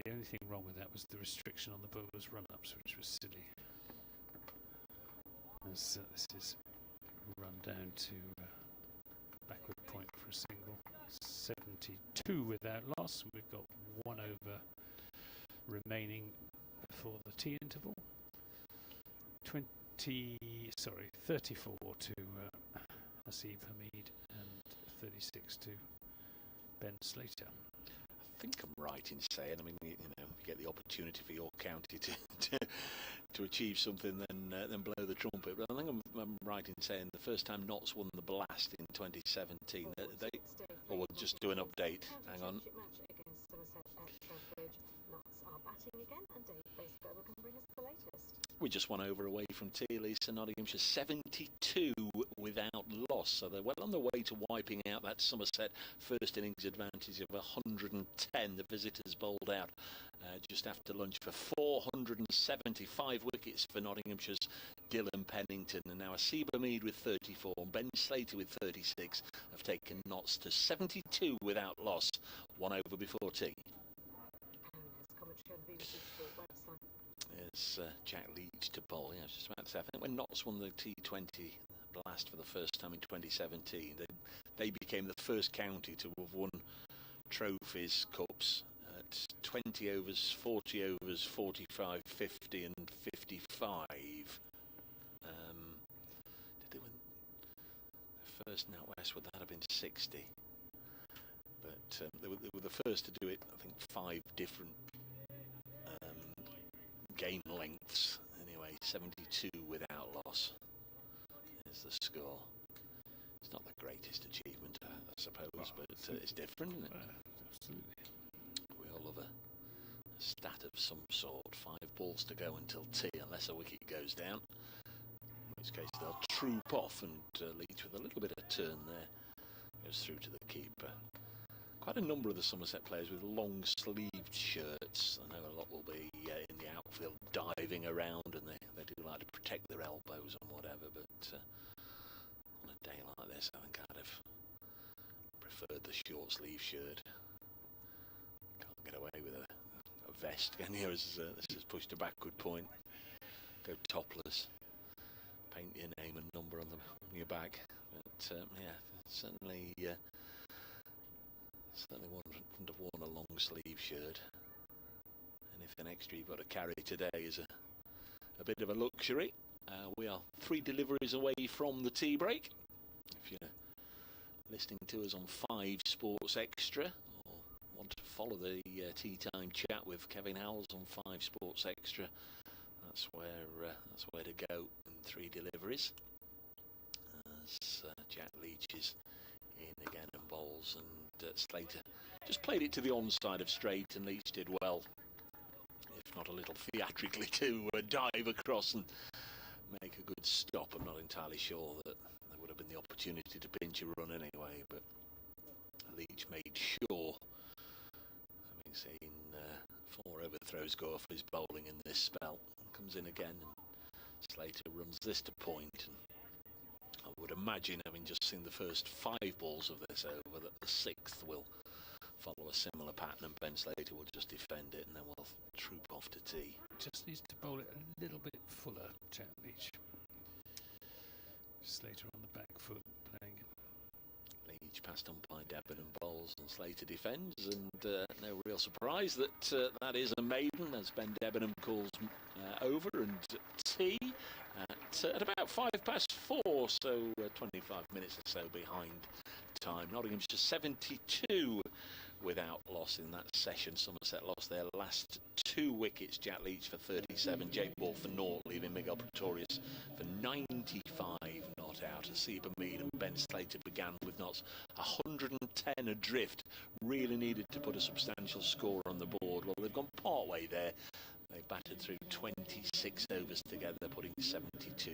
The only thing wrong with that was the restriction on the bowlers' run-ups, which was silly. As this is run down to backward point for a single. 72 without loss. We've got 1 over remaining before the tea interval. 34 to Asif Hamid, and 36 to Ben Slater. I think I'm right in saying, I mean, you know, you get the opportunity for your county to achieve something, then blow the trumpet. But I think I'm right in saying the first time Notts won the Blast in 2017, they or we'll just do an update. Hang on. Match against Somerset at Trent. Notts are batting again, and Dave Baseberger can bring us the latest. We just won over away from Teeley, so Nottinghamshire 72 without loss. So they're well on the way to wiping out that Somerset first innings advantage of 110. The visitors bowled out just after lunch for 475 wickets for Nottinghamshire's Dylan Pennington. And now Asiba Mead with 34 and Ben Slater with 36 have taken Notts to 72 without loss, one over before tea. And there's commentary on the BBC Sport website. There's Jack Leach to bowl. Yeah, I was just about to say, I think when Notts won the T20 Blast for the first time in 2017, they became the first county to have won trophies, cups, at 20 overs, 40 overs, 45, 50 and 55. Did they win the first NatWest? Would that have been 60? But they were the first to do it, I think, 5 different game lengths. Anyway, 72 without loss is the score. It's not the greatest achievement, I suppose, but it's different, isn't it? Absolutely. We all love a stat of some sort. 5 balls to go until tea, unless a wicket goes down, in which case they'll troop off, and Leach with a little bit of turn there goes through to the keeper. Quite a number of the Somerset players with long sleeved shirts. I know a lot will be in the outfield diving around, and they do like to protect their elbows and whatever, but on a day like this I think I'd have preferred the short sleeve shirt. Can't get away with a vest, can you? This is pushed to backward point. Go topless. Paint your name and number on your back. But yeah, certainly wouldn't have worn a long sleeve shirt. Anything extra you've got to carry today is a bit of a luxury. We are 3 deliveries away from the tea break. If you're listening to us on 5 Sports Extra, or want to follow the tea time chat with Kevin Howells on 5 Sports Extra, that's where to go in 3 deliveries. As Jack Leach is in again and bowls, and Slater just played it to the onside of straight, and Leach did well, if not a little theatrically, to dive across and make a good stop. I'm not entirely sure that there would have been the opportunity to pinch a run anyway, but Leach made sure, having seen 4 overthrows go off his bowling in this spell, comes in again, and Slater runs this to point, and I would imagine, having just seen the first 5 balls of this over, that the 6th will follow a similar pattern, and Ben Slater will just defend it, and then we'll troop off to tea. Just needs to bowl it a little bit fuller, Jack Leach. Slater on the back foot playing. Leach passed on by Debenham bowls, and Slater defends, and no real surprise that that is a maiden, as Ben Debenham calls over, and tea at about 4:05, so 25 minutes or so behind time. Nottinghamshire 72 without loss in that session. Somerset lost their last 2 wickets. Jack Leach for 37, Jake Ball for 0, leaving Miguel Pretorius for 95 not out. Asiba Mead and Ben Slater began with Notts 110 adrift. Really needed to put a substantial score on the board. Well, they've gone part way there. They've battered through 26 overs together, putting 72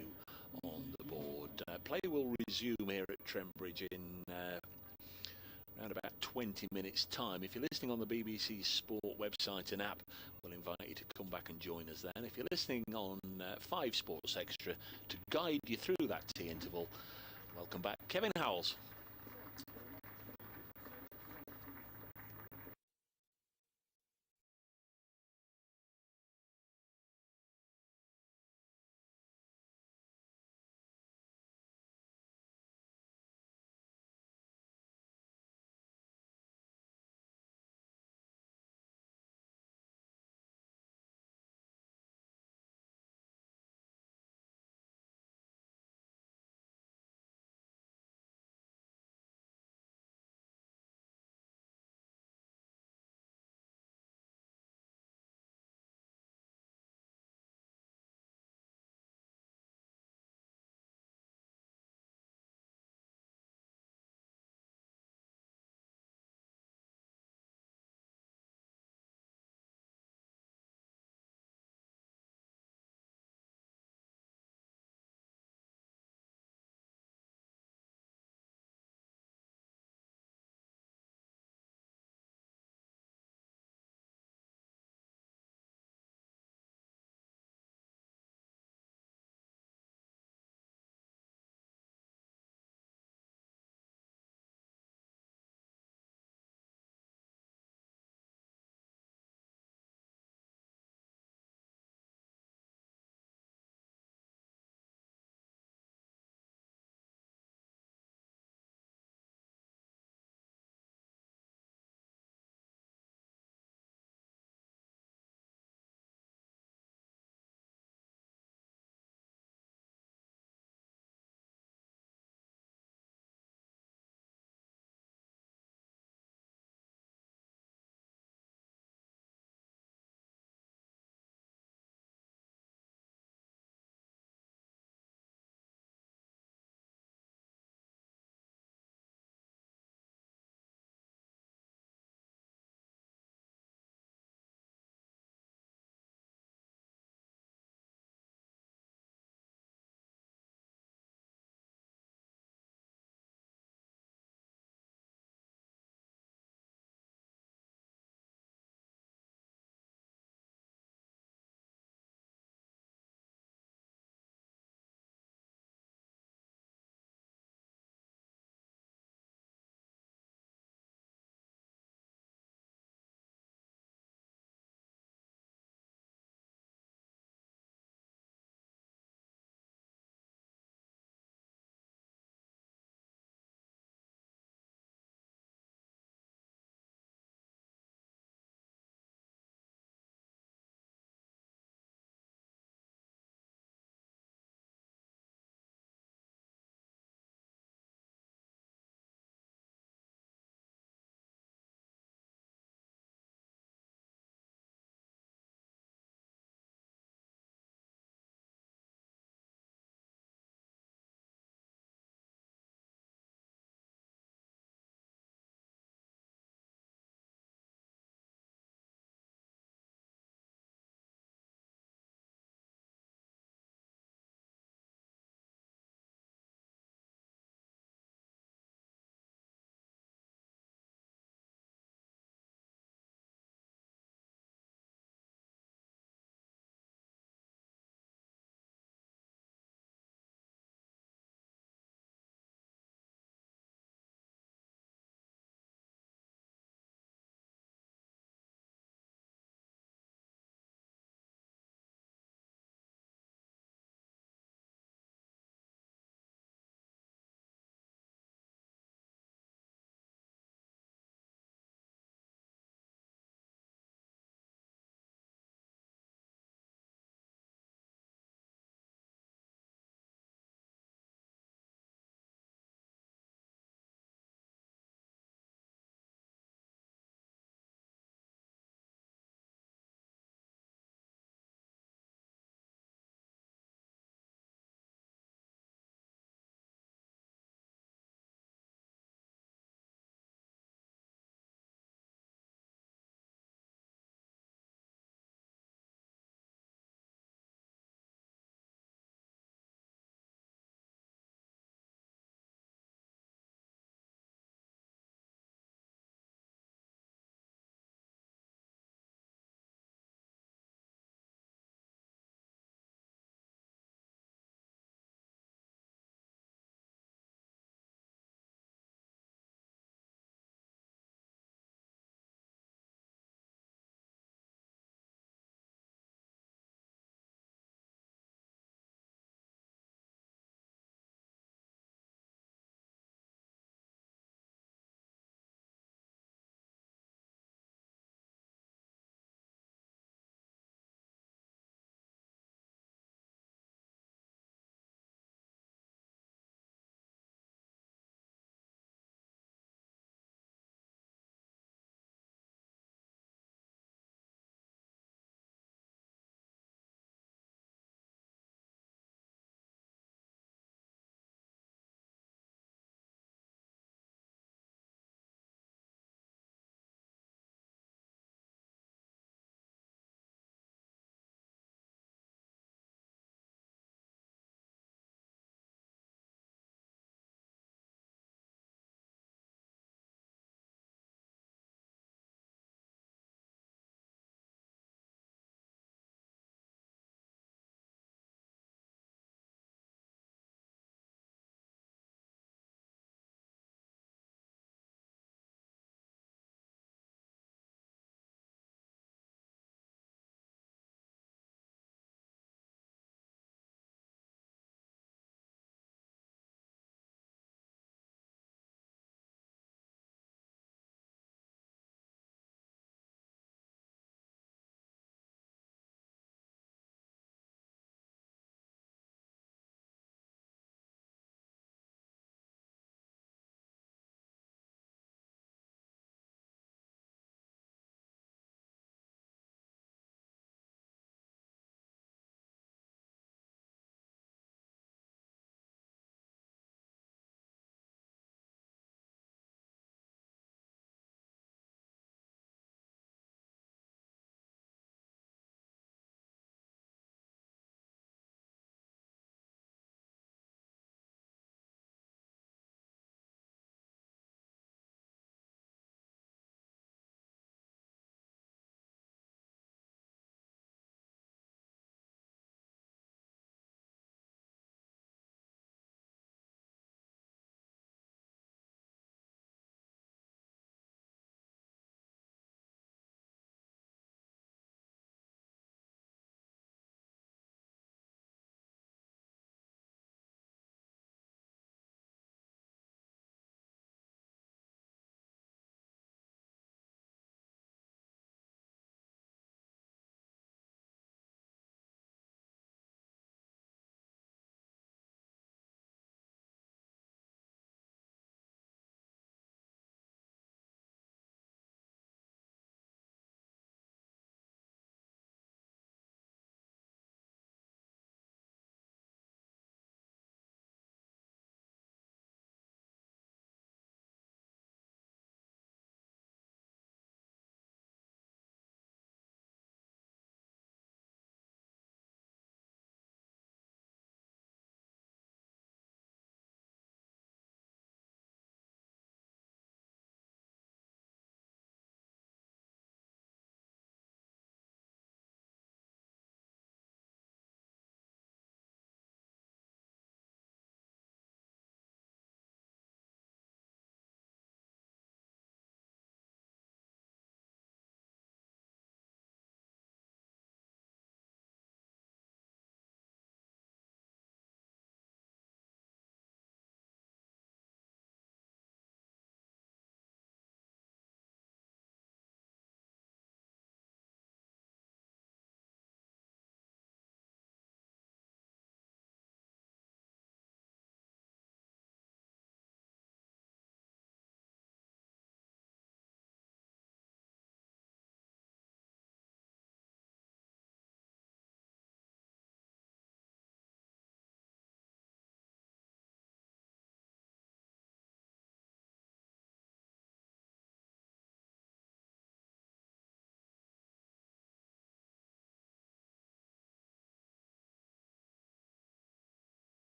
on the board. Play will resume here at Trent Bridge in around about 20 minutes time. If you're listening on the BBC Sport website and app, we'll invite you to come back and join us then. If you're listening on 5 Sports Extra to guide you through that tea interval, welcome back, Kevin Howells.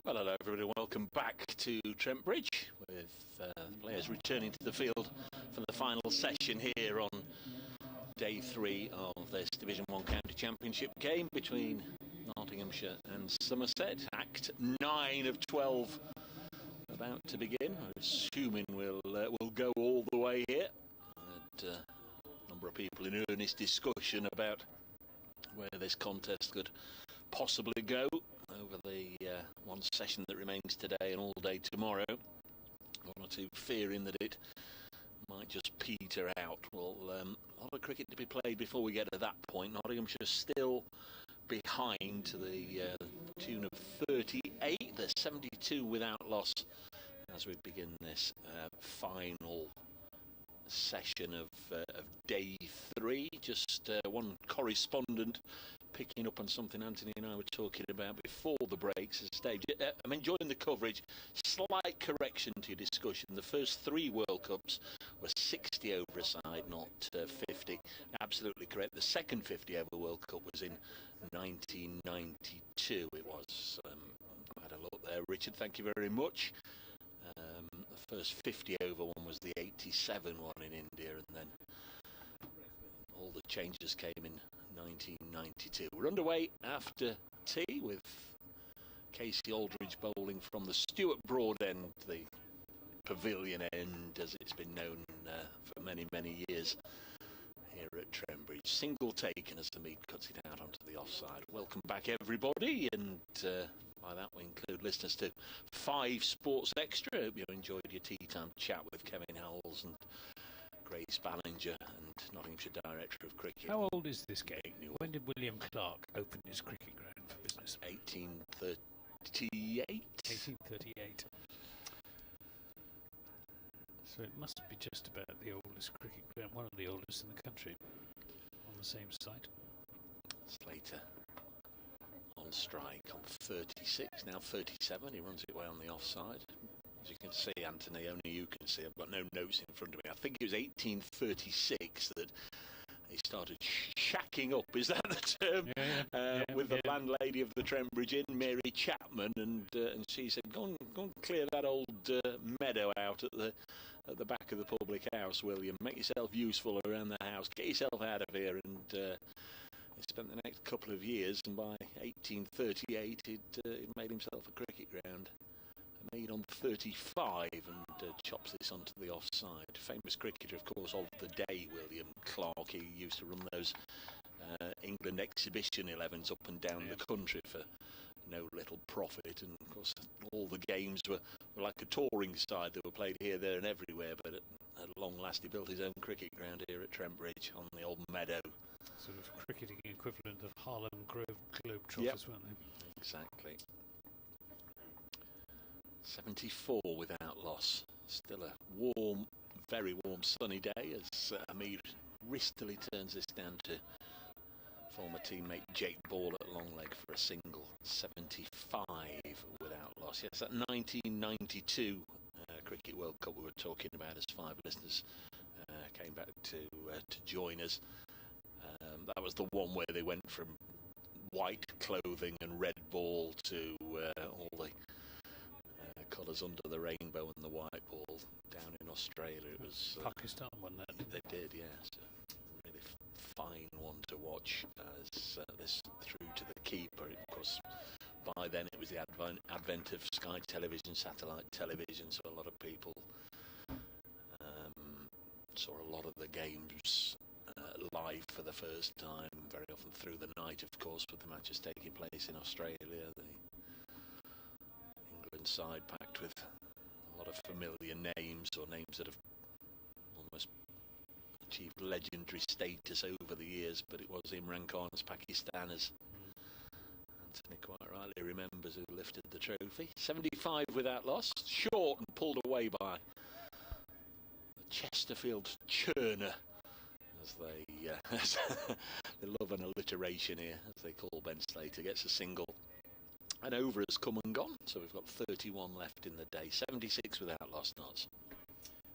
Well, hello everybody, welcome back to Trent Bridge with players returning to the field for the final session here on day 3 of this Division 1 County Championship game between Nottinghamshire and Somerset. Act 9 of 12 about to begin. I'm assuming we'll go all the way here. A number of people in earnest discussion about where this contest could possibly go over the one session that remains today and all day tomorrow. One or two fearing that it might just peter out. Well, a lot of cricket to be played before we get to that point. Nottinghamshire still behind to the tune of 38. They're 72 without loss as we begin this final session of day 3. Just one correspondent picking up on something Anthony and I were talking about before the breaks at stage. I'm enjoying the coverage. Slight correction to your discussion. The first 3 World Cups were 60 over a side, not 50. Absolutely correct. The second 50 over World Cup was in 1992. It was. I had a look there, Richard. Thank you very much. The first 50 over one was the 87 one in India, and then all the changes came in 1992. We're underway after tea with Casey Aldridge bowling from the Stuart Broad end, the pavilion end as it's been known for many, many years here at Trent Bridge. Single taken as the mead cuts it out onto the offside. Welcome back everybody, and by that we include listeners to 5 Sports Extra. Hope you enjoyed your tea time chat with Kevin Howells and Grace Ballinger and Nottinghamshire Director of Cricket. How old is this game? When did William Clark open his cricket ground for business? 1838. 1838. So it must be just about the oldest cricket ground, one of the oldest in the country, on the same site. Slater on strike on 36, now 37. He runs it away on the offside. As you can see, Anthony, only you can see. I've got no notes in front of me. I think it was 1836 that he started shacking up. Is that the term? With the landlady of the Trent Bridge Inn, Mary Chapman, and she said, "Go and clear that old meadow out at the back of the public house, William. Make yourself useful around the house. Get yourself out of here." And he spent the next couple of years, and by 1838, he'd made himself a cricket ground. Made on 35 and chops this onto the offside. Famous cricketer, of course, of the day, William Clark. He used to run those England exhibition 11s up and down the country for no little profit. And of course, all the games were like a touring side. They were played here, there, and everywhere. But at long last, he built his own cricket ground here at Trent Bridge on the old meadow. Sort of cricketing equivalent of Harlem Globetrotters, weren't they? Exactly. 74 without loss. Still a warm, very warm sunny day as Hamid wristily turns this down to former teammate Jake Ball at long leg for a single. 75 without loss. Yes, that 1992 Cricket World Cup we were talking about as 5 listeners came back to join us. That was the one where they went from white clothing and red ball to all the colours under the rainbow and the white ball down in Australia. It was Pakistan won that. They did, yes. A really fine one to watch as this through to the keeper. Of course, by then it was the advent of Sky Television, satellite television, so a lot of people saw a lot of the games live for the first time, very often through the night, of course, with the matches taking place in Australia. The England side packed with a lot of familiar names, or names that have almost achieved legendary status over the years, but it was Imran Khan's Pakistan, as Anthony quite rightly remembers, who lifted the trophy. 75 without loss, short and pulled away by the Chesterfield churner, as they love an alliteration here, as they call Ben Slater. Gets a single, and over has come and gone, so we've got 31 left in the day. 76 without lost, Nots.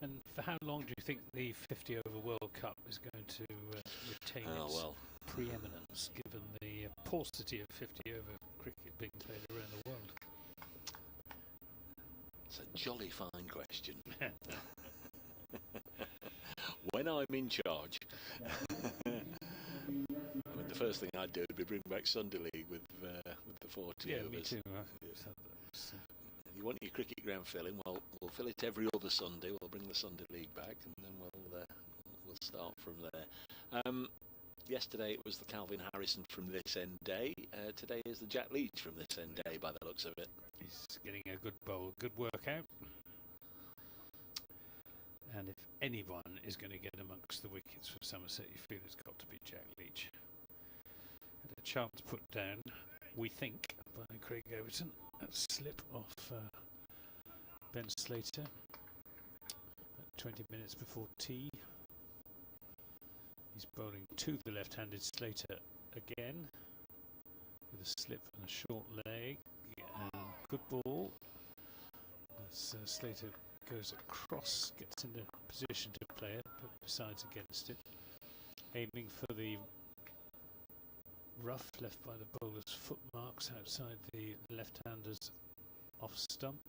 And for how long do you think the 50 over World Cup is going to retain its preeminence, given the paucity of 50 over cricket being played around the world? It's a jolly fine question. When I'm in charge, I mean, the first thing I'd do would be bring back Sunday League with the 40 overs. Me too. You want your cricket ground filling? Well, we'll fill it every other Sunday. We'll bring the Sunday League back, and then we'll start from there. Yesterday it was the Calvin Harrison from this end day. Today is the Jack Leach from this end day, by the looks of it. He's getting a good bowl, good workout. And if anyone is going to get amongst the wickets for Somerset, you feel it's got to be Jack Leach. And a chance put down, we think, by Craig Overton. A slip off Ben Slater. About 20 minutes before tea. He's bowling to the left-handed Slater again with a slip and a short leg. And good ball. As Slater goes across, gets into position to play it, but decides against it. Aiming for the rough left by the bowler's foot marks outside the left-hander's off stump.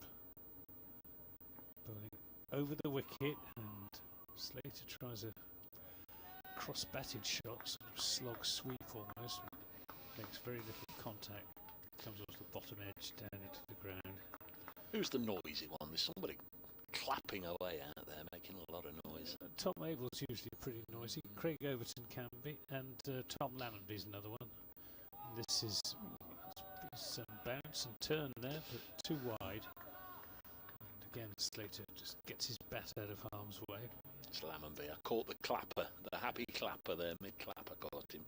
Bowling over the wicket, and Slater tries a cross-batted shot, sort of slog sweep almost. Makes very little contact. Comes off the bottom edge down into the ground. Who's the noisy one? There's somebody clapping away out there, making a lot of noise. Tom Abel's usually pretty noisy. Craig Overton can be, and Tom Lammonby's another one. And this is some bounce and turn there, but too wide. And again, Slater just gets his bat out of harm's way. It's Lammonby. I caught the clapper, the happy clapper there, mid-clap. I caught him.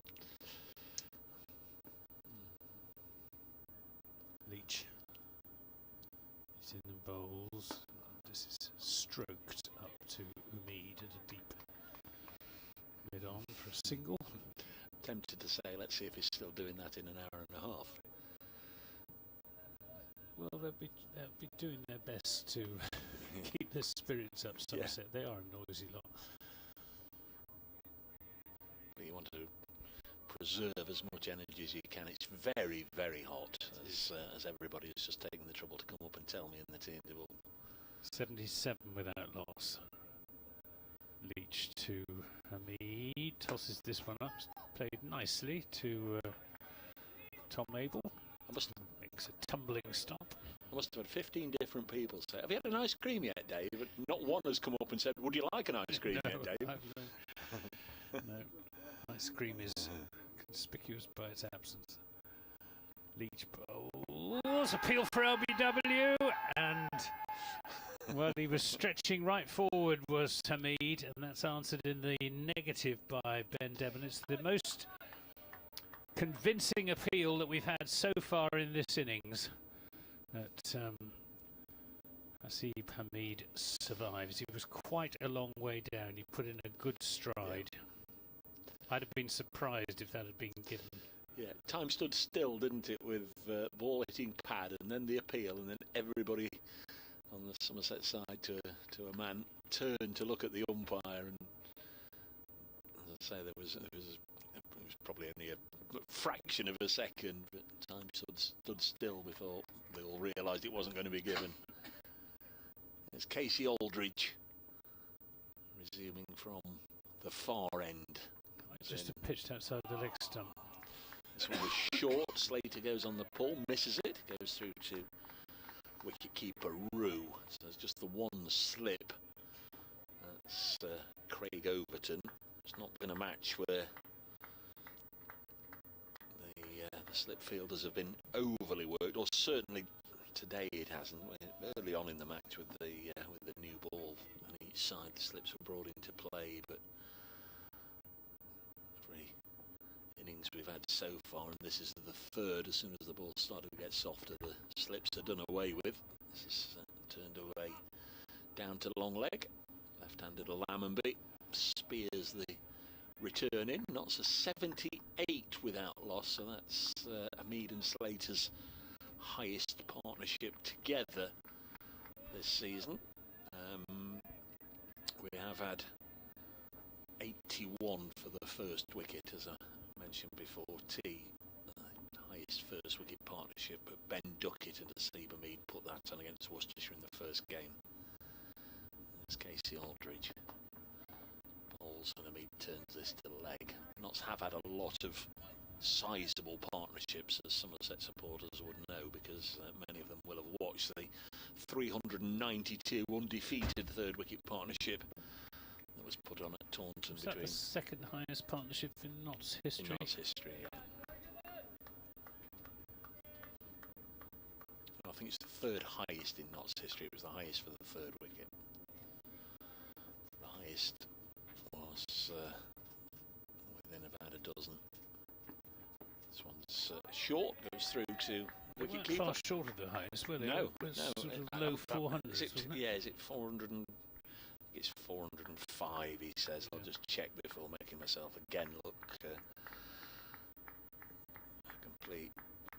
Leach. He's in the bowls. This is stroked up to Umeed at a deep mid-on for a single. Tempted to say, let's see if he's still doing that in an hour and a half. Well, they'll be doing their best to keep their spirits up, Somerset. Yeah. They are a noisy lot. But you want to preserve as much energy as you can. It's very, very hot, as everybody has just taken the trouble to come up and tell me in the team table. 77 without loss. Leach to Hamid, tosses this one up, played nicely to Tom Abel. Makes a tumbling stop. I must have had 15 different people say, have you had an ice cream yet, Dave? But not one has come up and said, would you like an ice cream yet, Dave? No, ice cream is conspicuous by its absence. Leach bowls, appeal for LBW, and well, he was stretching right forward was Hamid, and that's answered in the negative by Ben Devon. It's the most convincing appeal that we've had so far in this innings. That Hasib Hamid survives. He was quite a long way down. He put in a good stride. I'd have been surprised if that had been given. Yeah, time stood still, didn't it, with ball hitting pad and then the appeal, and then everybody on the Somerset side to a man turned to look at the umpire, and as I say, it was probably only a fraction of a second, but time stood still before they all realised it wasn't going to be given. It's Casey Aldridge resuming from the far end. Just pitched outside the leg stump. This one was short. Slater goes on the pull, misses it, goes through to wicketkeeper Rue. So there's just the one slip. That's Craig Overton. It's not been a match where the slip fielders have been overly worked, or certainly today it hasn't. Early on in the match with the new ball on each side, the slips were brought into play, but every innings we've had so far, and this is the third, as soon as the ball started to get softer, the slips are done away with. This is turned away down to long leg. Left-handed Lammonby spears the return in, knocks a 78 without loss, so that's Hamid and Slater's highest partnership together this season. We have had 81 for the first wicket, as I mentioned before. T, highest highest first wicket partnership, but Ben Duckett and Asiba Mead put that on against Worcestershire in the first game. It's Casey Aldridge bowls and Mead turns this to leg. Notts have had a lot of sizable partnerships, as Somerset supporters would know, because many of them will have watched the 392 undefeated third wicket partnership that was put on at Taunton. Was that the second highest partnership in Notts history? In Notts history, yeah. I think it's the third highest in Notts history. It was the highest for the third wicket. The highest was within about a dozen. This one's short, goes through to wicketkeeper. Far short of the highest, were they? No, it was no. Sort of low 400s, wasn't it? Yeah, is it 400? It's 405, he says. I'll just check before making myself again look a complete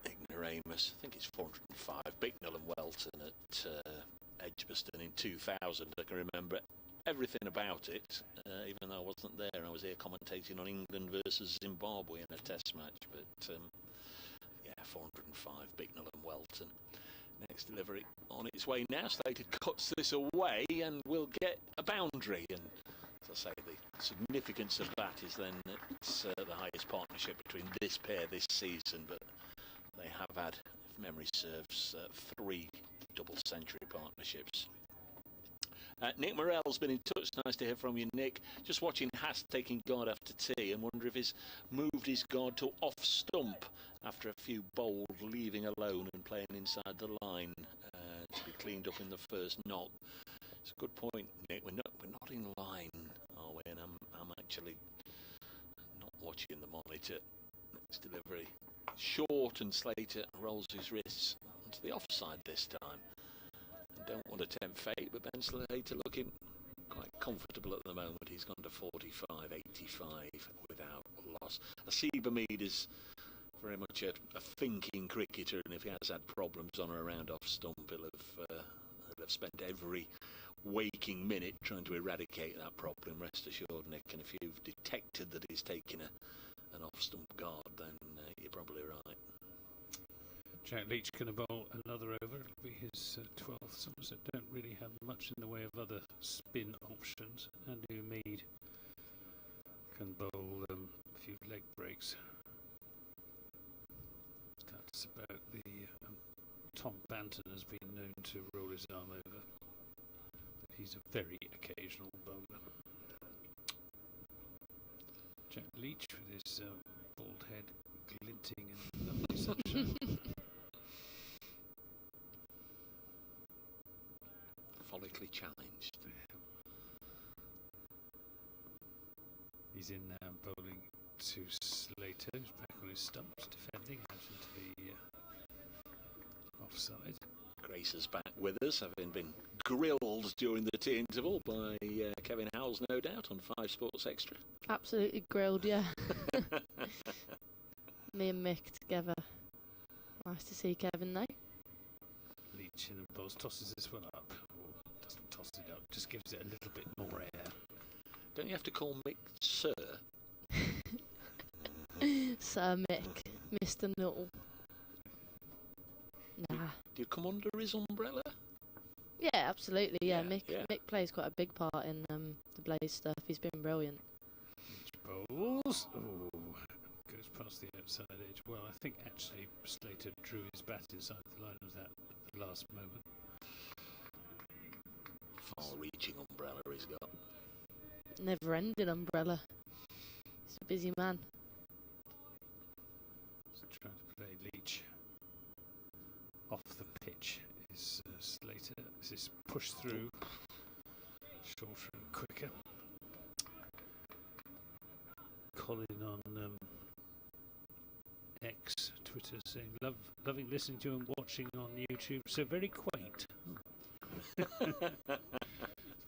ignoramus. I think it's 405. Bicknell and Welton at Edgbaston in 2000. I can remember everything about it, even though I wasn't there. I was here commentating on England versus Zimbabwe in a test match. But yeah, 405, Bicknell and Welton. Next delivery on its way now. Slater cuts this away and will get a boundary. And as I say, the significance of that is then it's the highest partnership between this pair this season. But they have had, if memory serves, 3 double-century partnerships. Nick Morell's been in touch. Nice to hear from you, Nick. Just watching Haas taking guard after tea and wonder if he's moved his guard to off-stump after a few bowled, leaving alone and playing inside the line to be cleaned up in the first knock. It's a good point, Nick. We're not in line, are we? And I'm actually not watching the monitor. Next delivery. Short, and Slater rolls his wrists onto the offside this time. Don't want to tempt fate, but Ben Slater looking quite comfortable at the moment. He's gone to 45, 85 without loss. Asiba Mead is very much a thinking cricketer, and if he has had problems on or around off stump, he'll have spent every waking minute trying to eradicate that problem. Rest assured, Nick, and if you've detected that he's taking an off stump guard, then you're probably right. Jack Leach can bowl another over. It'll be his 12th. Somerset don't really have much in the way of other spin options. Andy Mead can bowl a few leg breaks. That's about the Tom Banton has been known to roll his arm over. But he's a very occasional bowler. Jack Leach with his bald head glinting in lovely sunshine. Follically challenged. He's in now, bowling to Slater, who's back on his stumps, defending out into the offside. Grace is back with us, having been grilled during the tea interval by Kevin Howells, no doubt, on 5 Sports Extra. Absolutely grilled, yeah. Me and Mick together. Nice to see Kevin though. Leach in the balls, tosses this one up. Or doesn't toss it up, just gives it a little bit more air. Don't you have to call Mick Sir? Sir Mick, Mr. Nuttall. Nah. Do you come under his umbrella? Yeah, absolutely. Yeah, Yeah, Mick. yeah. Mick plays quite a big part in the Blaze stuff. He's been brilliant. Leach bowls. Oh, goes past the outside edge. Well, I think actually Slater drew his bat inside the line of that at the last moment. Far-reaching umbrella he's got. Never-ending umbrella. He's a busy man. So trying to play Leach off the pitch is Slater. This is pushed through, shorter and quicker. Colin on X, Twitter, saying loving listening to and watching on YouTube. So very quaint.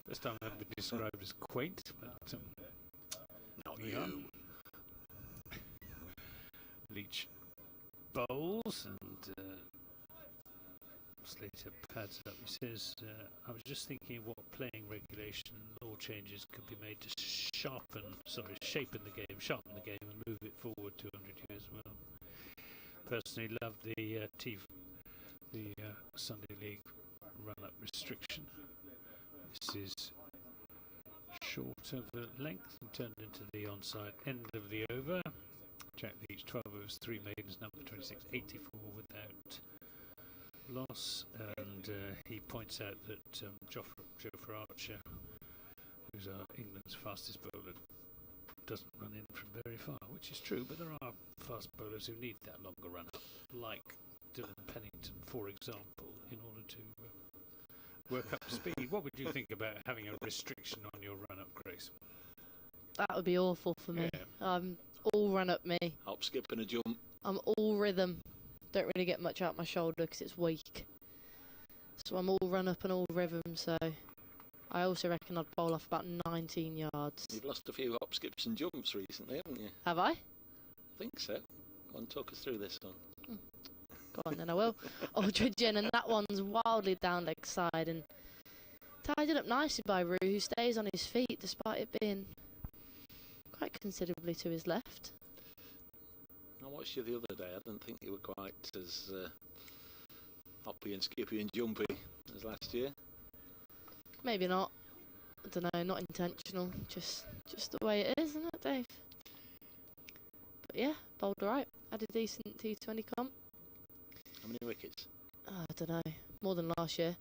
First time I've been described as quaint, but Not we you. are. Leach bowls and Slater pads up. He says, I was just thinking what playing regulation law changes could be made to shapen the game and move it forward 200 years. Well, personally love the Sunday League run-up restriction. This is short of the length and turned into the onside end of the over. Jack Leach 12 overs, 3 maidens, number 26, 84 without loss, and he points out that Jofra Archer, who's England's fastest bowler, doesn't run in from very far, which is true, but there are fast bowlers who need that longer run-up, like Dylan Pennington, for example, in order to work up to speed. What would you think about having a restriction on your run-up, Grace? That would be awful for me. Yeah. All run up me. Hop, skip and a jump. I'm all rhythm. Don't really get much out my shoulder because it's weak. So I'm all run up and all rhythm, so I also reckon I'd bowl off about 19 yards. You've lost a few hop, skips and jumps recently, haven't you? Have I? I think so. Go on, talk us through this one. Go on then, I will. Aldridge in, and that one's wildly down leg side and tied it up nicely by Roo, who stays on his feet despite it being quite considerably to his left. I watched you the other day. I didn't think you were quite as hoppy and skippy and jumpy as last year. Maybe not. I don't know, not intentional. Just the way it is, isn't it, Dave? But yeah, bowled alright. Had a decent T20 comp. How many wickets? I don't know, more than last year.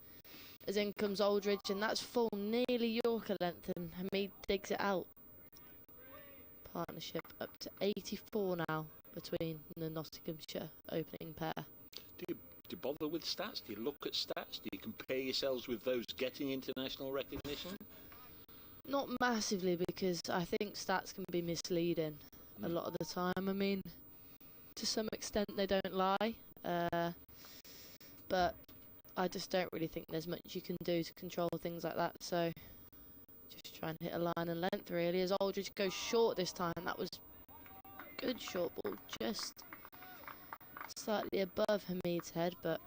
As in comes Aldridge, and that's full, nearly Yorker length, and Hamid digs it out. Partnership up to 84 now between the Nottinghamshire opening pair. Do you bother with stats? Do you look at stats? Do you compare yourselves with those getting international recognition? Not massively, because I think stats can be misleading a lot of the time. I mean, to some extent they don't lie, but I just don't really think there's much you can do to control things like that, so just try and hit a line and length really. As Aldridge goes short this time, that was good short ball, just slightly above Hamid's head, but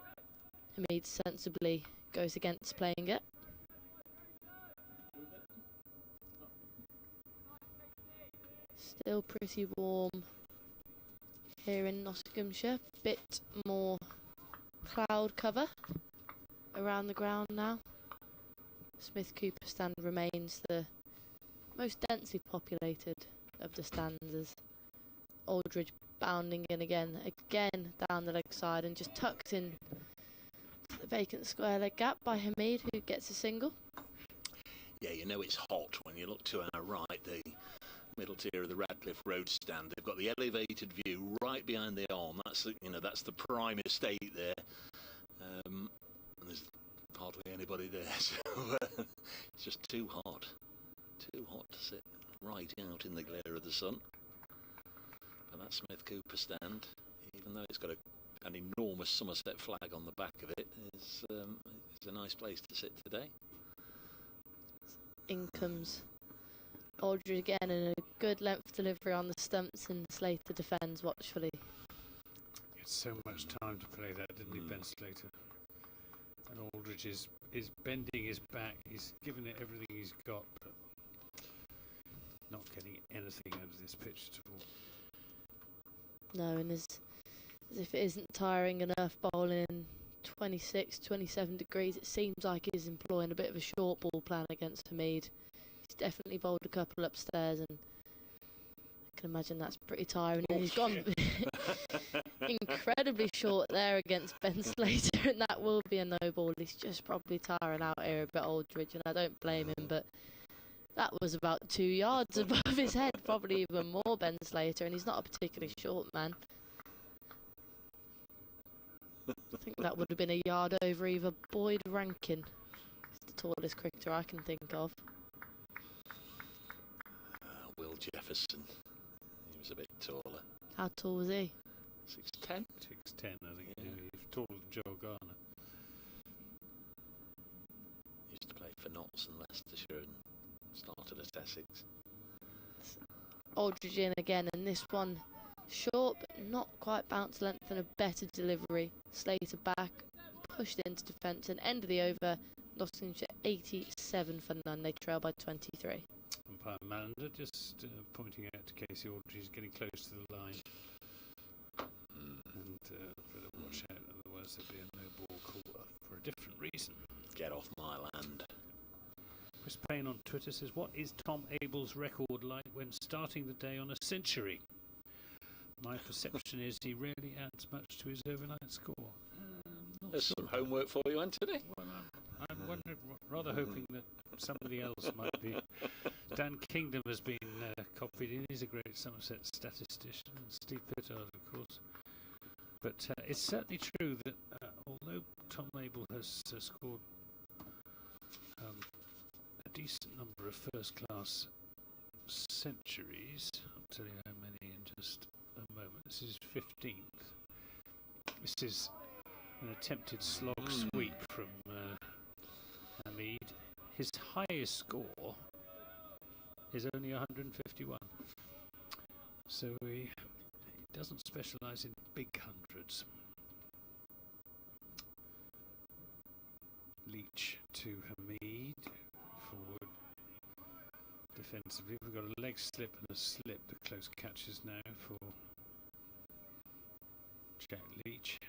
Hamid sensibly goes against playing it. Still pretty warm here in Nottinghamshire. Bit more cloud cover around the ground now. Smith Cooper stand remains the most densely populated of the stands, as Aldridge bounding in again down the leg side and just tucked in the vacant square leg gap by Hamid, who gets a single. Yeah, you know it's hot when you look to our right, the middle tier of the Radcliffe Road stand. They've got the elevated view right behind the arm. That's that's the prime estate there. And there's hardly anybody there, so it's just too hot to sit right out in the glare of the sun. And that Smith Cooper stand, even though it's got an enormous Somerset flag on the back of it, is a nice place to sit today. In comes Aldridge again, and a good length delivery on the stumps, and Slater defends watchfully. He had so much time to play that, didn't he, Ben Slater? And Aldridge is bending his back. He's given it everything he's got, but not getting anything out of this pitch at all. No, and as if it isn't tiring enough bowling 26, 27 degrees, it seems like he's employing a bit of a short ball plan against Hamid. He's definitely bowled a couple upstairs, and I can imagine that's pretty tiring. And he's gone incredibly short there against Ben Slater, and that will be a no ball. He's just probably tiring out here a bit, Aldridge, and I don't blame him, but that was about 2 yards above his head, probably even more, Ben Slater, and he's not a particularly short man. I think that would have been a yard over either Boyd Rankin. He's the tallest cricketer I can think of. Will Jefferson. He was a bit taller. How tall was he? 6'10". 6'10", I think. Yeah. He's taller than Joe Garner. Used to play for Notts and Leicestershire and started at Essex. Aldridge in again, and this one short but not quite bounce length, and a better delivery. Slater back, pushed into defence, and end of the over. Nottinghamshire 87 for none. They trail by 23. Umpire Mander just pointing out to Casey Aldridge he's getting close to the line. And better watch out, otherwise there'll be a no ball call for a different reason. Get off my land. Chris Payne on Twitter says, what is Tom Abell's record like when starting the day on a century? My perception is he rarely adds much to his overnight score. There's some homework for you, Anthony. Well, I'm wondering, rather hoping that somebody else might be. Dan Kingdom has been copied in. He's a great Somerset statistician. And Steve Pittard, of course. But it's certainly true that although Tom Abell has scored a decent number of first-class centuries, I'll tell you how many in just a moment. This is 15th. This is an attempted slog sweep from Hamid. His highest score is only 151. So he doesn't specialise in big hundreds. Leach to Hamid. Forward. Defensively, we've got a leg slip and a slip. The close catches now for Jack Leach.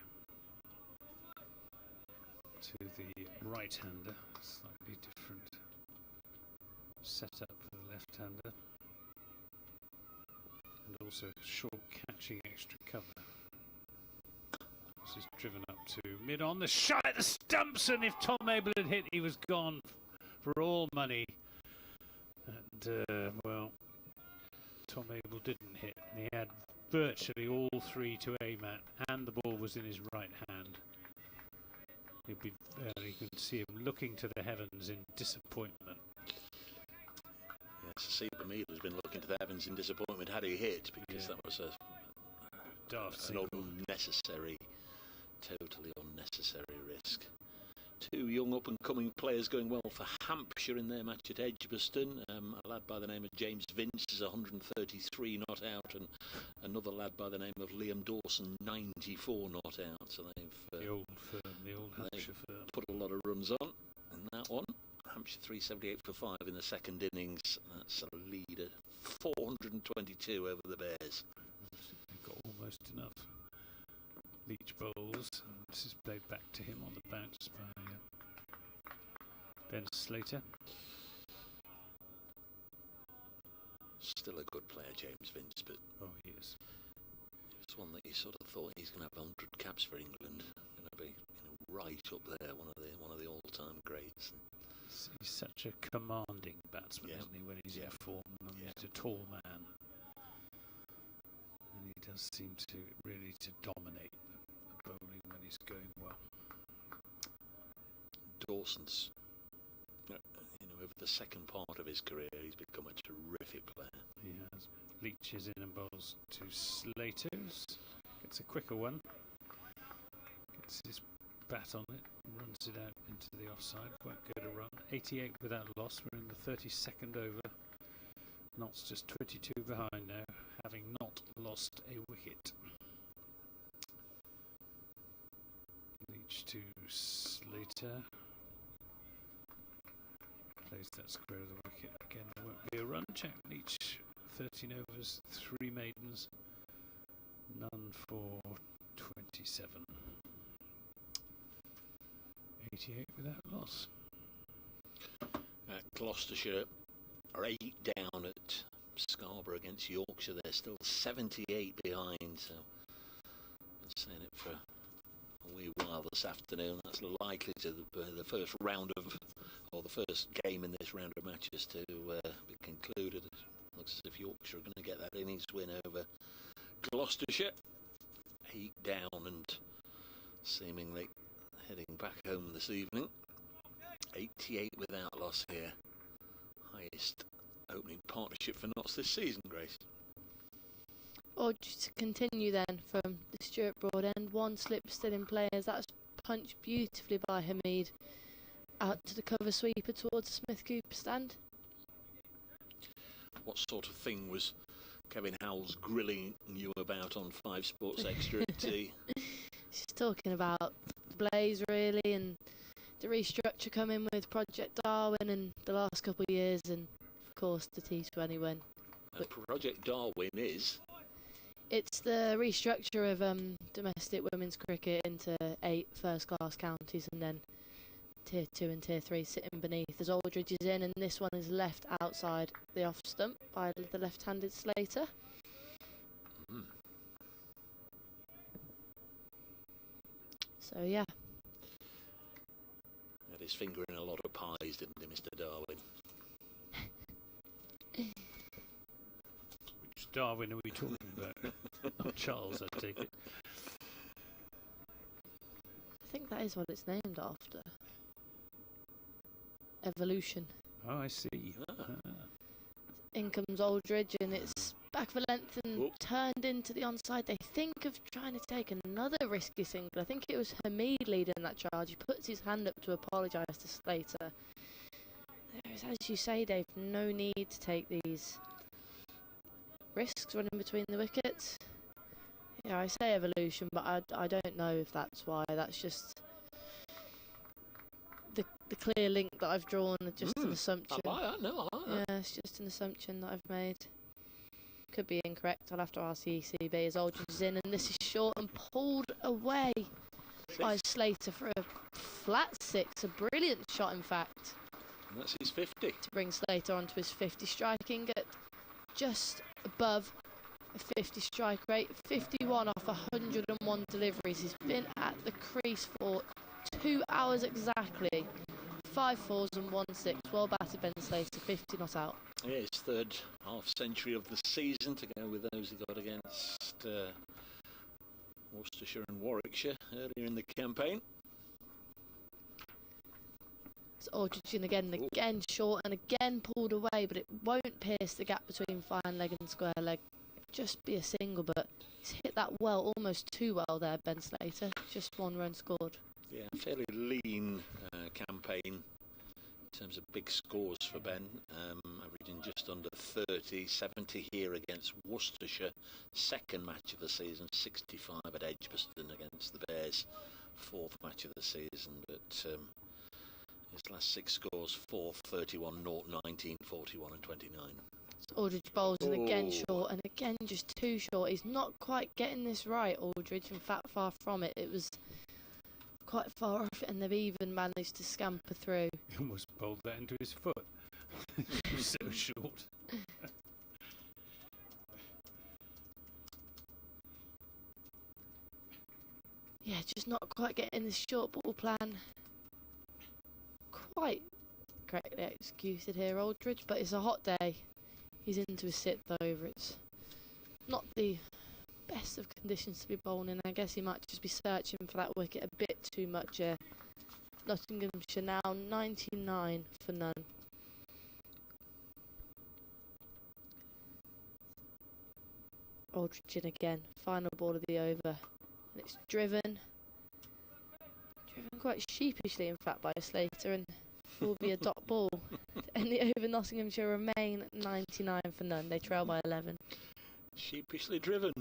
To the right-hander, slightly different setup for the left-hander, and also short catching extra cover. This is driven up to mid-on, the shot at the stumps, and if Tom Abell had hit, he was gone for all money. And well, Tom Abell didn't hit, and he had virtually all three to aim at, and the ball was in his right hand. You can see him looking to the heavens in disappointment. Yes, Steve Hamid has been looking to the heavens in disappointment had he hit, because that was an unnecessary, totally unnecessary risk. Two young up-and-coming players going well for Hampshire in their match at Edgbaston. A lad by the name of James Vince is 133 not out, and another lad by the name of Liam Dawson, 94 not out. So they've the old Hampshire firm put a lot of runs on in that one. Hampshire 378 for 5 in the second innings. That's a leader. 422 over the Bears. They've got almost enough. Leach bowls. This is played back to him on the bounce by Ben Slater. Still a good player, James Vince, but he is. It's one that you sort of thought he's going to have 100 caps for England. Going to be right up there, one of the all-time greats. He's such a commanding batsman, isn't he, when he's in form? He's a tall man, and he does seem to really dominate the bowling when he's going well. Dawson's, over the second part of his career, he's become a terrific player. He has. Leach is in and bowls to Slaters. Gets a quicker one. Gets his bat on it. Runs it out into the offside. Won't go to run. 88 without loss. We're in the 32nd over. Notts just 22 behind now, having not lost a wicket. Leach to Slater. Plays that square of the wicket. Again, there won't be a run. Jack Leach, 13 overs, 3 maidens, none for 27. 88 without loss. Gloucestershire are 8 down at Scarborough against Yorkshire. They're still 78 behind, so I've been saying it for a wee while this afternoon. That's likely to be the first round of, or the first game in this round of matches to be concluded. It looks as if Yorkshire are going to get that innings win over Gloucestershire. 8 down and seemingly heading back home this evening. 88 without loss here. Highest opening partnership for Notts this season, Grace. Or just to continue then from the Stuart Broad end, one slip still in play as that's punched beautifully by Hamid out to the cover sweeper towards the Smith Cooper stand. What sort of thing was Kevin Howells grilling you about on 5 Sports Extra at tea? She's talking about the Blaze really, and the restructure coming with Project Darwin and the last couple of years, and of course the T20 win. And Project Darwin is It's the restructure of domestic women's cricket into 8 first-class counties and then Tier 2 and Tier 3 sitting beneath as Aldridge is in, and this one is left outside the off stump by the left-handed Slater. So yeah. Had his finger in a lot of pies, didn't he, Mr. Darwin? Which Darwin are we talking about? Not Charles, I take it. I think that is what it's named after. Evolution. Oh, I see. In comes Aldridge, and it's back for length and turned into the onside. They think of trying to take another risky single. I think it was Hamid leading that charge. He puts his hand up to apologise to Slater. There is, as you say, Dave, no need to take these risks running between the wickets. Yeah, I say evolution, but I don't know if that's why. That's just the clear link that I've drawn, just an assumption. I like that, no, I like that. Yeah, it's just an assumption that I've made. Could be incorrect, I'll have to ask the ECB as Aldridge is in, and this is short and pulled away by Slater for a flat 6, a brilliant shot in fact. And that's his 50. To bring Slater onto his 50, striking at just above a 50 strike rate, 51 off 101 deliveries. He's been at the crease for 2 hours exactly. 5 fours and 1 6. Well batted, Ben Slater, 50 not out. Yeah, his third half century of the season to go with those he got against Worcestershire and Warwickshire earlier in the campaign. It's Aldridge in again short and again pulled away, but it won't pierce the gap between fine leg and square leg. Just be a single, but he's hit that well, almost too well there, Ben Slater. Just 1 run scored. Yeah, fairly lean campaign in terms of big scores for Ben, averaging just under 30, 70 here against Worcestershire, second match of the season, 65 at Edgbaston against the Bears, fourth match of the season, but his last 6 scores, 4, 31, 0, 19, 41 and 29. Aldridge bowls and again short and again just too short. He's not quite getting this right, Aldridge, in fact far from it. It was quite far off and they've even managed to scamper through. He almost bowled that into his foot. It was so short. Yeah, just not quite getting this short ball plan quite correctly executed here, Aldridge, but it's a hot day. He's into his 6th over. It's not the best of conditions to be bowling in. I guess he might just be searching for that wicket a bit too much here. Nottinghamshire now 99 for none. Aldridge in again. Final ball of the over. And it's driven quite sheepishly, in fact, by Slater, and will be a dot ball. And the over Nottinghamshire remain 99 for none. They trail by 11. Sheepishly driven.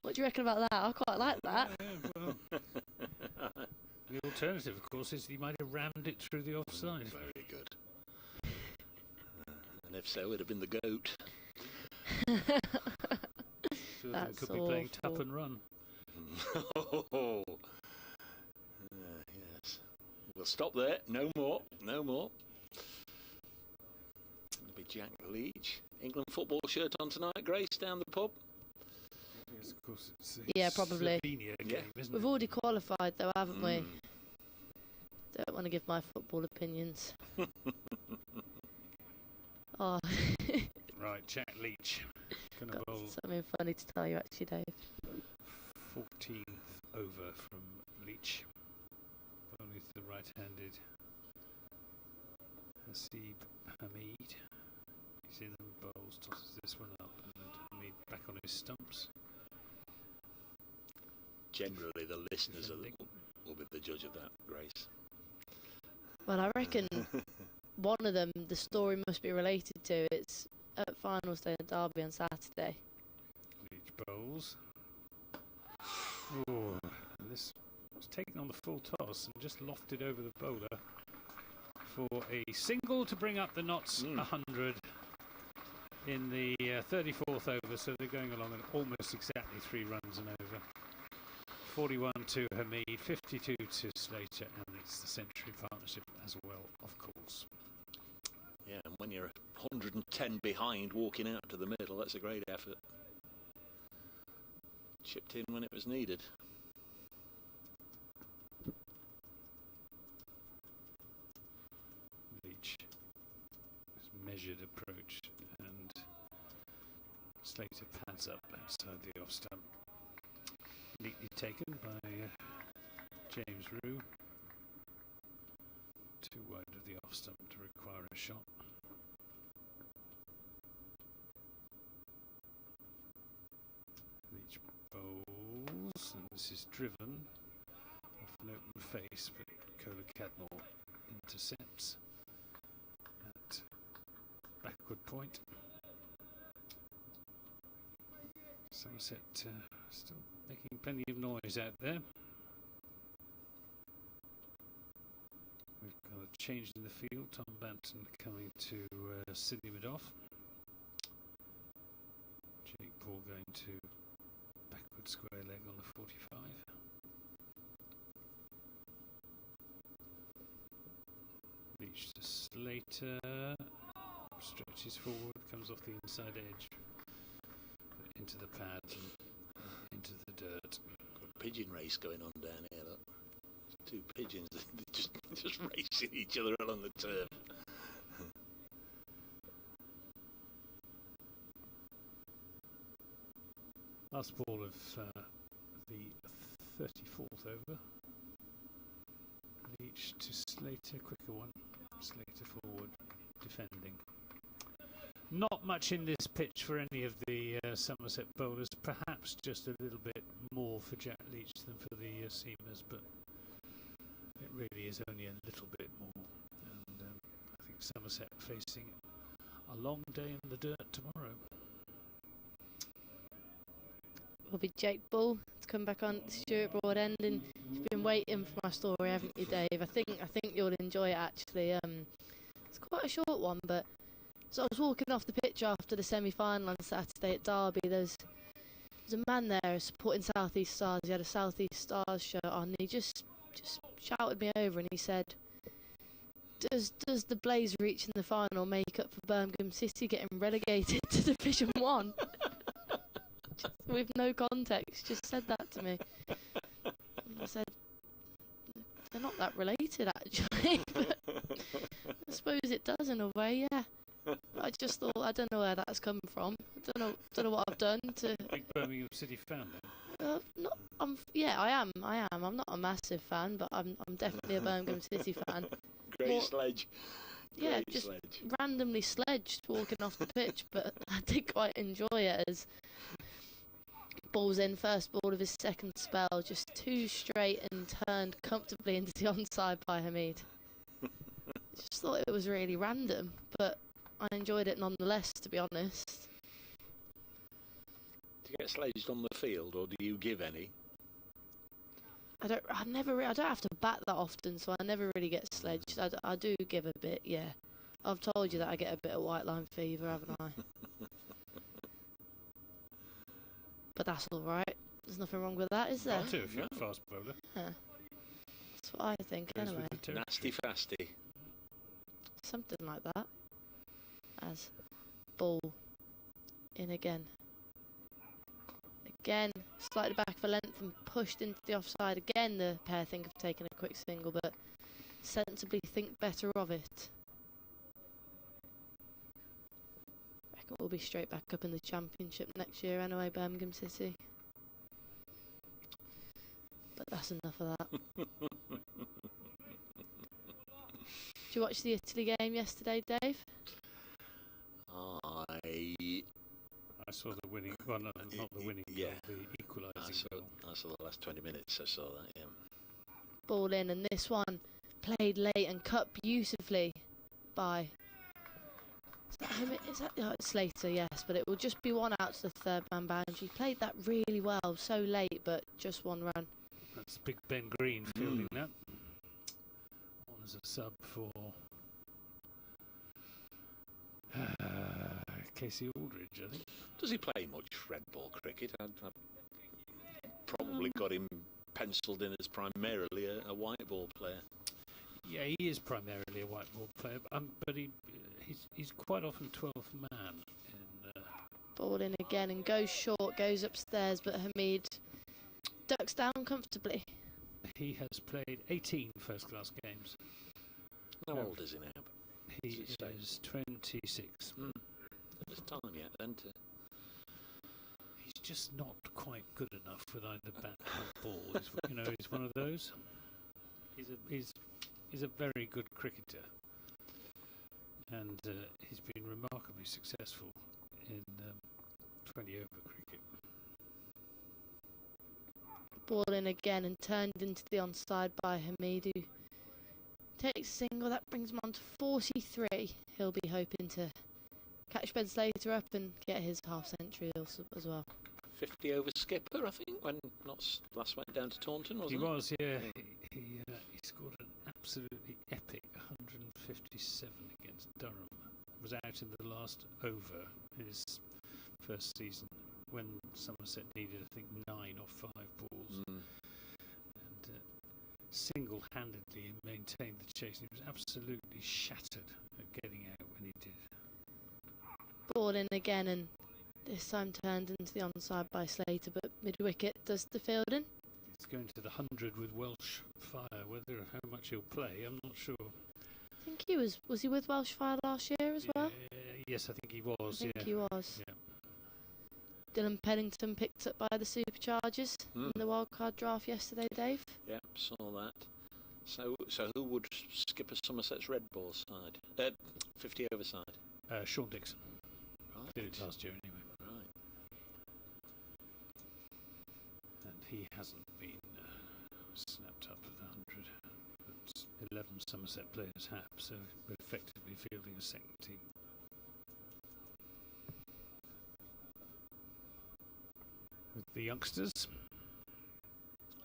What do you reckon about that? I quite like that. Well, the alternative, of course, is he might have rammed it through the offside. Very good. And if so, it'd have been the goat. Two of them could be playing tap and run. Yes. We'll stop there. No more. No more. It'll be Jack Leach. England football shirt on tonight, Grace, down the pub. Yes, of course. It's yeah, probably. Slovenia game, isn't We've it? already qualified, though, haven't we? Don't want to give my football opinions. Oh. Right, Jack Leach. Gonna Got bowl something funny to tell you, actually, Dave. 14th over from Leach. Bowling to the right-handed Hasib Hamid. He's in and bowls, tosses this one up, and Hamid back on his stumps. Generally, the listeners will be the judge of that, Grace. Well, I reckon one of them, the story must be related to. It's at finals day at Derby on Saturday. Leach bowls. Oh, and this was taken on the full toss and just lofted over the bowler for a single to bring up the Notts 100. in the 34th over, so they're going along at almost exactly 3 runs and over. 41 to Hamid, 52 to Slater, and it's the century partnership as well, of course. Yeah, and when you're 110 behind, walking out to the middle, that's a great effort. Chipped in when it was needed. Leach, his measured approach, and Slater pads up outside the off stump. Neatly taken by James Rue. Too wide of the off stump to require a shot. Leach bowls, and this is driven off an open face, but Kohler Cadmore intercepts at backward point. Somerset still making plenty of noise out there. We've got a change in the field. Tom Banton coming to Sidney Madoff. Jake Paul going to backward square leg on the 45. Leach to Slater. Stretches forward, comes off the inside edge. Into the pad and into the dirt. Good pigeon race going on down here. Look. Two pigeons just racing each other along the turf. Last ball of the 34th over. Leach to Slater, quicker one. Slater forward, defending. Not much in this pitch for any of the Somerset bowlers, perhaps just a little bit more for Jack Leach than for the seamers, but it really is only a little bit more. And I think Somerset facing a long day in the dirt tomorrow. Will be Jake Bull to come back on the Stuart Broad end, and you've been waiting for my story, haven't you, Dave? I think you'll enjoy it actually. It's quite a short one, but so I was walking off the pitch after the semi-final on Saturday at Derby. There's a man there supporting South East Stars. He had a South East Stars shirt on, and he just shouted me over and he said, Does the Blaze reaching the final make up for Birmingham City getting relegated to Division 1? With no context, just said that to me. And I said, they're not that related actually, but I suppose it does in a way, yeah. But I just thought, I don't know where that's come from. I don't know what I've done to. Big Birmingham City fan then? I am. I'm not a massive fan, but I'm definitely a Birmingham City fan. Great sledge. Yeah, Great just sledge. randomly sledged walking off the pitch, but I did quite enjoy it as balls in, first ball of his second spell, just too straight and turned comfortably into the onside by Hamid. Just thought it was really random, but I enjoyed it nonetheless, to be honest. Do you get sledged on the field, or do you give any? I don't have to bat that often, so I never really get sledged. I do give a bit, yeah. I've told you that I get a bit of white line fever, haven't I? But that's all right. There's nothing wrong with that, is there? Got to if you're a fast bowler. Yeah. That's what I think, Goes anyway. with the Nasty territory. fasty. Something like that. As ball in again. Again, slightly back for length and pushed into the offside. Again, the pair think of taking a quick single, but sensibly think better of it. Reckon we'll be straight back up in the Championship next year anyway, Birmingham City. But that's enough of that. Did you watch the Italy game yesterday, Dave? I saw the winning, well, no, not the winning yeah. goal, the equalising goal. I saw the last 20 minutes, I saw that, yeah. Ball in, and this one played late and cut beautifully by... Is that it's Slater, yes, but it will just be one out to the third man boundary. Played that really well, so late, but just one run. That's Big Ben Green fielding that. On as a sub for Casey Aldridge, I think. Does he play much red ball cricket? I've probably got him penciled in as primarily a white ball player. Yeah, he is primarily a white ball player, but he's quite often 12th man. Ball in again and goes short, goes upstairs, but Hamid ducks down comfortably. He has played 18 first-class games. How old is he now? He is 26. There's time yet then to... He's just not quite good enough with either bat or ball. He's one of those. He's a very good cricketer, and he's been remarkably successful in 20-over cricket. Ball in again and turned into the onside by Hamid, who takes a single. That brings him on to 43. He'll be hoping to catch Ben Slater up and get his half-century also as well. 50 over skipper, I think, when Notts last went down to Taunton, wasn't He it? was, yeah. He scored an absolutely epic 157 against Durham. Was out in the last over his first season when Somerset needed, I think, 9 or 5 balls. And single-handedly maintained the chase. He was absolutely shattered at getting out when he did. Ball in again and this time turned into the onside by Slater, but mid-wicket does the fielding. He's going to the 100 with Welsh Fire. How much he'll play, I'm not sure. I think he was he with Welsh Fire last year as well? Yes, I think he was. I think he was. Yeah. Dylan Pennington picked up by the Superchargers in the wildcard draft yesterday, Dave. Yeah, saw that. So who would skip a Somerset's red ball side? 50 over side? Sean Dixon. Right. Did it last year anyway. Right. And he hasn't been snapped up for the 100. But 11 Somerset players have, so we're effectively fielding a second team. With the youngsters.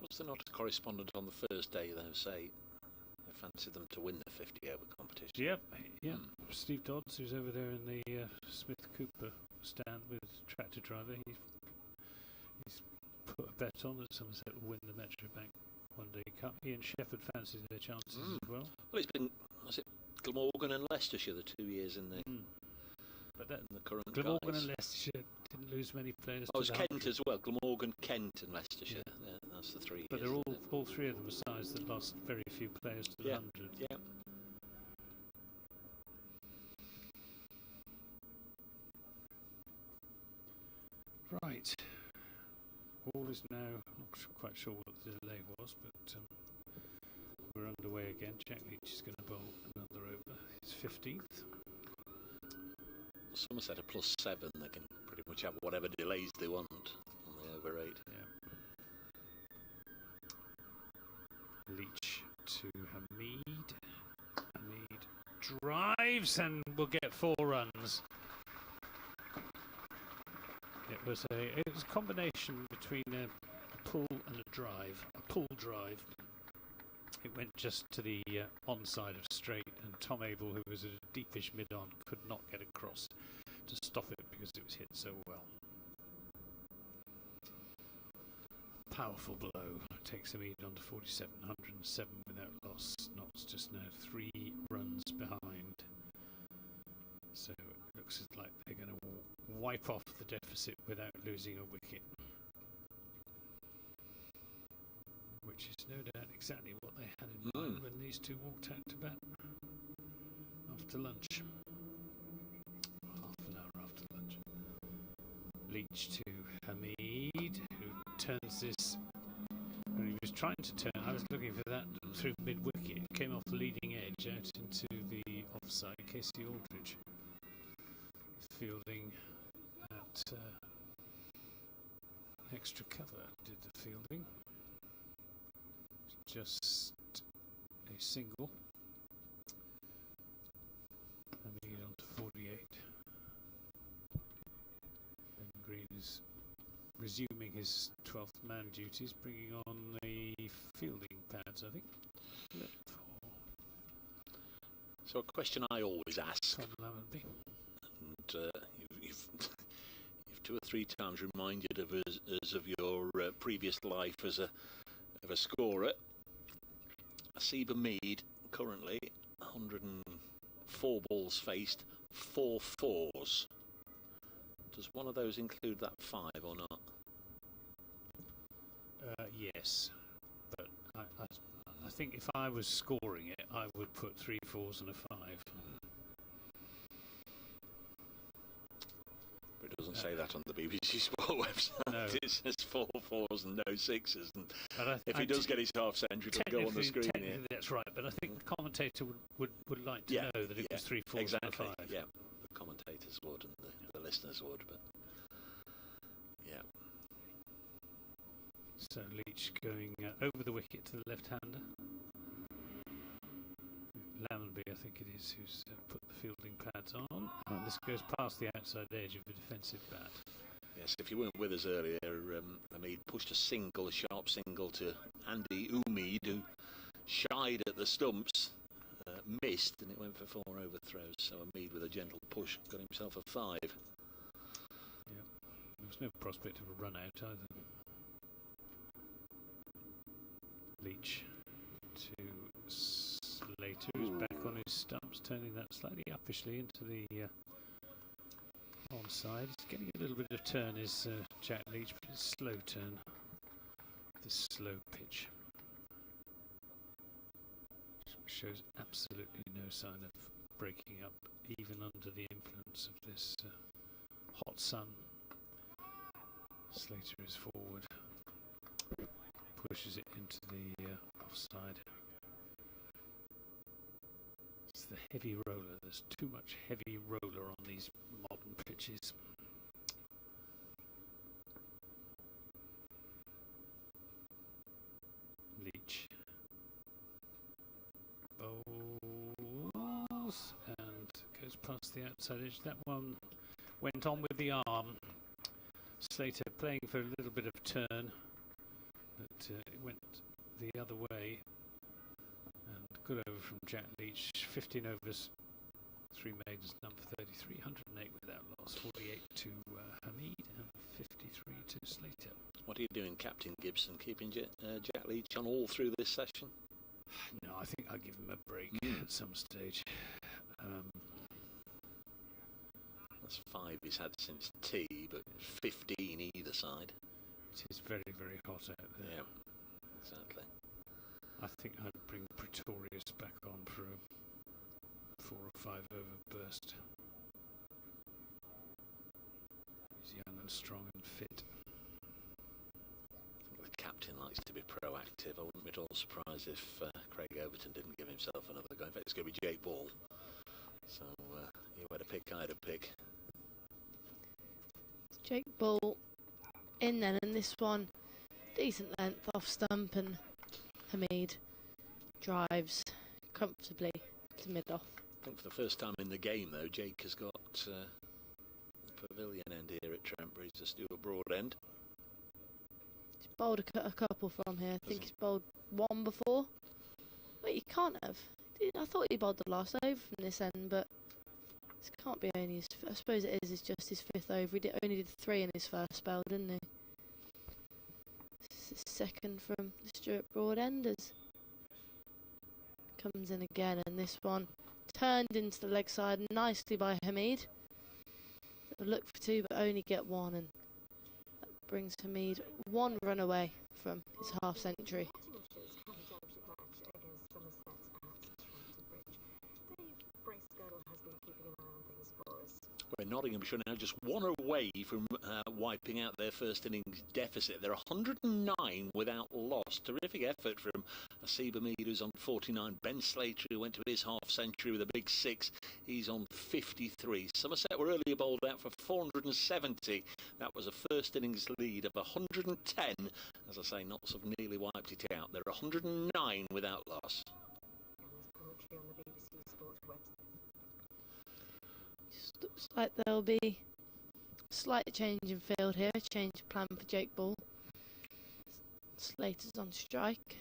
Was there not a correspondent on the first day, though, say they fancied them to win the 50 over competition? Yep. Steve Dodds, who's over there in the Smith Cooper stand with tractor driver, he's put a bet on that Somerset will win the Metro Bank One Day Cup. Ian Shepherd fancies their chances as well. Well, it's been, was it Glamorgan and Leicestershire the 2 years in the But that the current Glamorgan guys? and Leicestershire didn't lose many players. Oh, to it was the Kent 100. as well. Glamorgan, Kent and Leicestershire. Yeah, that's the 3 But years. they're all 3 of them are sides that lost very few players to the 100. Yeah. Right. All is now, not quite sure what the delay was, but we're underway again. Jack Leach is going to bowl another over. His 15th. Somerset are +7. They can pretty much have whatever delays they want on the over 8. Yeah. Leach to Hamid. Hamid drives and will get 4 runs. It was a combination between a pull and a drive. A pull drive. It went just to the onside of straight, and Tom Abel, who was at a deepish mid-on, could not get across to stop it because it was hit so well. Powerful blow takes Hamid on to 47, 107 without loss. Notts just now 3 runs behind. So it looks like they're going to wipe off the deficit without losing a wicket. Which is no doubt exactly what they had in mind when these two walked out to bat after lunch. Half an hour after lunch. Leach to Hamid, who turns this. When he was trying to turn, I was looking for that through mid-wicket. It came off the leading edge out into the offside. Casey Aldridge fielding at extra cover, did the fielding. Just a single. Hamid on to 48. Ben Green is resuming his 12th man duties, bringing on the fielding pads, I think. So a question I always ask, Tom Lamonby. and you've you've 2 or 3 times reminded of us of your previous life as a scorer. Asiba Mead currently 104 balls faced, 4 fours. Does one of those include that 5 or not? Yes, but I think if I was scoring it, I would put 3 fours and a 5. But it doesn't say that on the BBC Sport website. No. It says 4 fours and no 6s. And But if he does get his half century, it'll go on the screen. Technically, that's right. But I think the commentator would like to know that it was 3 fours exactly, and a 5. Yeah, the commentators would and the listeners would. But yeah. So Leach going over the wicket to the left-hander. Lammonby, I think it is, who's put the fielding pads on. And this goes past the outside edge of a defensive bat. Yes, if you weren't with us earlier, Hamid pushed a sharp single to Andy Umeed, who shied at the stumps, missed, and it went for 4 overthrows. So Hamid, with a gentle push, got himself a 5. Yeah, there was no prospect of a run out either. Leach to Slater, who's back on his stumps, turning that slightly uppishly into the onside. He's getting a little bit of turn, is Jack Leach, but it's slow turn. This slow pitch shows absolutely no sign of breaking up, even under the influence of this hot sun. Slater is forward, pushes it into the offside. It's the heavy roller. There's too much heavy roller on these modern pitches. Leach bowls and goes past the outside edge. That one went on with the arm. Slater playing for a little bit of turn, but it went the other way. And good over from Jack Leach. 15 overs, 3 maidens, number 33, 108 without loss, 48 to Hamid and 53 to Slater. What are you doing, Captain Gibson? Keeping Jack Leach on all through this session? No, I think I'll give him a break at some stage. That's 5 he's had since tea, but 15 either side. It is very, very hot out there. Yeah, exactly. I think I'd bring Pretorius back on for a 4 or 5 over burst. He's young and strong and fit. I think the captain likes to be proactive. I wouldn't be at all surprised if Craig Overton didn't give himself another go. In fact, it's going to be Jake Ball. So you had a pick, I had a pick. Jake Ball in then, and this one decent length off stump, and Hamid drives comfortably to mid-off. I think for the first time in the game, though, Jake has got the pavilion end here at Trent Bridge, the Stuart Broad end. He's bowled a couple from here. I think he's bowled 1 before. Wait, he can't have. I thought he bowled the last over from this end, but this can't be only his. I suppose it is. It's just his 5th over. He only did 3 in his first spell, didn't he? This is his 2nd from the Stuart Broad enders. Comes in again, and this one turned into the leg side nicely by Hamid. Look for 2, but only get 1, and that brings Hamid 1 run away from his half century. Nottinghamshire's county championship match against Somerset at Trent Bridge. Dave Bracegirdle has been keeping an eye on things for us. Where Nottinghamshire now just 1 away from wiping out their first innings deficit. They're 109 without loss. Terrific effort from Asiba Mead, who's on 49. Ben Slater, who went to his half century with a big 6. He's on 53. Somerset were earlier bowled out for 470. That was a first innings lead of 110. As I say, Notts have nearly wiped it out. They're 109 without loss. And there's commentary on the BBC Sport website. Just looks like there'll be a slight change in field here, a change of plan for Jake Ball. Slater's on strike.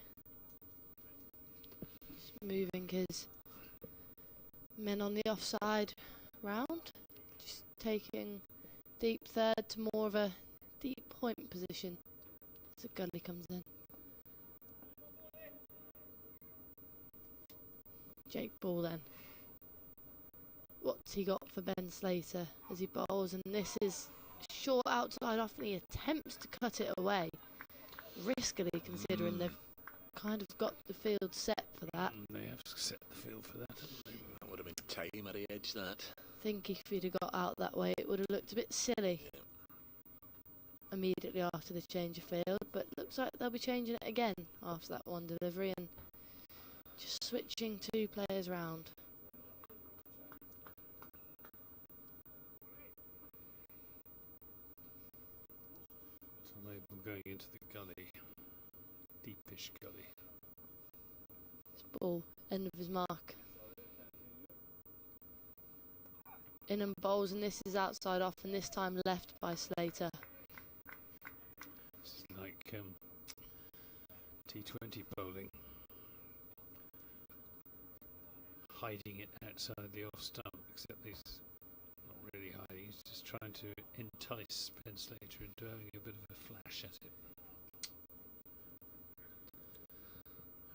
Just moving his men on the offside round. Just taking deep third to more of a deep point position as the gully comes in. Jake Ball then. What's he got for Ben Slater as he bowls? And this is short outside off, and he attempts to cut it away. Riskily, considering they've kind of got the field set for that. They have set the field for that, haven't they? That would have been tame at the edge, that. I think if he'd have got out that way, it would have looked a bit silly immediately after the change of field. But looks like they'll be changing it again after that one delivery and just switching 2 players round. Tom Abel going into the gully, deepish gully. It's Ball, end of his mark. In and bowls, and this is outside off, and this time left by Slater. This is like T20 bowling. Hiding it outside the off stump, except he's not really hiding, he's just trying to entice Ben Slater into having a bit of a flash at it.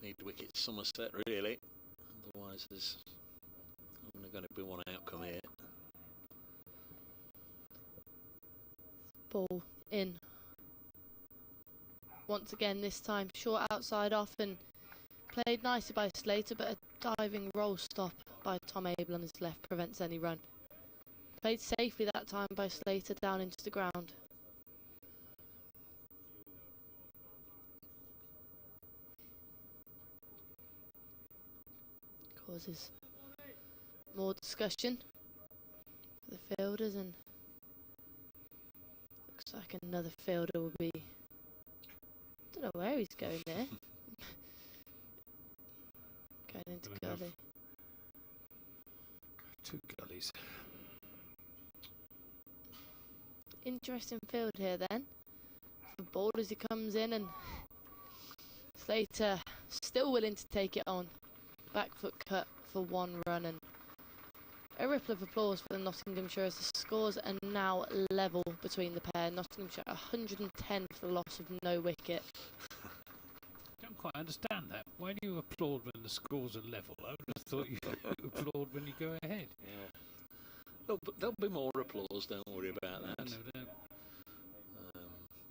Need wicket Somerset, really. Otherwise, there's only going to be one outcome here. Ball in. Once again, this time short outside off, and played nicely by Slater, but a diving roll stop by Tom Abel on his left prevents any run. Played safely that time by Slater down into the ground. Causes more discussion for the fielders, and looks like another fielder will be, don't know where he's going there. Going into gully. 2 gullies. Interesting field here then. For Ball as he comes in, and Slater still willing to take it on. Back foot cut for 1 run, and a ripple of applause for the Nottinghamshire as the scores are now level between the pair. Nottinghamshire 110 for the loss of no wicket. I don't quite understand that. Why do you applaud when the scores are level? I would have thought you applaud when you go ahead. Yeah. There'll be more applause, don't worry about that. No doubt.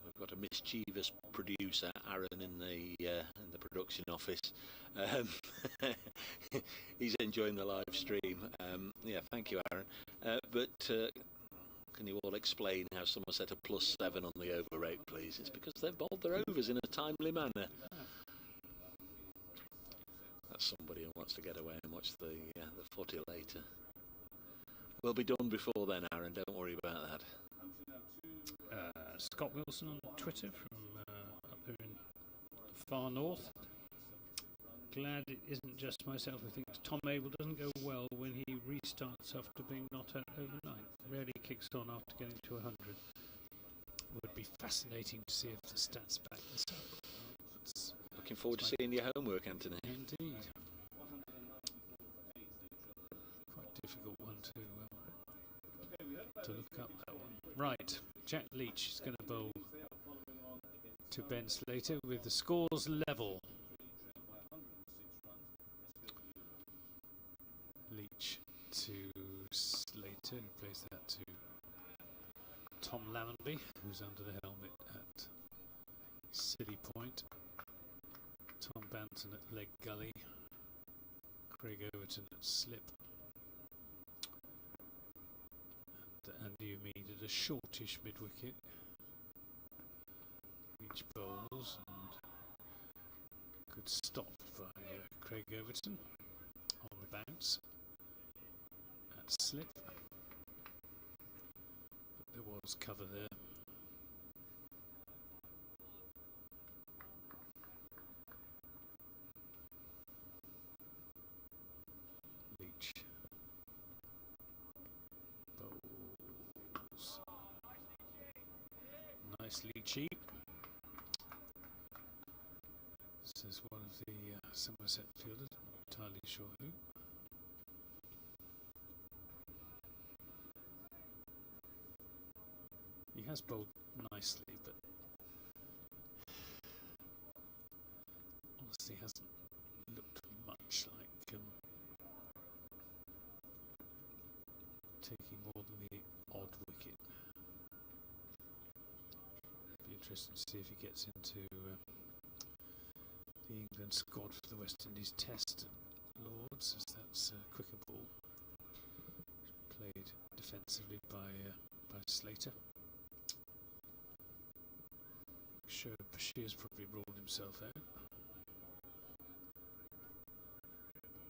We've got a mischievous producer, Aaron, in the production office. He's enjoying the live stream. Yeah, thank you, Aaron. But can you all explain how Somerset are +7 on the over rate, please? It's because they've bowled their overs in a timely manner. That's somebody who wants to get away and watch the footy later. We'll be done before then, Aaron. Don't worry about that. Scott Wilson on Twitter from up here in the far north. Glad it isn't just myself who thinks Tom Abel doesn't go well when he restarts after being not out overnight. Rarely kicks on after getting to 100. Would be fascinating to see if the stats back this up. Looking forward to seeing your homework, Anthony. Indeed. Quite difficult one to look up, that one. Right, Jack Leach is going to bowl to Ben Slater with the scores level. Leach to Slater, who plays that to Tom Lammonby, who's under the helmet at City Point. Tom Banton at leg gully. Craig Overton at slip. And Andy Umeed at a shortish mid-wicket. Leach bowls, and good stop by Craig Overton on the bounce at slip. But there was cover there. Leach bowls nicely cheap. Says one of the Somerset fielders, I'm not entirely sure who. has bowled nicely, but honestly hasn't looked much like taking more than the odd wicket. Be interesting to see if he gets into the England squad for the West Indies Test at Lords, as that's a quicker ball played defensively by Slater. Sure, Bashir's probably ruled himself out.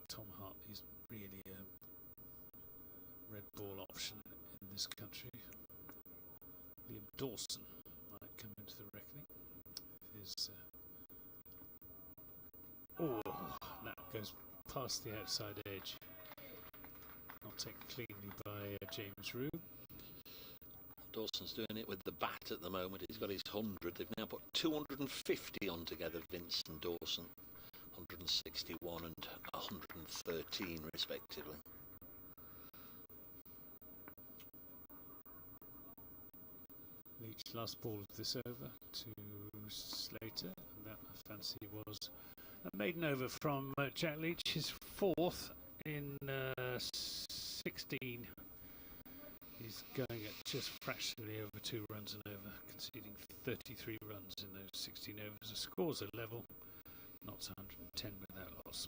Tom Hartley's really a red ball option in this country. Liam Dawson might come into the reckoning. That goes past the outside edge. Not taken cleanly by James Rube. Dawson's doing it with the bat at the moment. He's got his 100. They've now put 250 on together, Vince and Dawson. 161 and 113 respectively. Leach last ball of this over to Slater, and that I fancy was a maiden over from Jack Leach, his fourth in 16. He's going at just fractionally over 2 runs and over, conceding 33 runs in those 16 overs. The scores are level, not 110 without loss.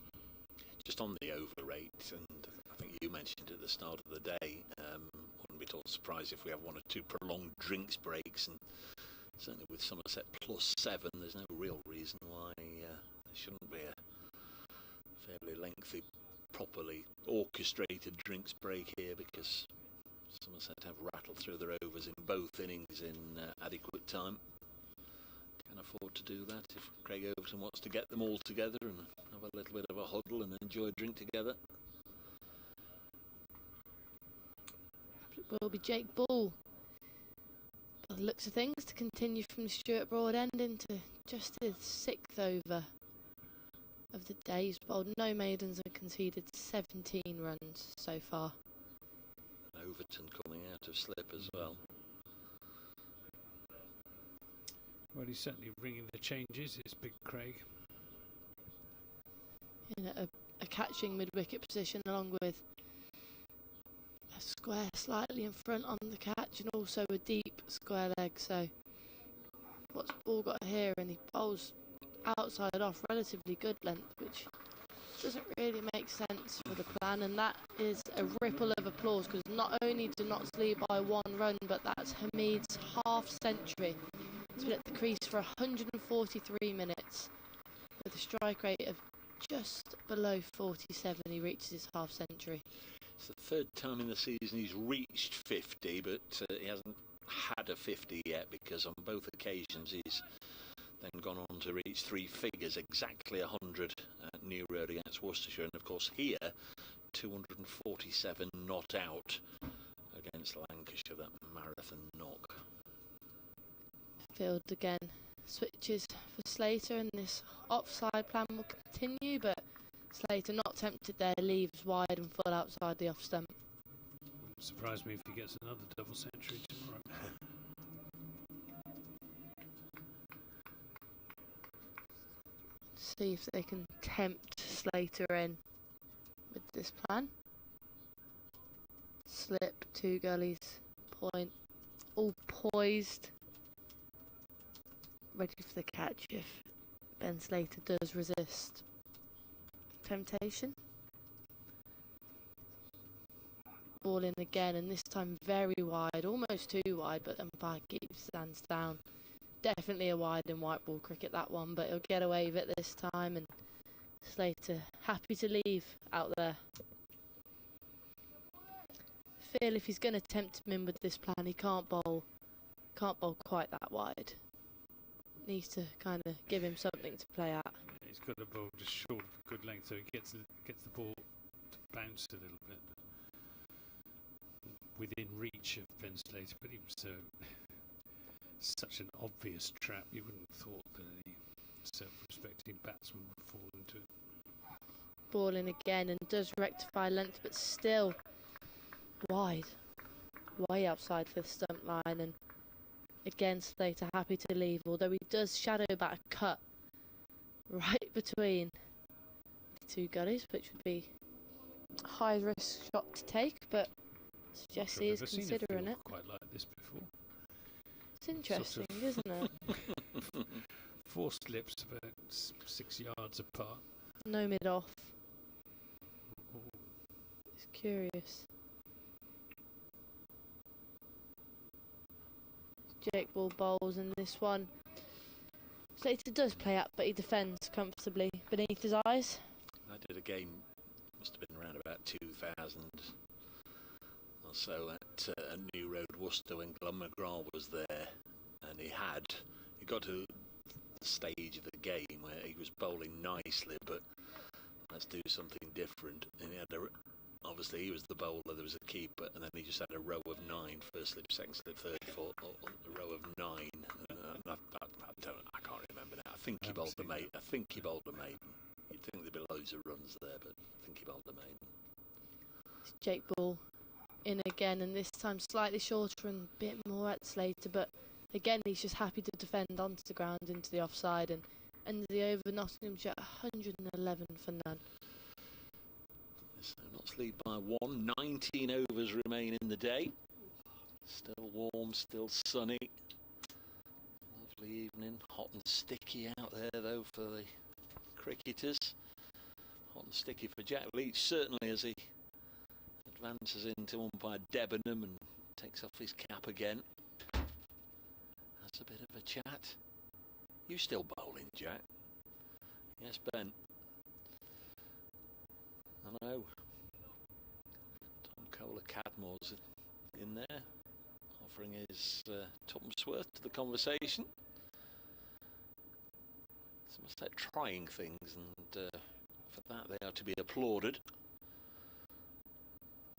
Just on the over rate, and I think you mentioned at the start of the day, wouldn't be at all surprised if we have 1 or 2 prolonged drinks breaks, and certainly with Somerset +7, there's no real reason why there shouldn't be a fairly lengthy, properly orchestrated drinks break here, because Somerset have rattled through their overs in both innings in adequate time. Can afford to do that if Craig Overton wants to get them all together and have a little bit of a huddle and enjoy a drink together. It will be Jake Ball, by the looks of things, to continue from the Stuart Broad end into just his 6th over of the day. He's bowled no maidens and conceded 17 runs so far. And Overton coming out of slip as well. Well, he's certainly ringing the changes, is Big Craig. In a catching mid-wicket position, along with a square slightly in front on the catch, and also a deep square leg. So what's Ball got here? And he bowls outside off, relatively good length, which doesn't really make sense for the plan. And that is a ripple of applause, because not only do Notts lead by 1 run, but that's Hamid's half century. He's been at the crease for 143 minutes with a strike rate of just below 47. He reaches his half century. It's the 3rd time in the season he's reached 50, but he hasn't had a 50 yet, because on both occasions he's then gone on to reach 3 figures, exactly 100 at New Road against Worcestershire, and of course here 247 not out against Lancashire, that marathon knock. Field again switches for Slater, and this offside plan will continue, but Slater, not tempted there, leaves wide and full outside the off stump. Wouldn't surprise me if he gets another double century tomorrow. See if they can tempt Slater in with this plan. Slip, 2 gullies, point, all poised, ready for the catch if Ben Slater does resist temptation. Ball in again, and this time very wide, almost too wide, but umpire keeps hands down. Definitely a wide in white ball cricket, that one, but he'll get away with it this time, and Slater happy to leave out there. Feel if he's going to tempt him in with this plan, he can't bowl quite that wide. Needs to kind of give him something to play at. He's got a ball just short of a good length, so he gets the ball to bounce a little bit within reach of Ben Slater, but even so, such an obvious trap, you wouldn't have thought that any self-respecting batsman would fall into it. Ball in again, and does rectify length, but still wide, way outside for the stump line, and Again, Slater happy to leave, although he does shadow back a cut right between the two gullies, which would be a high risk shot to take, but Jesse is considering it. Quite like this before. It's interesting, isn't it? 4 slips about 6 yards apart. No mid off. It's curious. Jake Ball bowls in this one. Slater does play up, but he defends comfortably beneath his eyes. I did a game, must have been around about 2000 or so at New Road, Worcester, when Glenn McGraw was there, and he got to the stage of the game where he was bowling nicely, but let's do something different. And he had obviously he was the bowler, there was a keeper, and then he just had a row of 9, first slip, second slip, third, fourth, a row of 9. I can't remember now. I think he bowled the mate. You'd think there'd be loads of runs there, but I think he bowled the mate. It's Jake Ball in again, and this time slightly shorter and a bit more at Slater, but again he's just happy to defend onto the ground into the offside, and end of the over, Nottinghamshire 111 for none. So Notts lead by 1. 19 overs remain in the day. Still warm, still sunny. Lovely evening. Hot and sticky out there though for the cricketers. Hot and sticky for Jack Leach, certainly, as he advances into umpire Debenham and takes off his cap again. That's a bit of a chat. You still bowling, Jack? Yes, Ben. I know. Tom Kohler-Cadmore's in there, offering his tuppence worth to the conversation. Some must say trying things, and for that they are to be applauded.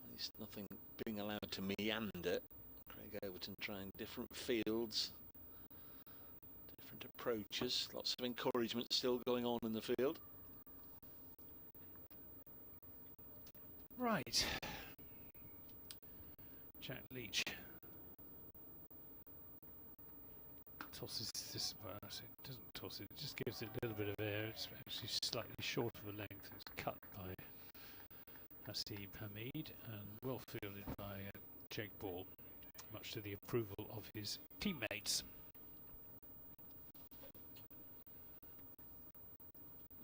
At least nothing being allowed to meander. Craig Overton trying different fields, different approaches, lots of encouragement still going on in the field. Right. Jack Leach tosses this, well, actually it doesn't toss it, it just gives it a little bit of air. It's actually slightly short of a length. It's cut by Hasib Hamid and well fielded by Jake Ball, much to the approval of his teammates.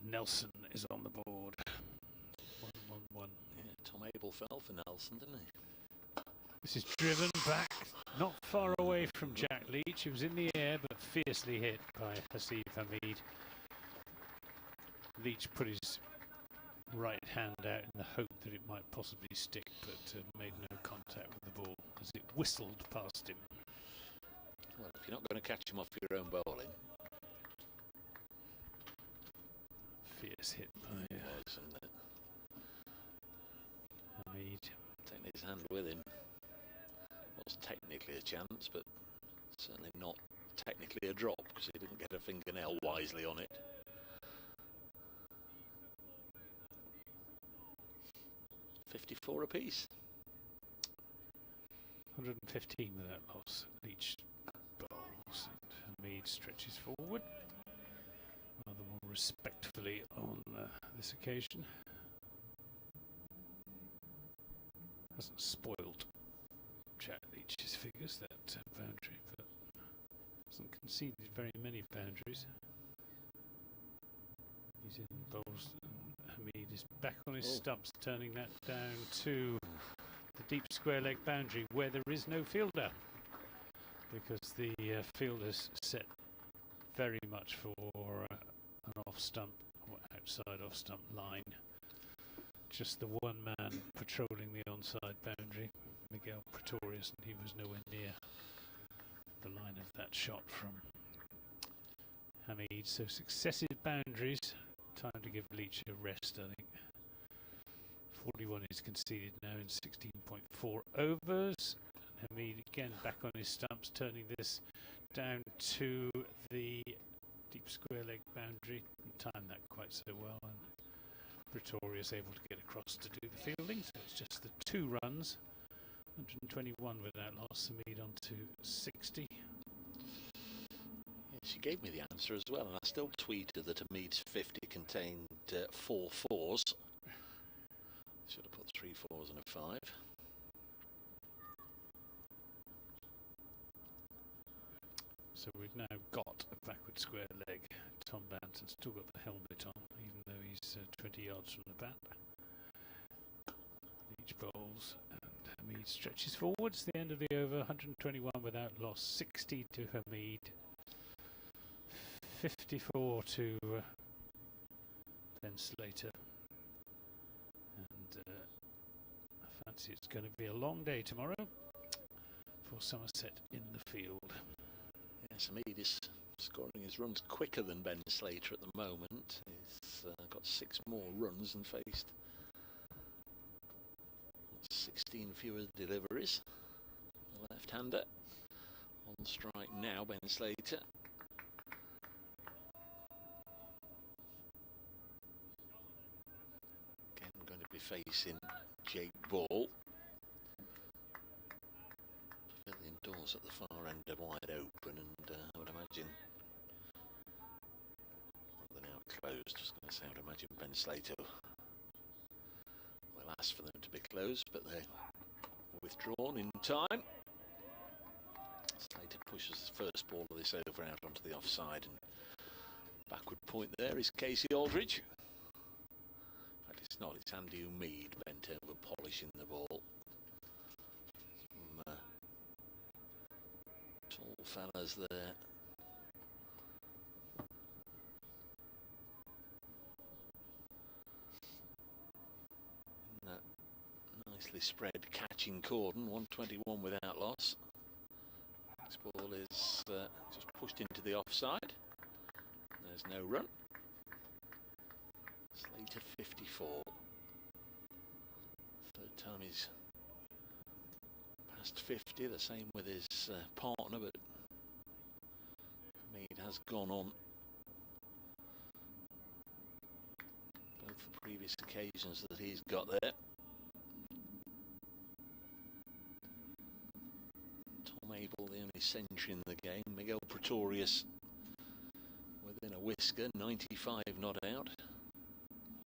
Nelson is on the board. 1-1-1. Yeah, Tom Abel fell for Nelson, didn't he? This is driven back, not far away from Jack Leach. He was in the air, but fiercely hit by Hasib Hamid. Leach put his right hand out in the hope that it might possibly stick, but made no contact with the ball as it whistled past him. Well, if you're not going to catch him off your own bowling. Fierce hit by Hamid. Taking his hand with him. Was technically a chance, but certainly not technically a drop, because he didn't get a fingernail wisely on it. $54 apiece. 115 with that loss. Leach bowls and Hamid stretches forward rather more respectfully on this occasion. Hasn't spoiled Jack Leach's figures, that boundary, but hasn't conceded very many boundaries. He's in bowls, and Hamid is back on his stumps, turning that down to the deep square leg boundary where there is no fielder, because the fielder's set very much for an off stump or outside off stump line. Just the one man patrolling the onside boundary, Miguel Pretorius, and he was nowhere near the line of that shot from Hamid. So successive boundaries. Time to give Leach a rest, I think. 41 is conceded now in 16.4 overs. Hamid again back on his stumps, turning this down to the deep square leg boundary. Didn't time that quite so well, and Pretorius able to get across to do the fielding. So it's just the 2 runs. 121 with that loss. Hamid on to 60. She gave me the answer as well, and I still tweeted that a Meads 50 contained 4 fours. Should have put 3 fours and a 5. So we've now got a backward square leg. Tom Banton's still got the helmet on, even though he's 20 yards from the bat. Each bowls, and Hamid stretches forwards. The end of the over, 121 without loss, 60 to Hamid, 54 to Ben Slater. And I fancy it's going to be a long day tomorrow for Somerset in the field. Yes, Hamid is scoring his runs quicker than Ben Slater at the moment. He's got 6 more runs and faced 16 fewer deliveries. The left-hander on strike now, Ben Slater. Again, going to be facing Jake Ball. Pavilion doors at the far end are wide open, and I would imagine, well, they're now closed. I was going to say, I would imagine Ben Slater will ask for them to be closed, but they're withdrawn in time. Slater pushes the first ball of this over out onto the offside, and backward point there is Casey Aldridge. In fact, it's not, it's Andy Mead bent over polishing the ball. Some tall fellas there. In that nicely spread catching cordon, 121 without loss. This ball is just pushed into the offside. There's no run. Slater 54. Third time he's past 50, the same with his partner, but Hamid has gone on both the previous occasions that he's got there. Tom Abel, the only century in the game. Miguel Pretorius within a whisker, 95 not out.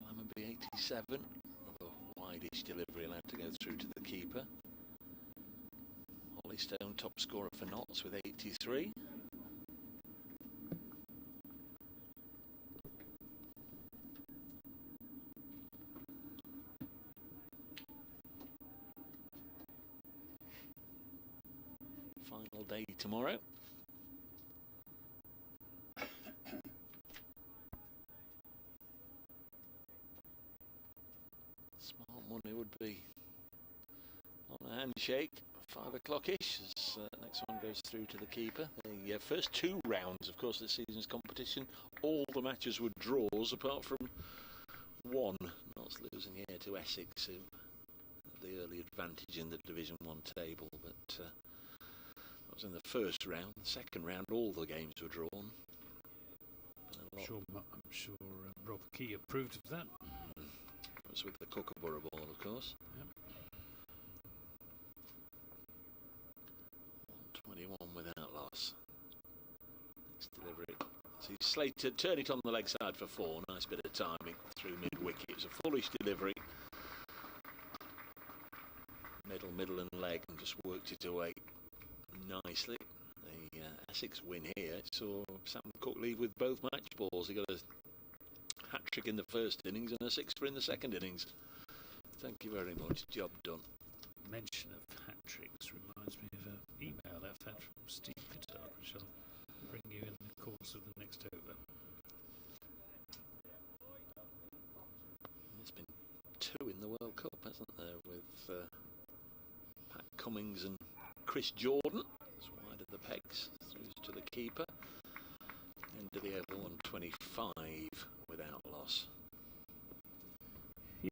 Lammonby 87, another wide-ish delivery allowed to go through to the keeper. Holly Stone top scorer for Notts with 83. Final day tomorrow. Smart money would be on a handshake, 5 o'clock-ish, as next one goes through to the keeper. The first 2 rounds, of course, this season's competition, all the matches were draws apart from one. Notts losing here to Essex, who had the early advantage in the Division 1 table, but that was in the first round. The second round, all the games were drawn. I'm sure Rob Key approved of that. It was with the Kookaburra ball, of course. Yep. 121 without loss. Next delivery. See Slater turn it on the leg side for 4. Nice bit of timing through mid-wicket. It was a foolish delivery. Middle and leg, and just worked it away nicely. The Essex win here. Saw Sam Cook leave with both match balls. He got a hat-trick in the first innings and a 6-for in the second innings. Thank you very much. Job done. Mention of hat-tricks reminds me of an email I've had from Steve Pittard, which I'll bring you in the course of the next over. There's been 2 in the World Cup, hasn't there, with Pat Cummings and Chris Jordan. It's wide of the pegs, through to the keeper. End of the over, 125 without loss.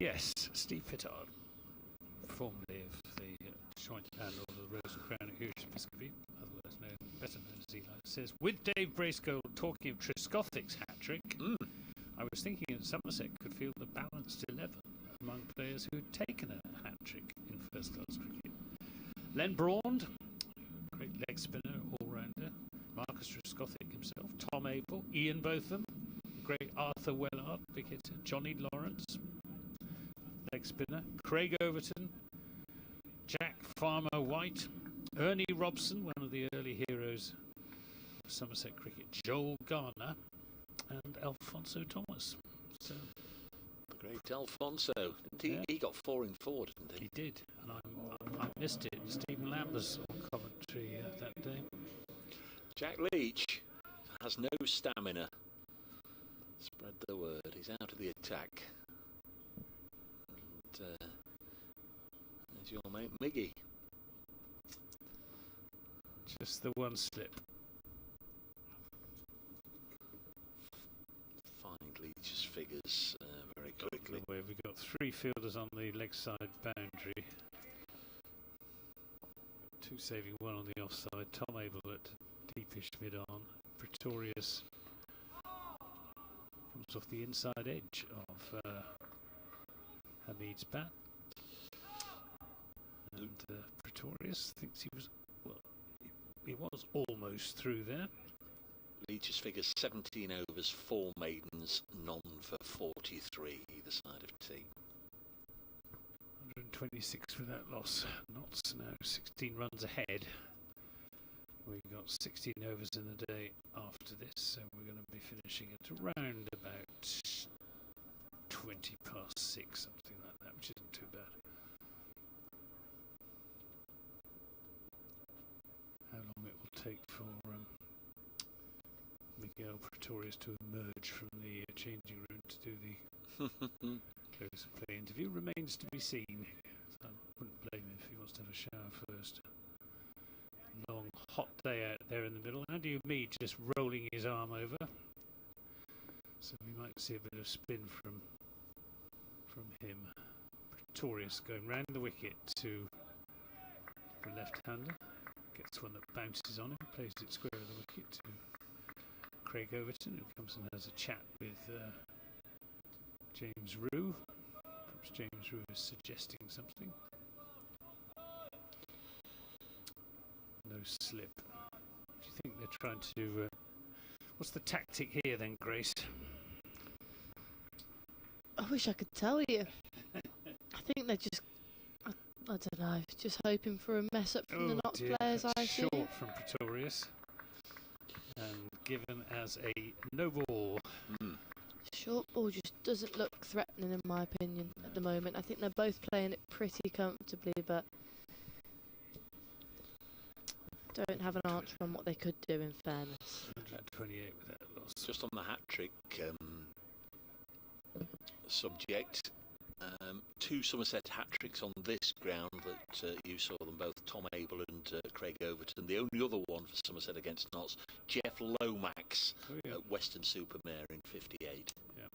Yes, Steve Pittard, formerly of the joint handle of the Rose and Crown at Hughes Episcopi, otherwise known, better known as Eli, says, with Dave Bracegill talking of Trescothick's hat-trick, I was thinking that Somerset could field the balanced 11 among players who had taken a hat-trick in first-class cricket. Len Braund, great leg spinner, all-rounder, Marcus Trescothick himself, Tom Abel, Ian Botham, great Arthur Wellard, big hitter, Johnny Lawrence, leg spinner, Craig Overton, Jack Farmer White, Ernie Robson, one of the early heroes of Somerset cricket, Joel Garner, and Alfonso Thomas. So, The great Alfonso. He got 4 in 4, didn't he? he did, and I missed it. Stephen Lamb was on commentary that day. Jack Leach has no stamina. Spread the word. He's out of the attack. And there's your mate Miggy. Just the one slip. Find Leach's figures very quickly. We've got 3 fielders on the leg side boundary. 2 saving, 1 on the offside. Tom Abel at deepish mid-on. Pretorius comes off the inside edge of Hamid's bat. And Pretorius thinks he was almost through there. Leach's figures 17 overs, 4 maidens, none for 43 either side of tee. 126 without loss. Notts now 16 runs ahead. We've got 16 overs in the day after this, so we're going to be finishing at around about 20 past 6, something like that, which isn't too bad. How long it will take for Miguel Pretorius to emerge from the changing room to do the close of play interview remains to be seen. So I wouldn't blame him if he wants to have a shower first. Long, hot day out there in the middle. Andy Mead just rolling his arm over. So we might see a bit of spin from him. Pretorius going round the wicket to the left-hander. Gets one that bounces on him, plays it square of the wicket to Craig Overton, who comes and has a chat with James Rue. Perhaps James Rue is suggesting something. No slip. Do you think they're trying to... what's the tactic here then, Grace? I wish I could tell you. I think they're just... I don't know, just hoping for a mess up from the Notts players, I assume. Short from Pretorius. And given as a no ball. Short ball just doesn't look threatening in my opinion at the moment. I think they're both playing it pretty comfortably, but don't have an answer on what they could do in fairness. 128 without loss. Just on the hat-trick subject, 2 Somerset hat-tricks on this ground that you saw them both, Tom Abel and Craig Overton. The only other one for Somerset against Notts, Jeff Lomax at Western Supermare in 58. Yeah.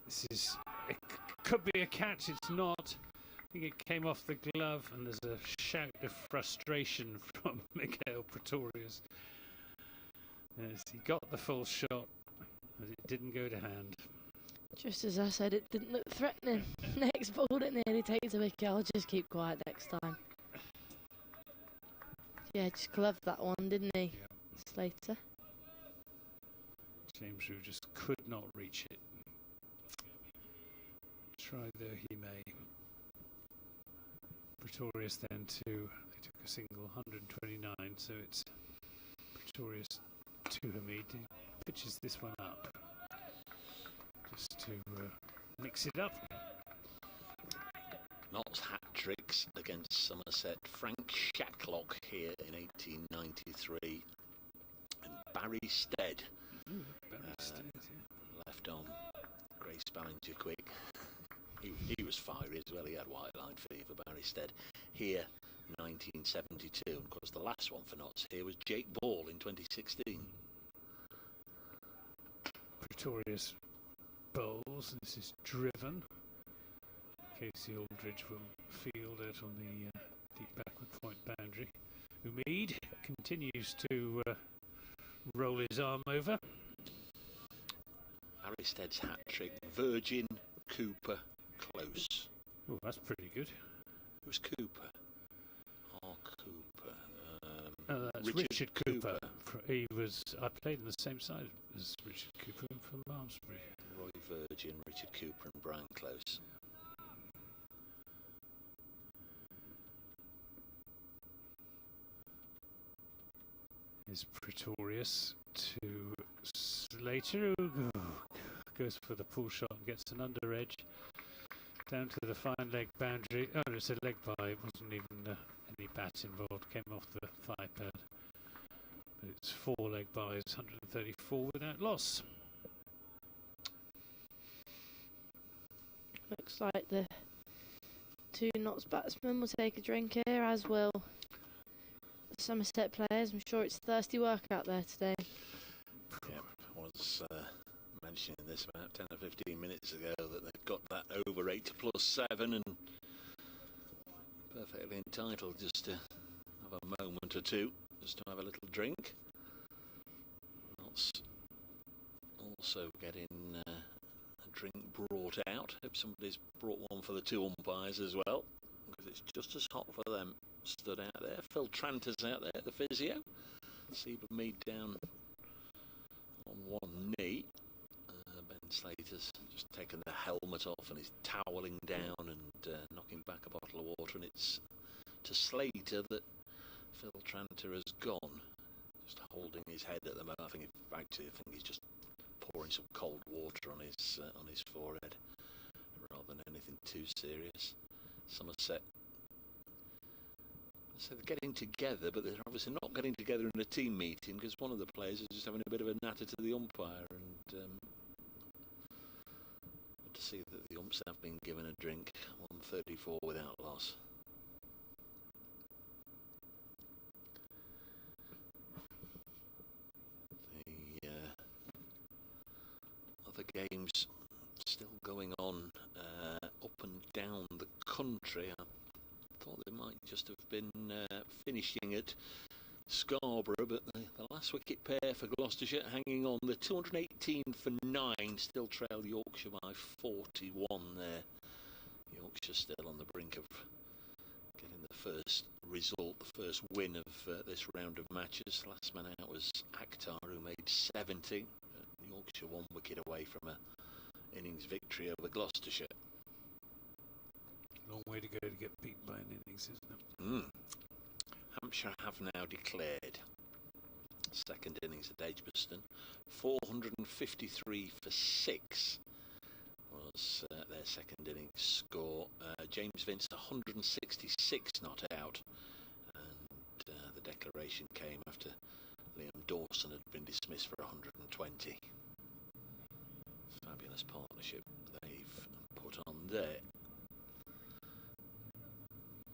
This is... it could be a catch, it's not. I think it came off the glove, and there's a shout of frustration from Miguel Pretorius as he got the full shot, but it didn't go to hand. Just as I said, it didn't look threatening. Next ball, it nearly takes a wicket. I'll just keep quiet next time. Yeah, just gloved that one, didn't he? Yeah. Slater. James Rue just could not reach it. Try though he may. Pretorius then they took a single, 129, so it's Pretorius to Hamid. He pitches this one up just to mix it up. Notts hat-tricks against Somerset. Frank Shacklock here in 1893 and Barry Stead. Barry Stead, yeah. Left on. Grace Ballinger quick. He was fiery as well. He had white line fever, Barry Stead. Here, 1972. And of course, the last one for Notts here was Jake Ball in 2016. Pretorius bowls. This is driven. Casey Aldridge will field out on the deep backward point boundary. Umeed continues to roll his arm over. Barry Stead's hat-trick. Virgin, Cooper, Close. Oh, that's pretty good. Who's Cooper? Oh, Cooper. That's Richard Cooper He was. I played on the same side as Richard Cooper from Malmesbury. Roy Virgin, Richard Cooper and Brian Close. Is Pretorius to Slater, who goes for the pull shot and gets an under edge down to the fine leg boundary. Oh, it's a leg bye. It wasn't even any bat involved. Came off the thigh pad. But it's 4 leg byes, 134 without loss. Looks like the 2 Notts batsmen will take a drink here, as will the Somerset players. I'm sure it's thirsty work out there today. Yeah, I was mentioning this about 10 or 15 minutes ago that they've got that over 8 plus 7 and perfectly entitled just to have a moment or two, just to have a little drink. Notts also getting a drink brought out. Hope somebody's brought one for the 2 umpires as well, because it's just as hot for them. Stood out there. Phil Trent is out there, the physio. Seba Mead down on one knee. Ben Slater's just taken the helmet off and is toweling down and knocking back a bottle of water, and it's to Slater that Phil Tranter has gone, just holding his head at the moment. I think he's just pouring some cold water on his forehead rather than anything too serious. Somerset, so they're getting together, but they're obviously not getting together in a team meeting because one of the players is just having a bit of a natter to the umpire, and to see that the umps have been given a drink. 134 without loss. The other games still going on up and down the country. I thought they might just have been finishing at Scarborough, but the last wicket pair for Gloucestershire hanging on. The 218 for 9 still trail Yorkshire by 41 there. Yorkshire still on the brink of getting the first result, the first win of this round of matches. Last man out was Akhtar, who made 70. Yorkshire 1 wicket away from a innings victory over Gloucestershire. Long way to go to get beat by an innings, isn't it? Hampshire have now declared second innings at Edgbaston. 453 for 6 was their second innings score. James Vince 166 not out, and the declaration came after Liam Dawson had been dismissed for 120. Fabulous partnership they've put on there.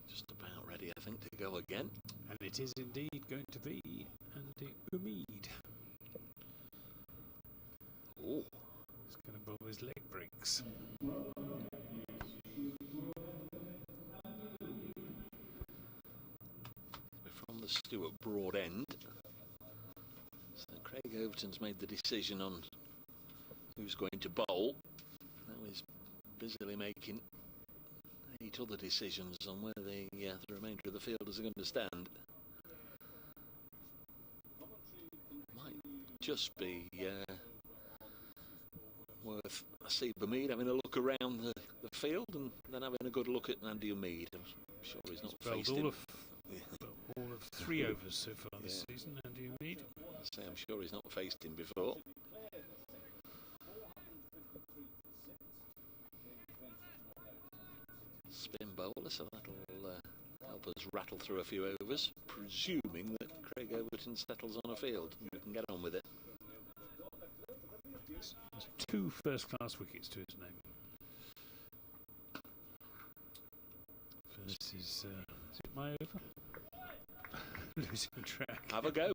Just about ready, I think, to go again. And it is indeed going to be Andy Umeed. Oh, He's going to bowl his leg breaks. from the Stuart Broad end. So Craig Overton's made the decision on who's going to bowl. Now he's busily making 8 other decisions on where the remainder of the fielders are going to stand. Might just be worth Seba Mead having a look around the field and then having a good look at Andy Mead. I'm sure he's not faced him. All of 3 overs so far this season, Andy Mead. I'm sure he's not faced him before. Spin bowler, so that'll help us rattle through a few overs, presuming that Craig Overton settles on a field and we can get on with it. There's 2 first-class wickets to his name. This is it my over? Losing track. Have a go,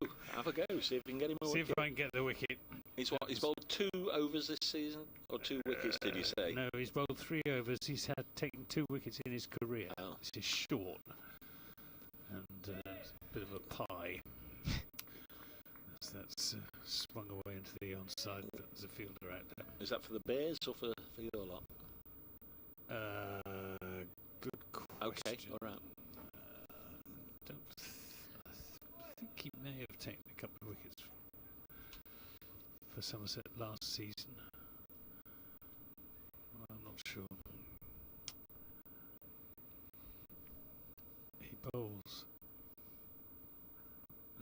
see if we can get him a wicket. See if I can get the wicket. He's bowled 2 overs this season, or 2 wickets, did you say? No, he's bowled 3 overs. He's taken 2 wickets in his career. Oh. This is short. And it's a bit of a pie. That's swung away into the onside. There's a fielder out there. Is that for the Bears or for your lot? Good question. Okay, all right. I think he may have taken the couple of wickets for Somerset last season. Well, I'm not sure. He bowls.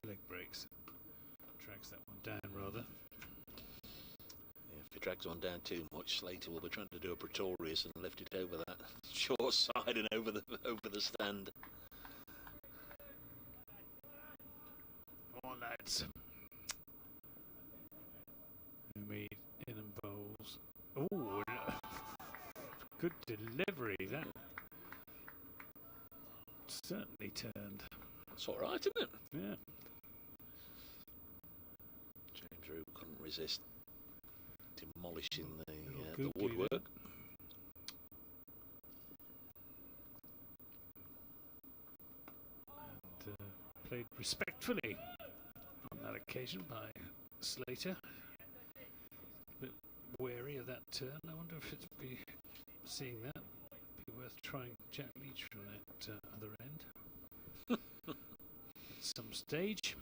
Leg breaks. Drags that one down rather. Yeah, if he drags one down too much, Slater will be trying to do a Pretorius and lift it over that short side and over the stand. Come on, lads. Umid in and bowls. Oh, good delivery. That certainly turned. That's all right, isn't it? Yeah. James Root couldn't resist demolishing the Googly woodwork. there. And played respectfully on that occasion by Slater. A bit wary of that turn. I wonder if it'd be seeing that. Be worth trying Jack Leach from that other end. At some stage.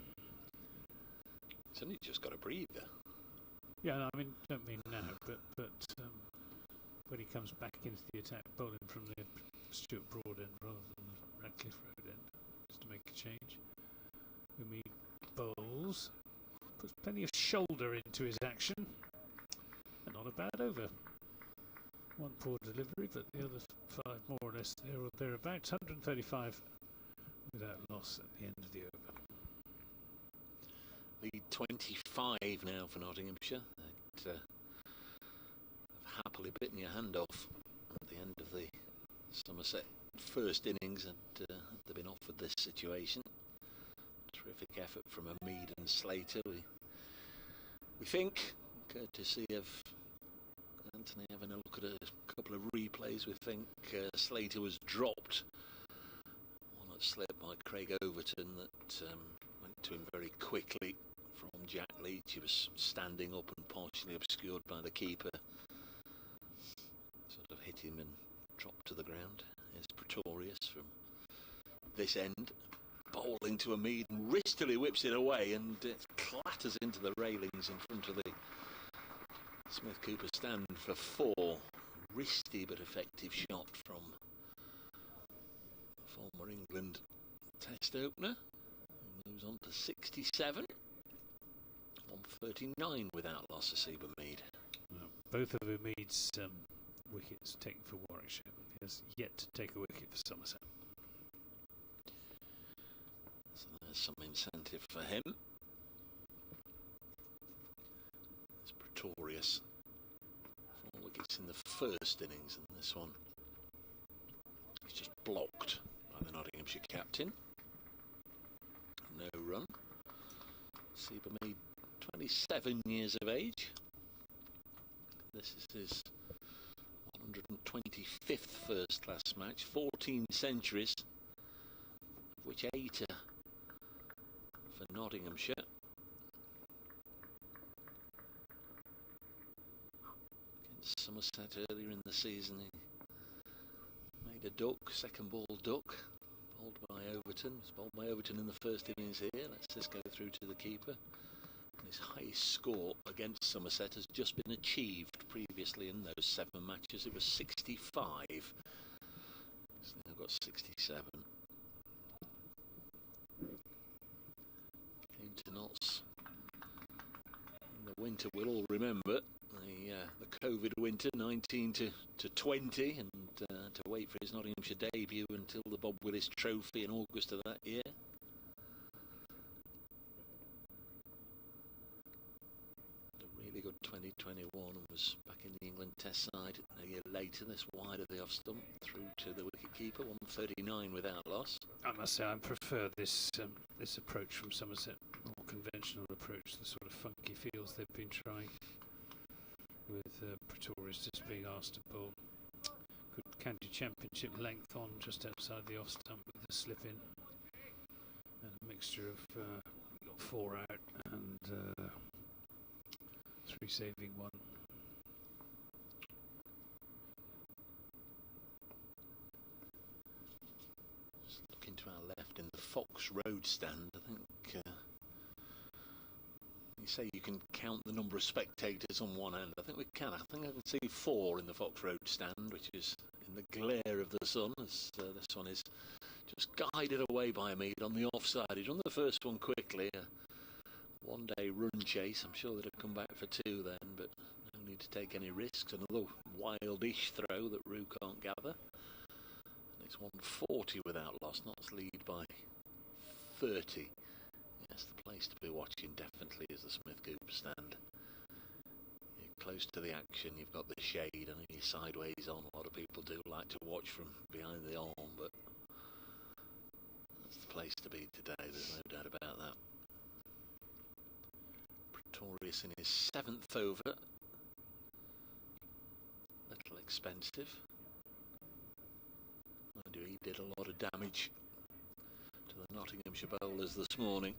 He's only just got a breather. Yeah, no, I mean, don't mean now, but when he comes back into the attack, bowling from the Stuart Broad end rather than the Radcliffe Road end, just to make a change. Umi bowls, puts plenty of shoulder into his action, and not a bad over. One poor delivery, but the other 5 more or less there or thereabouts. 135 without loss at the end of the over. Lead 25 now for Nottinghamshire. That have happily bitten your hand off at the end of the Somerset first innings, and they've been offered this situation. Terrific effort from Umid and Slater. We think, courtesy of Anthony having a look at a couple of replays, we think Slater was dropped. One that slipped by Craig Overton that went to him very quickly from Jack Leach. He was standing up and partially obscured by the keeper. Sort of hit him and dropped to the ground. Here's Pretorius from this end, bowling to Umid, and wristily whips it away, and it clatters into the railings in front of the Smith Cooper stand for 4. Wristy but effective shot from the former England Test opener. Moves on to 67. 139 without loss of Seba Mead. Both of Umid's wickets taken for Warwickshire. He has yet to take a wicket for Somerset. So there's some incentive for him. There's Pretorius. 4 wickets in the first innings, and this one is just blocked by the Nottinghamshire captain. No run. Seba Mead, 27 years of age. This is his 125th first class match, 14 centuries, of which 8 are for Nottinghamshire. Against Somerset earlier in the season, he made a duck, second ball duck. Bowled by Overton. It was bowled by Overton in the first innings here. Let's just go through to the keeper. And his highest score against Somerset has just been achieved previously in those 7 matches. It was 65. So now got 67. Came to knots in the winter. We'll all remember the COVID winter, 19 to 20, and to wait for his Nottinghamshire debut until the Bob Willis Trophy in August of that year. A really good 2021, and was back in the England Test side a year later. This wide of the off stump through to the wicket-keeper, 139 without loss. I must say I prefer this this approach from Somerset, more conventional approach, the sort of funky feels they've been trying, with Pretorius just being asked to bowl. Good county championship length on just outside the off stump with a slip in, and a mixture of got 4 out and 3 saving 1. Just looking to our left in the Fox Road stand, I think say you can count the number of spectators on one hand. I think we can. I think I can see 4 in the Fox Road stand, which is in the glare of the sun, as this one is just guided away by Mead on the offside. He's run the first one quickly. One-day run chase. I'm sure they'd have come back for 2 then, but no need to take any risks. Another wildish throw that Rue can't gather. And it's 140 without loss. Notts lead by 30. Yes, the place to be watching definitely is the Smith Cooper stand. You're close to the action, you've got the shade, and you're sideways on. A lot of people do like to watch from behind the arm, but that's the place to be today, there's no doubt about that. Pretorius in his 7th over. Little expensive. Mind you, he did a lot of damage to the Nottinghamshire bowlers this morning.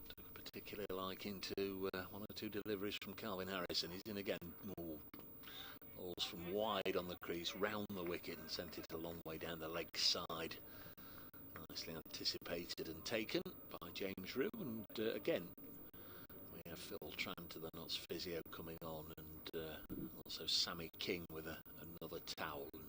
Took a particular liking to 1 or 2 deliveries from Calvin Harrison. He's in again. Balls from wide on the crease, round the wicket, and sent it a long way down the leg side. Nicely anticipated and taken by James Rue. And again, we have Phil Trent, the Notts physio, coming on, and also Sammy King with another towel. And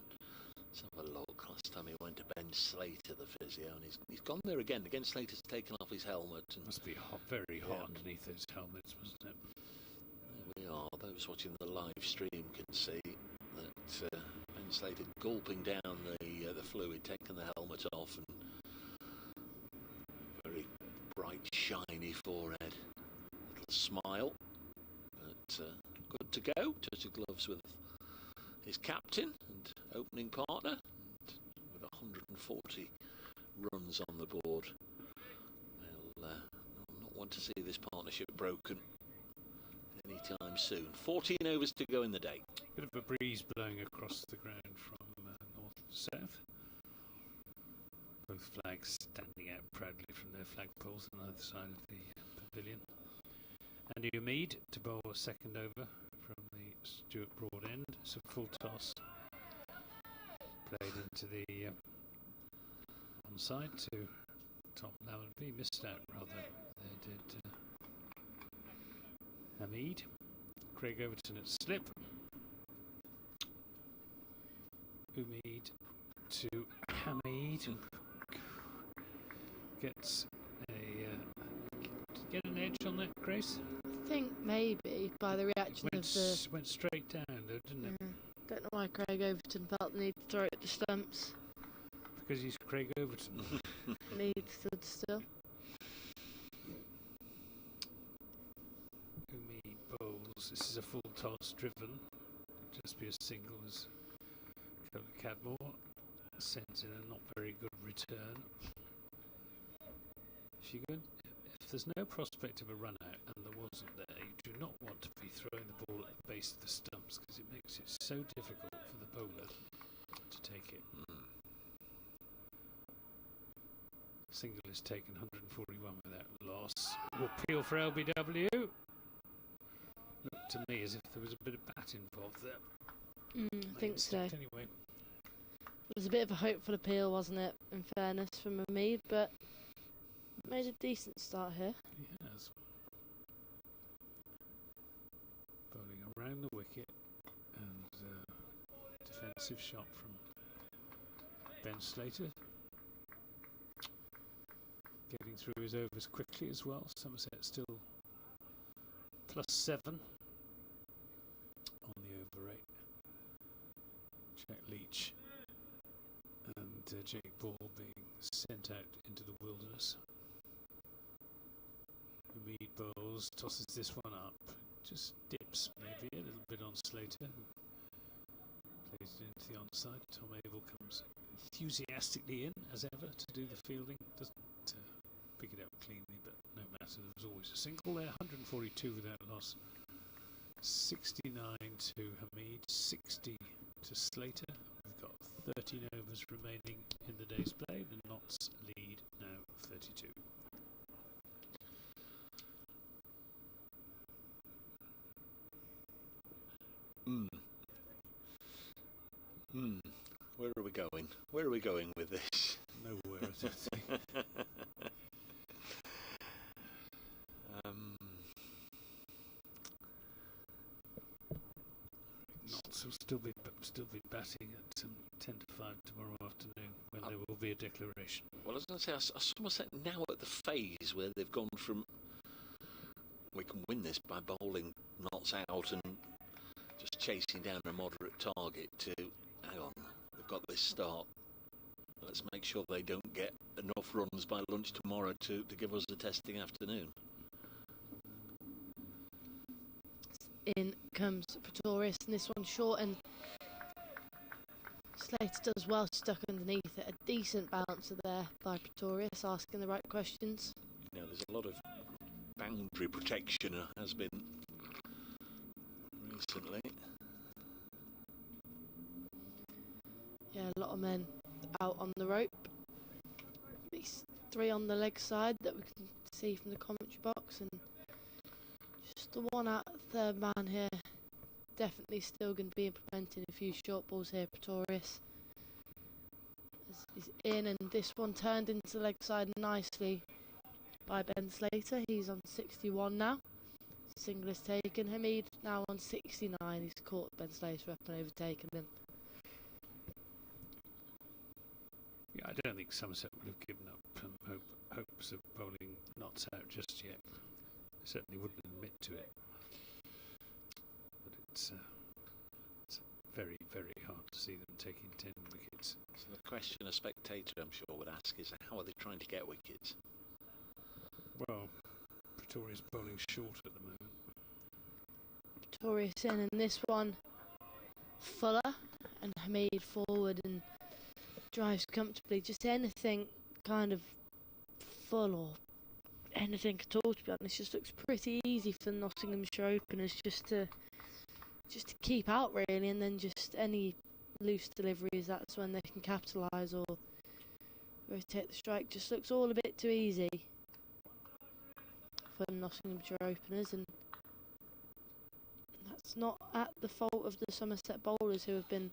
let's have a look. Last time he went to Ben Slater, the physio, and he's gone there again. Again, Slater's taken off his helmet. And must be hot, very hot underneath those helmets, mustn't it? There we are. Those watching the live stream can see that Ben Slater gulping down the fluid, taking the helmet off, and very bright, shiny forehead. Little smile, but good to go. Touch of gloves with his captain and opening partner, and with 140 runs on the board. They'll not want to see this partnership broken anytime soon. 14 overs to go in the day. Bit of a breeze blowing across the ground from north to south. Both flags standing out proudly from their flagpoles on either side of the pavilion. Andy Mead to bowl a 2nd over from the Stuart Broad end. It's a full toss. Played into the onside to Tom Lavenby. Missed out rather. There did Hamid. Craig Overton at slip. Umeed to Hamid. Gets get an edge on that, Grace? I think maybe by the reaction of the... Went straight down though, didn't it? Don't know why Craig Overton felt the need to throw it to stumps. Because he's Craig Overton. Mead stood still. Umi bowls. This is a full toss driven. Just be a single as Cadmore sends in a not very good return. If there's no prospect of a run out, and there wasn't there, you do not want to be throwing the ball at the base of the stumps, because it makes it so difficult for the bowler to take it. Single is taken, 141 without loss. Appeal for LBW. Looked to me as if there was a bit of bat involved there. I think so. Anyway. It was a bit of a hopeful appeal, wasn't it, in fairness, from Mead, but made a decent start here. He has. Bowling around the wicket, and defensive shot from Ben Slater. Getting through his overs quickly as well. Somerset still +7 on the over rate. Jack Leach and Jake Ball being sent out into the wilderness. Mead bowls, tosses this one up, just dips maybe a little bit on Slater, who plays it into the onside. Tom Abel comes enthusiastically in, as ever, to do the fielding. Doesn't pick it up cleanly, but no matter, there was always a single there. 142 without loss. 69 to Hamid, 60 to Slater. We've got 13 overs remaining in the day's play. The Notts lead now 32. Where are we going? Where are we going with this? Nowhere, I don't think. still be batting at 10 to 5 tomorrow afternoon when there will be a declaration. Well, I was going to say, are Somerset now at the phase where they've gone from we can win this by bowling knots out and just chasing down a moderate target to, hang on, they've got this start. Let's make sure they don't get enough runs by lunch tomorrow to give us a testing afternoon. In comes Pretorius, and this one short, and Slater does well, stuck underneath it. A decent bouncer there by Pretorius, asking the right questions. You know, there's a lot of boundary protection has been recently. Yeah, a lot of men out on the rope. At least 3 on the leg side that we can see from the commentary box, and just the one out third man here. Definitely still going to be implementing a few short balls here, Pretorius. As he's in, and this one turned into the leg side nicely by Ben Slater. He's on 61 now. Single is taken. Hamid now on 69. He's caught Ben Slater up and overtaken him. Yeah, I don't think Somerset would have given up hopes of bowling knots out just yet. Certainly wouldn't admit to it. But it's very, very hard to see them taking 10 wickets. So the question a spectator, I'm sure, would ask is, how are they trying to get wickets? Well, Pretorius bowling short at the moment. Pretorius in, and this one Fuller and Hamid forward and drives comfortably. Just anything kind of full or anything at all, to be honest. Just looks pretty easy for the Nottinghamshire openers just to keep out, really, and then just any loose deliveries, that's when they can capitalise or rotate the strike. Just looks all a bit too easy for the Nottinghamshire openers, and that's not at the fault of the Somerset bowlers, who have been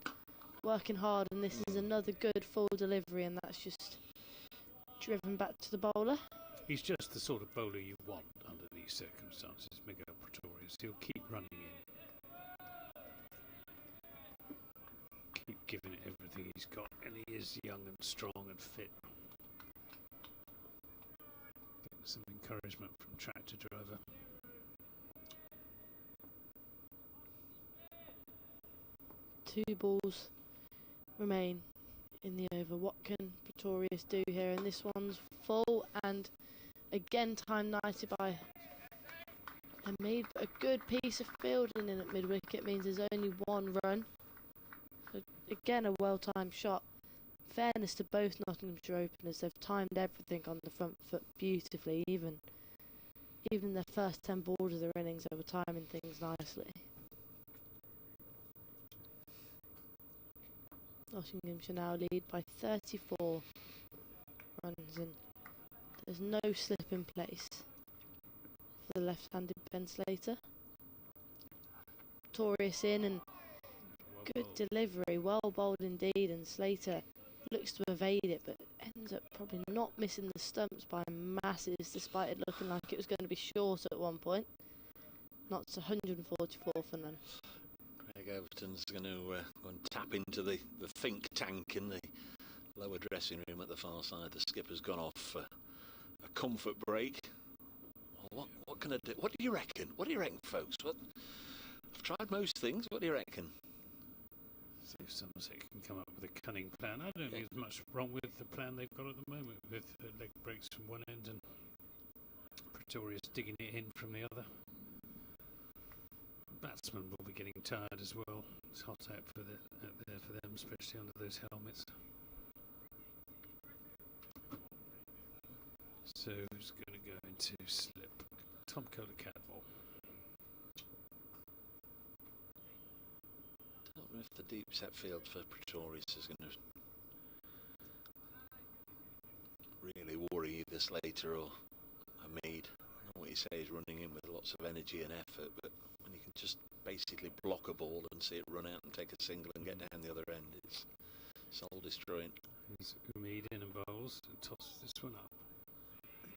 working hard, and this is another good full delivery, and that's just driven back to the bowler. He's just the sort of bowler you want under these circumstances, Miguel Pretorius. He'll keep running in. Keep giving it everything he's got, and he is young and strong and fit. Getting some encouragement from tractor driver. Two balls remain in the over. What can Pretorius do here? And this one's full, and again timed nicely by Hamid, but a good piece of fielding in at mid-wicket means there's only one run. So again, a well-timed shot. Fairness to both Nottinghamshire openers, they've timed everything on the front foot beautifully. Even in their first 10 balls of their innings, they were timing things nicely. Nottinghamshire now lead by 34 runs, and there's no slip in place for the left-handed Ben Slater. Pretorius in, and good delivery, well bowled indeed, and Slater looks to evade it, but ends up probably not missing the stumps by masses, despite it looking like it was going to be short at one point. Knots 144 for none. Craig Overton's going to go and tap into the think tank in the lower dressing room at the far side. The skipper's gone off for a comfort break. Well, what can I do? What do you reckon? What do you reckon, folks? I've tried most things. What do you reckon? See if Somerset can come up with a cunning plan. I don't think there's much wrong with the plan they've got at the moment, with leg breaks from one end and Pretorius digging it in from the other. Batsmen will be getting tired as well. It's hot out there for them, especially under those helmets. So who's going to go into slip? Tom Kohler Cadmore. I don't know if the deep set field for Pretorius is going to really worry either Slater or Hamid. I know what you say is running in with lots of energy and effort, but when you can just basically block a ball and see it run out and take a single and get down the other end, it's soul destroying. Here's Umid in and bowls and tosses this one up.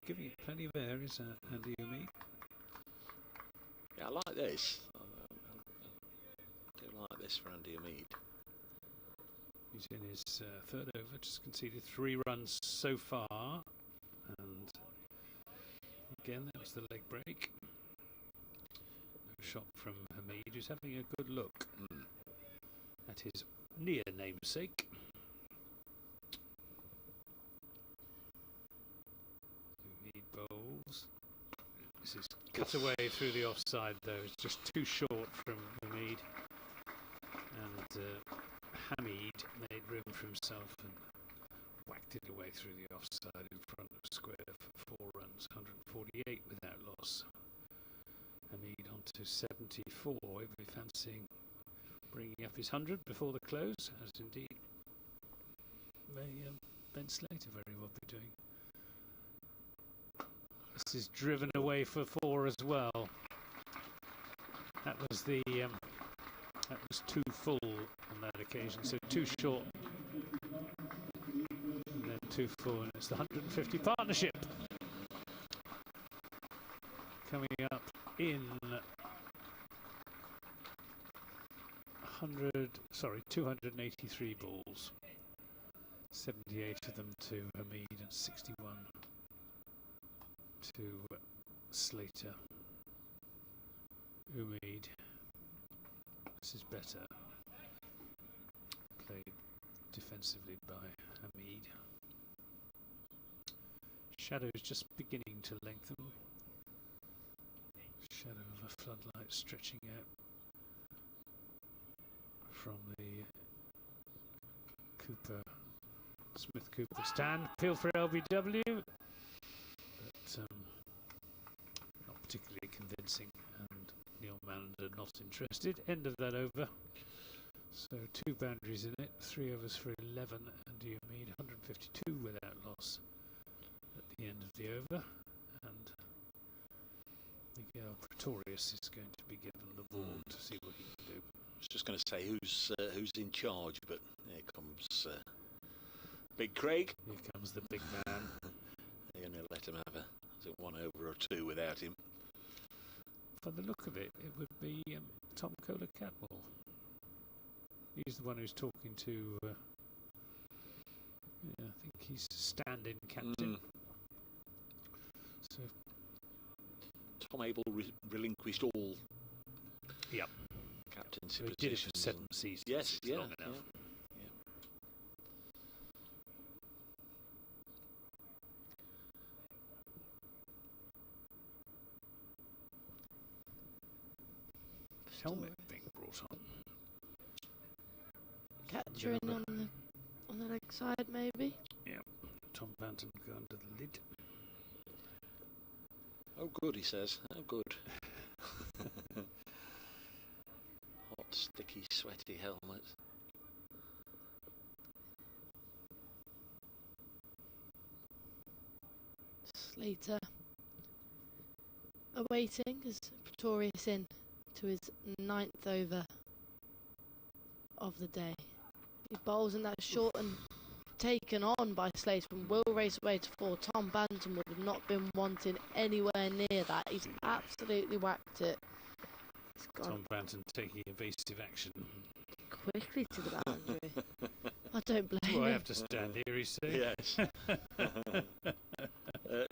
Giving it plenty of air is Andy Umid. Yeah, I like this. I do like like this for Andy Hamid. He's in his third over, just conceded 3 runs so far, and again that was the leg break. No shot from Hamid, who's having a good look at his near namesake. Hamid bowls. This is cut away through the offside though, it's just too short from Hamid, and Hamid made room for himself and whacked it away through the offside in front of square for 4 runs, 148 without loss. Hamid on to 74. He'll be fancying bringing up his 100 before the close, as indeed may Ben Slater very well be doing. This is driven away for 4 as well. That was the that was too full on that occasion, so too short and then too full, and it's the 150 partnership coming up in 283 balls, 78 of them to Hamid and 61 to Slater. Umid, this is better. Played defensively by Hamid. Shadow is just beginning to lengthen. Shadow of a floodlight stretching out from the Smith Cooper stand. Appeal for LBW, but not particularly convincing, and Neil Mander not interested. End of that over. So 2 boundaries in it, 3 overs for 11, and you need 152 without loss at the end of the over, and Miguel Pretorius is going to be given the ball to see what he can do. I was just going to say who's in charge, but here comes Big Craig. Here comes the big man. They're going to let him have a 1 over or 2 without him. From the look of it, it would be Tom Kohler-Cadmore. He's the one who's talking to. I think he's stand-in captain. So Tom Abel relinquished all. Yep. Captaincy So he did it for positions. 7 seasons. Yes, It's yeah, long enough. yeah. Helmet being brought on. Catcher in on the leg side, maybe. Yeah. Tom Banton go under the lid. Oh, good, he says. Oh, good. Hot, sticky, sweaty helmet. Slater awaiting as Pretorius in to his 9th over of the day. He bowls in that short and taken on by Slater and will race away to 4. Tom Banton would have not been wanting anywhere near that. He's absolutely whacked it. He's gone Tom Banton taking evasive action. quickly to the boundary. I don't blame Do I him. have to stand here, he's saying? Yes.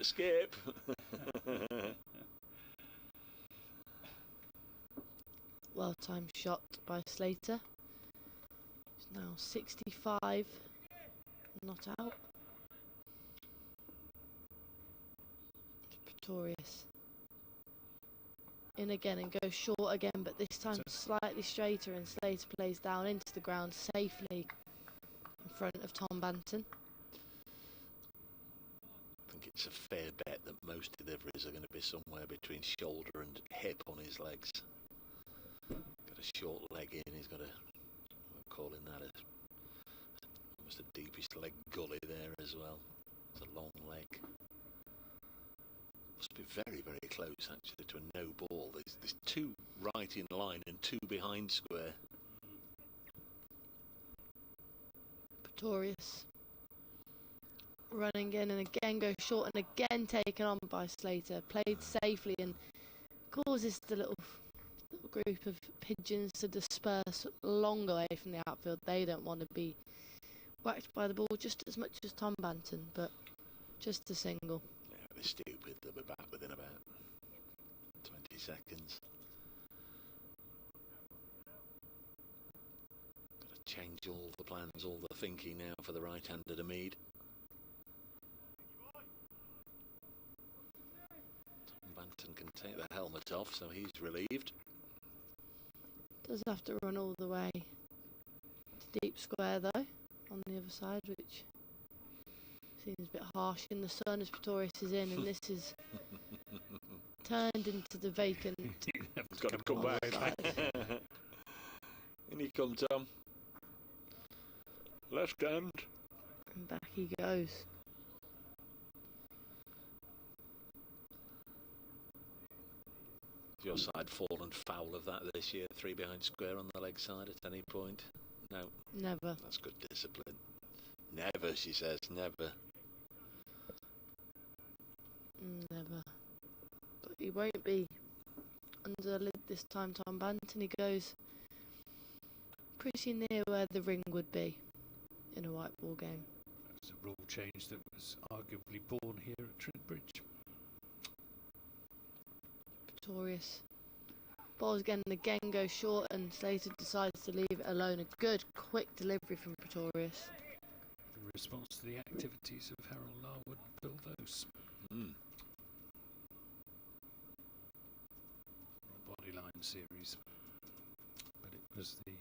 Skip. Well-timed shot by Slater. He's now 65, not out. Pretorius in again and goes short again, but this time slightly straighter, and Slater plays down into the ground safely in front of Tom Banton. I think it's a fair bet that most deliveries are going to be somewhere between shoulder and hip on his legs. Got a short leg in, he's got we're calling that almost the deepest leg gully there as well. It's a long leg. Must be very, very close actually to a no ball. There's 2 right in line and 2 behind square. Pretorius running in and again goes short and again taken on by Slater. Played safely and causes the little group of pigeons to disperse long away from the outfield. They don't want to be whacked by the ball just as much as Tom Banton, but just a single. Yeah, they're stupid. They'll be back within about 20 seconds. Got to change all the plans, all the thinking now for the right-handed Hamid. Tom Banton can take the helmet off, so he's relieved. Does have to run all the way to deep square though, on the other side, which seems a bit harsh in the sun as Pretorius is in, and this is turned into the vacant. He's got to come back. In he comes, Tom. Left hand. And back he goes. Your side fallen foul of that this year? 3 behind square on the leg side at any point? No. Never. That's good discipline. Never, she says, never. Never. But he won't be under the lid this time, Tom Banton. He goes pretty near where the ring would be in a white ball game. That's a rule change that was arguably born here at Trent Bridge. Pretorius. Ball's again goes short, and Slater decides to leave it alone. A good, quick delivery from Pretorius. In response to the activities of Harold Larwood and Bill Vose. The Bodyline series. But it was the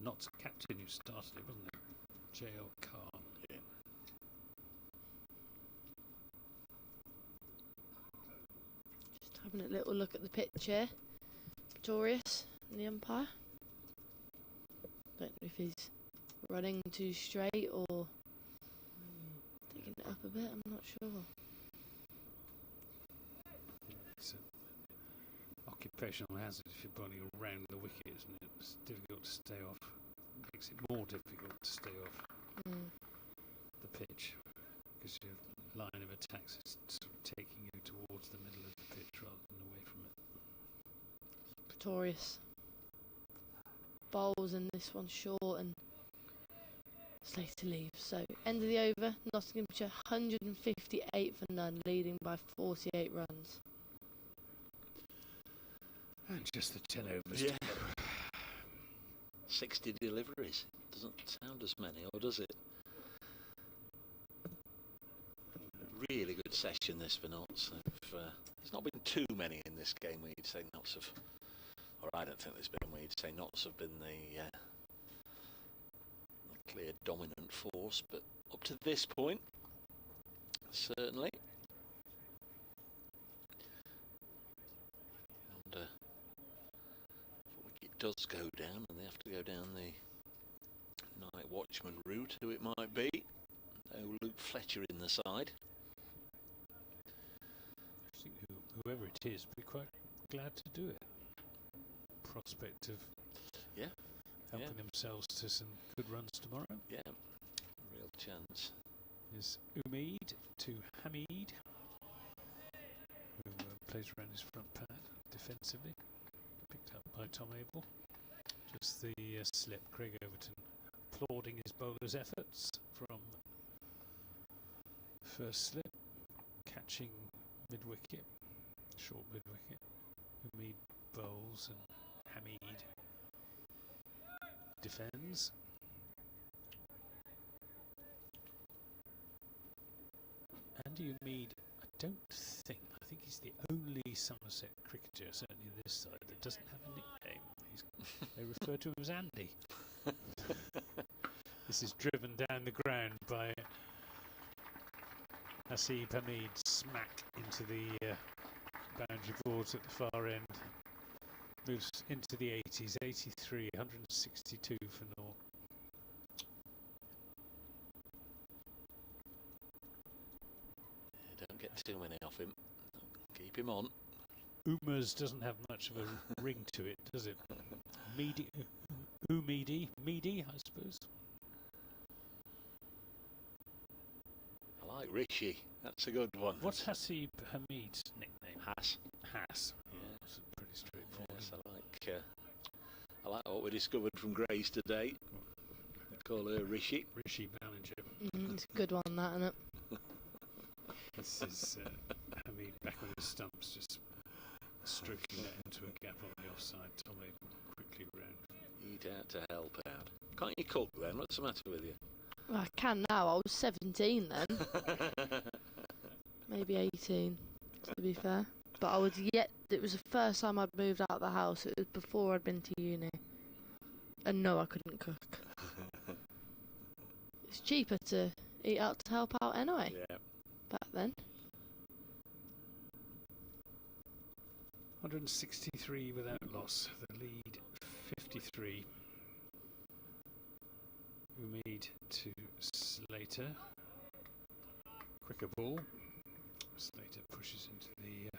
Notts captain who started it, wasn't it? J.L. Carr. Yeah. Just having a little look at the pitch here. Pretorius and the umpire. Don't know if he's running too straight or taking it up a bit, I'm not sure. It's an occupational hazard if you're bowling around the wicket, isn't it? It's difficult to stay off. It makes it more difficult to stay off the pitch because your line of attacks is sort of taking you towards the middle of the pitch rather than away from it. Pretorius bowls, and this one's short, and Slater leaves. So end of the over, Nottinghamshire 158 for none, leading by 48 runs. And just the 10 overs. Yeah. 60 deliveries. Doesn't sound as many, or does it? Really good session this for Notts. There's not been too many in this game where you'd say Notts have, or I don't think there's been where you'd say Notts have been the clear dominant force, but up to this point, certainly. And if a wicket does go down, and they have to go down the night watchman route, who it might be. No Luke Fletcher in the side. I think whoever it is will be quite glad to do it. Prospect of helping themselves to some good runs tomorrow. Yeah, real chance. Is Umeed to Hamid, who plays around his front pad defensively. Picked up by Tom Abel. Just the slip. Craig Overton applauding his bowler's efforts from first slip, catching mid-wicket, short mid-wicket. Umeed bowls and Hamid defends. Andy Umeed, I think he's the only Somerset cricketer, certainly this side, that doesn't have a nickname. They refer to him as Andy. This is driven down the ground by Hasib Hamid, smack into the boundary boards at the far end. Moves into the 80s, 83, 162 for North. Yeah, don't get too many off him. Keep him on. Uma's doesn't have much of a ring to it, does it? Meaty, meaty, I suppose. I like Rishi. That's a good one. What's Hasib Hamid's nickname? Hass. Hass. Yeah. That's pretty straightforward. Yes, I like I like what we discovered from Grace today. They call her Rishi. Rishi Ballinger. It's a good one, that, isn't it? This is Hamid back on his stumps, just stroking that into a gap on the offside. Tom Aiden quickly round. Eat out to help out. Can't you cook then? What's the matter with you? Well, I can now. I was 17 then. Maybe 18, to be fair. But I was yet. It was the first time I'd moved out of the house. It was before I'd been to uni. And no, I couldn't cook. It's cheaper to eat out to help out anyway. Yeah. Back then. 163 without loss. The lead 53. Umid to Slater. Quicker ball. Slater pushes into the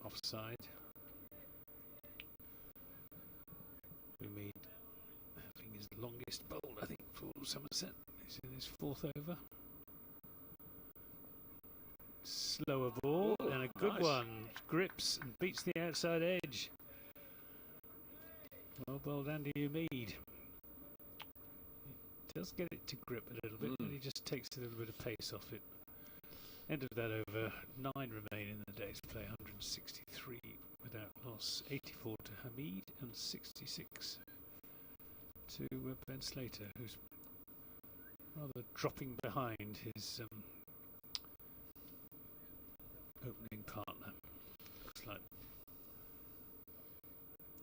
offside. Umid having his longest bowl, I think, for Somerset. He's in his fourth over. Slower ball and a good nice one. Grips and beats the outside edge. Well bowled Andy Umid. Does get it to grip a little bit, and he just takes a little bit of pace off it. End of that over. 9 remain in the day's play. 163 without loss. 84 to Hamid and 66 to Ben Slater, who's rather dropping behind his opening partner. Looks like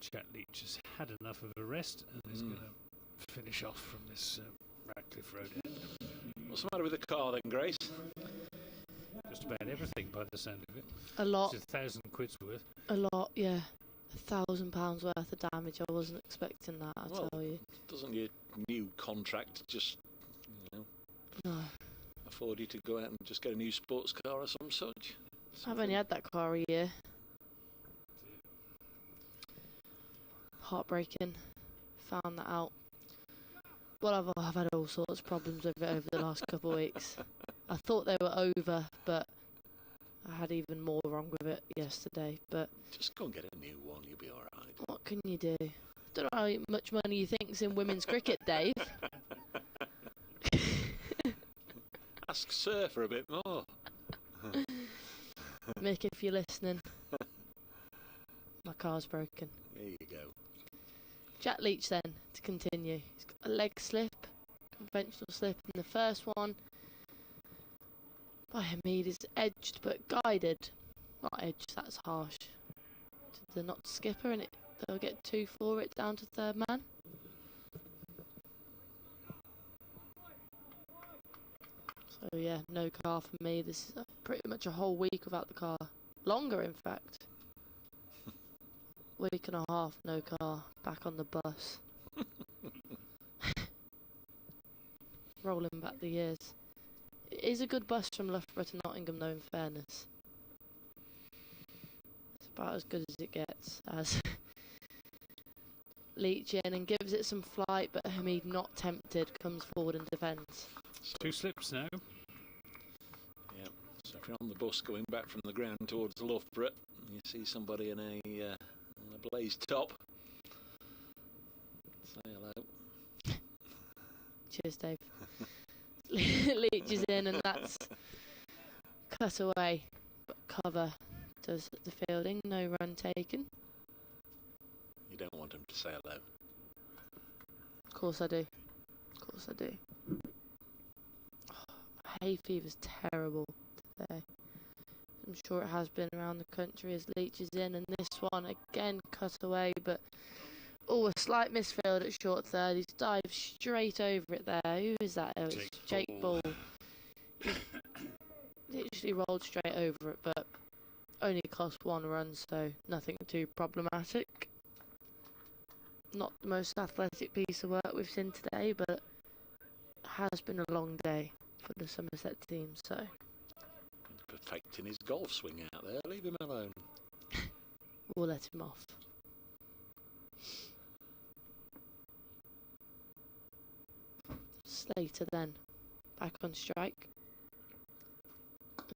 Chat Leach has had enough of a rest and is going to finish off from this Radcliffe Road end. What's the matter with the car then, Grace? Just about everything by the sound of it. A lot. It's 1,000 quid's worth. A lot, yeah. £1,000 worth of damage. I wasn't expecting that, I tell you. Doesn't your new contract just, No. afford you to go out and just get a new sports car or some such? I've only had that car a year. Heartbreaking. Found that out. Well, I've had all sorts of problems with it over the last couple of weeks. I thought they were over, but I had even more wrong with it yesterday. But Just go and get a new one, you'll be alright. what can you do? Don't know how much money you think's in women's cricket, Dave. Ask Sir for a bit more. Mick, if you're listening, my car's broken. There you go. Jack Leach then, to continue. He's got a leg slip, conventional slip in the first one. By Hamid is edged but guided. Not edged, that's harsh. To the not skipper, and they'll get 2 for it down to third man. So yeah, no car for me. This is pretty much a whole week without the car. Longer, in fact. Week and a half, no car. Back on the bus. Rolling back the years. It is a good bus from Loughborough to Nottingham, though, in fairness. It's about as good as it gets. As Leach in and gives it some flight, but Hamid, not tempted, comes forward and defends. 2 slips now. Yeah. So if you're on the bus going back from the ground towards Loughborough, you see somebody in a blazed top, say hello. Cheers, Dave. Leach is in, and that's cut away, but cover does the fielding. No run taken. You don't want him to say hello. Of course I do. Of course I do. Oh, hay fever's terrible today. I'm sure it has been around the country as Leach is in, and this one again cut away, but a slight misfield at short third. He's dived straight over it there. Who is that? Oh, it's Jake Ball. He literally rolled straight over it, but only cost 1 run, so nothing too problematic. Not the most athletic piece of work we've seen today, but it has been a long day for the Somerset team, so Perfecting his golf swing out there. Leave him alone. we'll let him off. Slater then, back on strike.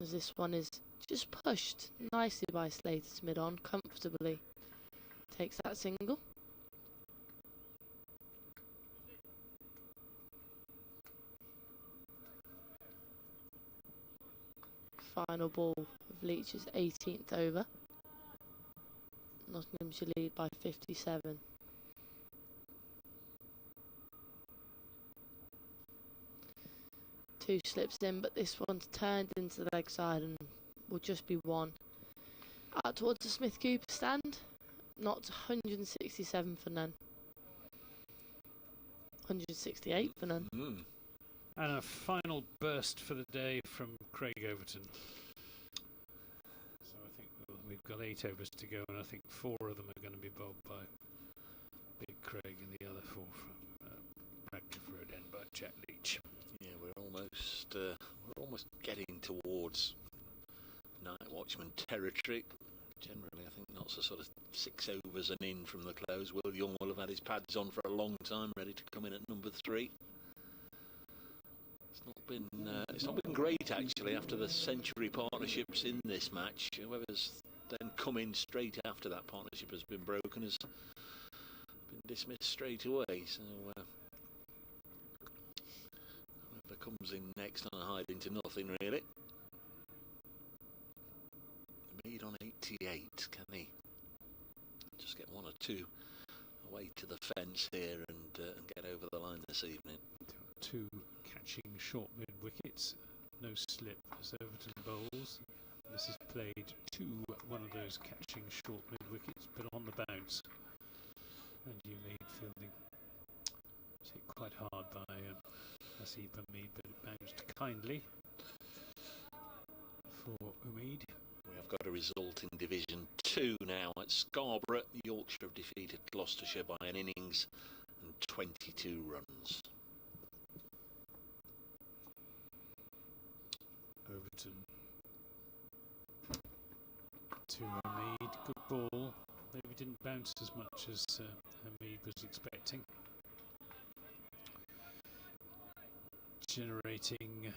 As this one is just pushed nicely by Slater to mid-on, comfortably. Takes that single. final ball of Leach's 18th over. Nottinghamshire lead by 57. Two slips in, but this one's turned into the leg side and will just be one. Out towards the Smith Cooper stand. Not 167 for none. 168 for none. And a final burst for the day from Craig Overton. So I think we've got 8 overs to go, and I think 4 of them are going to be bowled by Big Craig, and the other 4 from Radcliffe Road End by Jack Leach. Yeah, we're almost getting towards night watchman territory. Generally, I think not so sort of 6 overs and in from the close. Will Young will have had his pads on for a long time, ready to come in at number 3. It's not been great actually after the century partnerships in this match. Whoever's then come in straight after that partnership has been broken has been dismissed straight away. So whoever comes in next on hiding to nothing really. Mead on 88, can he just get 1 or 2 away to the fence here and get over the line this evening? 2 catching short mid wickets, no slip as Overton bowls. This is played to one of those catching short mid wickets, but on the bounce. And Umeed fielding was hit quite hard by Asif Umeed, but it bounced kindly for Umeed. We have got a result in Division 2 now at Scarborough. Yorkshire have defeated Gloucestershire by an innings and 22 runs. Overton to Hamid, good ball, maybe didn't bounce as much as Hamid was expecting. Generating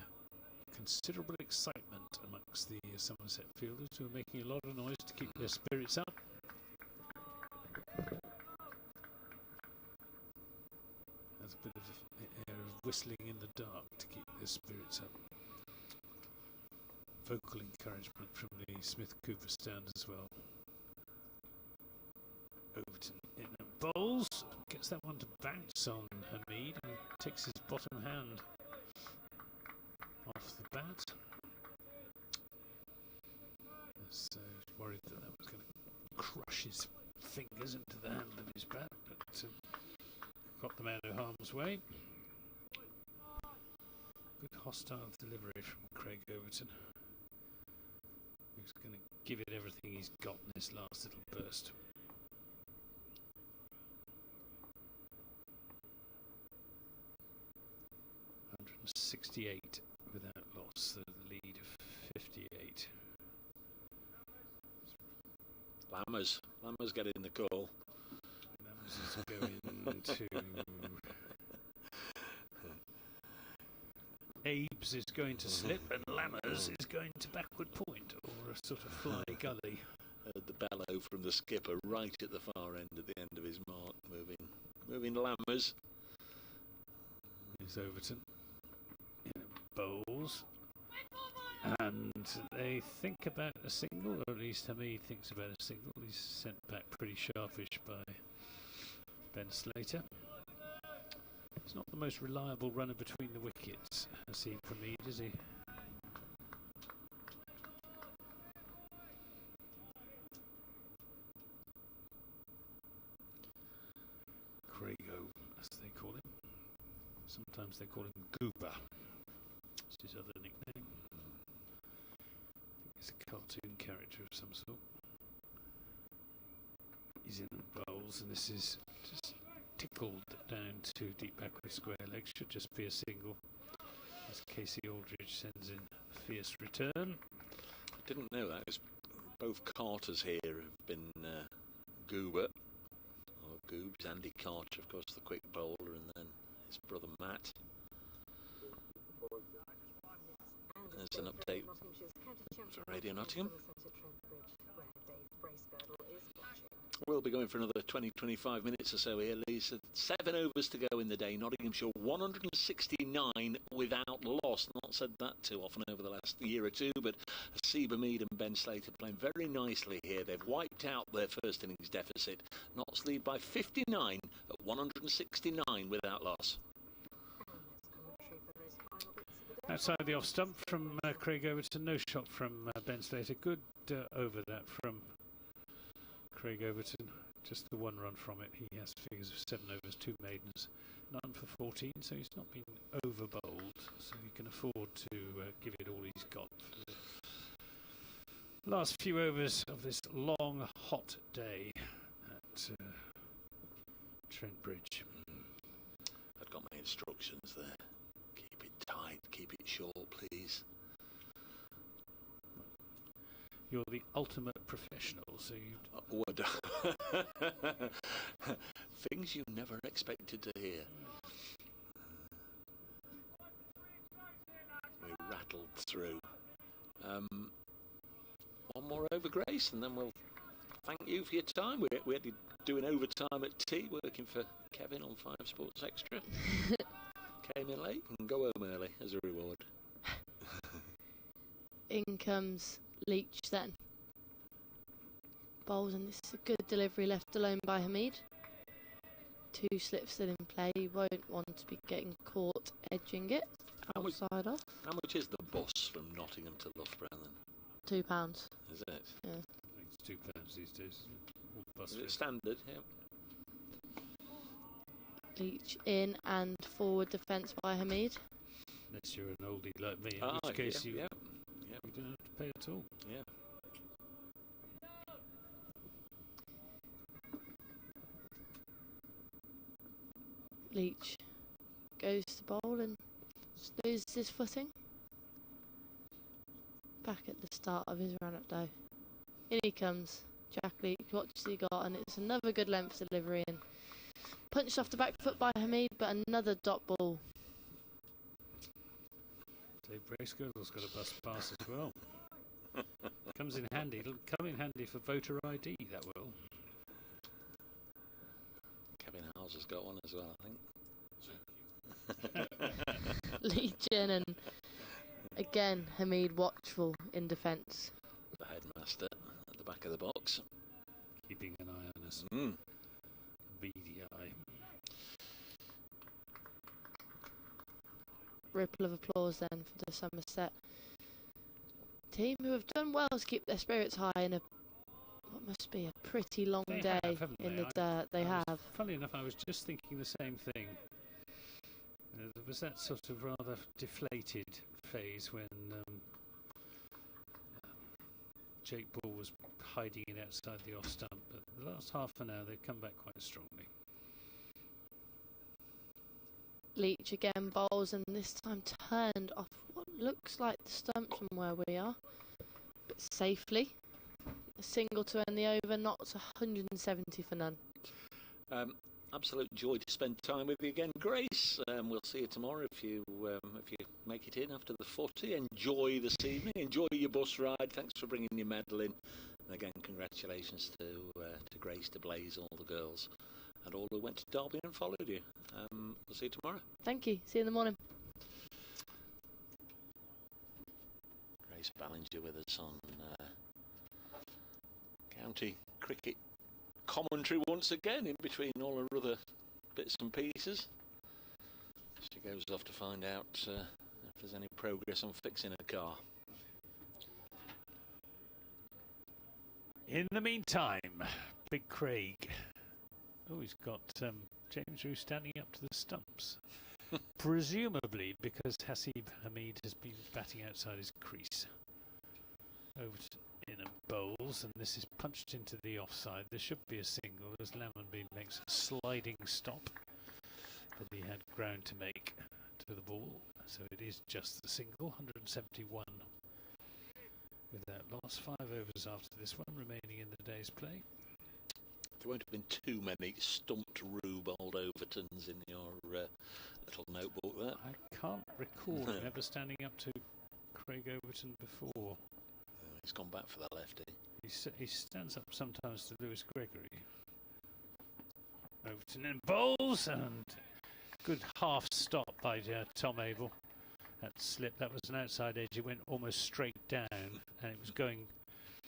considerable excitement amongst the Somerset fielders, who are making a lot of noise to keep their spirits up. There's a bit of air of whistling in the dark to keep their spirits up. Vocal encouragement from the Smith Cooper stand as well. Overton in and bowls, gets that one to bounce on Hamid and takes his bottom hand off the bat. So worried that was going to crush his fingers into the hand of his bat, but got them out of harm's way. Good hostile delivery from Craig Overton, who's going to give it everything he's got in this last little burst. .168 without loss, the lead of 58. Lammers getting the call. Lammers is going to... Abe's is going to slip and Lammers is going to backward point, or a sort of fly gully. Heard the bellow from the skipper right at the far end, at the end of his mark, moving Lammers. Is Overton in bowls, and they think about a single, or at least Hamid thinks about a single. He's sent back pretty sharpish by Ben Slater. He's not the most reliable runner between the wickets, as he Hamid, is he? Craigo, as they call him. Sometimes they call him Goober. It's his other nickname. I think he's a cartoon character of some sort. He's in the bowls, and this is just tickled down to deep backward square leg. Should just be a single, as Casey Aldridge sends in a fierce return. I didn't know that, because both Carters here have been Goober, or Goobs. Andy Carter, of course, the quick bowler, and then his brother Matt. There's an update for Radio Nottingham. We'll be going for another 20-25 minutes or so here, Lee. So 7 overs to go in the day. Nottinghamshire 169 69 without loss. Not said that too often over the last year or two, but Seba Mead and Ben Slater playing very nicely here. They've wiped out their first innings deficit. Notts lead by 59 at 169 without loss. Outside the off stump from Craig Overton, no shot from Ben Slater. Good over that from Craig Overton. Just the one run from it. He has figures of 7 overs, 2 maidens, none for 14, so he's not been over bowled, so he can afford to give it all he's got for the last few overs of this long, hot day at Trent Bridge. I've got my instructions there. Keep it tight, keep it short, please. You're the ultimate professional, so you... Things you never expected to hear. We rattled through. One more over, Grace, and then we'll thank you for your time. We had you doing overtime at tea, working for Kevin on 5 Sports Extra. Came in late and go home early as a reward. In comes Leach then. Bowls, and this is a good delivery left alone by Hamid. 2 slips still in play. He won't want to be getting caught edging it outside off. How much is the bus from Nottingham to Loughborough then? £2. Is it? Yeah. I think it's £2 these days, isn't it? All bus Is it fares. standard? Yeah. Leach in and forward defence by Hamid. Unless you're an oldie like me, in which case you don't have to pay at all. Yeah. Leach goes to bowl and loses his footing. Back at the start of his run up though. In he comes. Jack Leach, what's he got? And it's another good length delivery and punched off the back foot by Hamid, but another dot ball. Dave Bracegirdle's got a bus pass as well. Comes in handy. It'll come in handy for voter ID, that will. Kevin Howes has got one as well, I think. Leach in and again Hamid watchful in defence. The headmaster at the back of the box. Keeping an eye on us. Beady eye. Ripple of applause then for the Somerset team, who have done well to keep their spirits high in a what must be a pretty long day in the dirt. They have. Funnily enough, I was just thinking the same thing. There was that sort of rather deflated phase when Jake Ball was hiding it outside the off stump, but the last half an hour they've come back quite strongly. Leach again bowls and this time turned off what looks like the stump from where we are, but safely. A single to end the over, Notts 170 for none. Absolute joy to spend time with you again, Grace. We'll see you tomorrow if you make it in after the footy. Enjoy this evening. Enjoy your bus ride. Thanks for bringing your medal in. And again, congratulations to Grace, to Blaze, all the girls, and all who went to Derby and followed you. We'll see you tomorrow. Thank you. See you in the morning. Grace Ballinger with us on county cricket commentary once again, in between all her other bits and pieces. She goes off to find out if there's any progress on fixing a car. In the meantime, Big Craig. Oh, he's got James Roux standing up to the stumps. Presumably because Hasib Hamid has been batting outside his crease. Over to in and bowls, and this is punched into the offside. There should be a single as Lammonby makes a sliding stop, but he had ground to make to the ball, so it is just the single. 171 without loss. 5 overs after this one remaining in the day's play. There won't have been too many stumped Rube old Overtons in your little notebook there. I can't recall him ever standing up to Craig Overton before. He's gone back for the lefty. He stands up sometimes to Lewis Gregory. Overton and bowls, and good half stop by Tom Abel. That slip, that was an outside edge. It went almost straight down, and it was going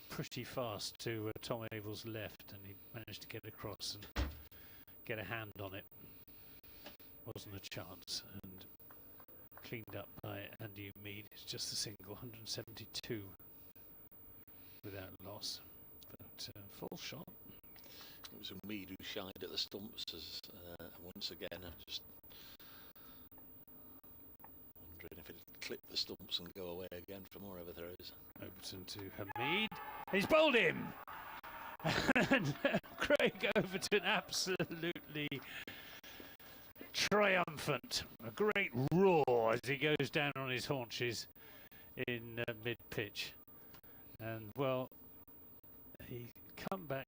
pretty fast to Tom Abel's left, and he managed to get across and get a hand on it. Wasn't a chance, and cleaned up by Andy Mead. It's just a single, 172 without loss, but full shot. It was a Mead who shied at the stumps as, once again. I'm just wondering if it'd clip the stumps and go away again for more overthrows. Overton to Hamid. He's bowled him! And Craig Overton absolutely triumphant. A great roar as he goes down on his haunches in mid-pitch. And, well, he come back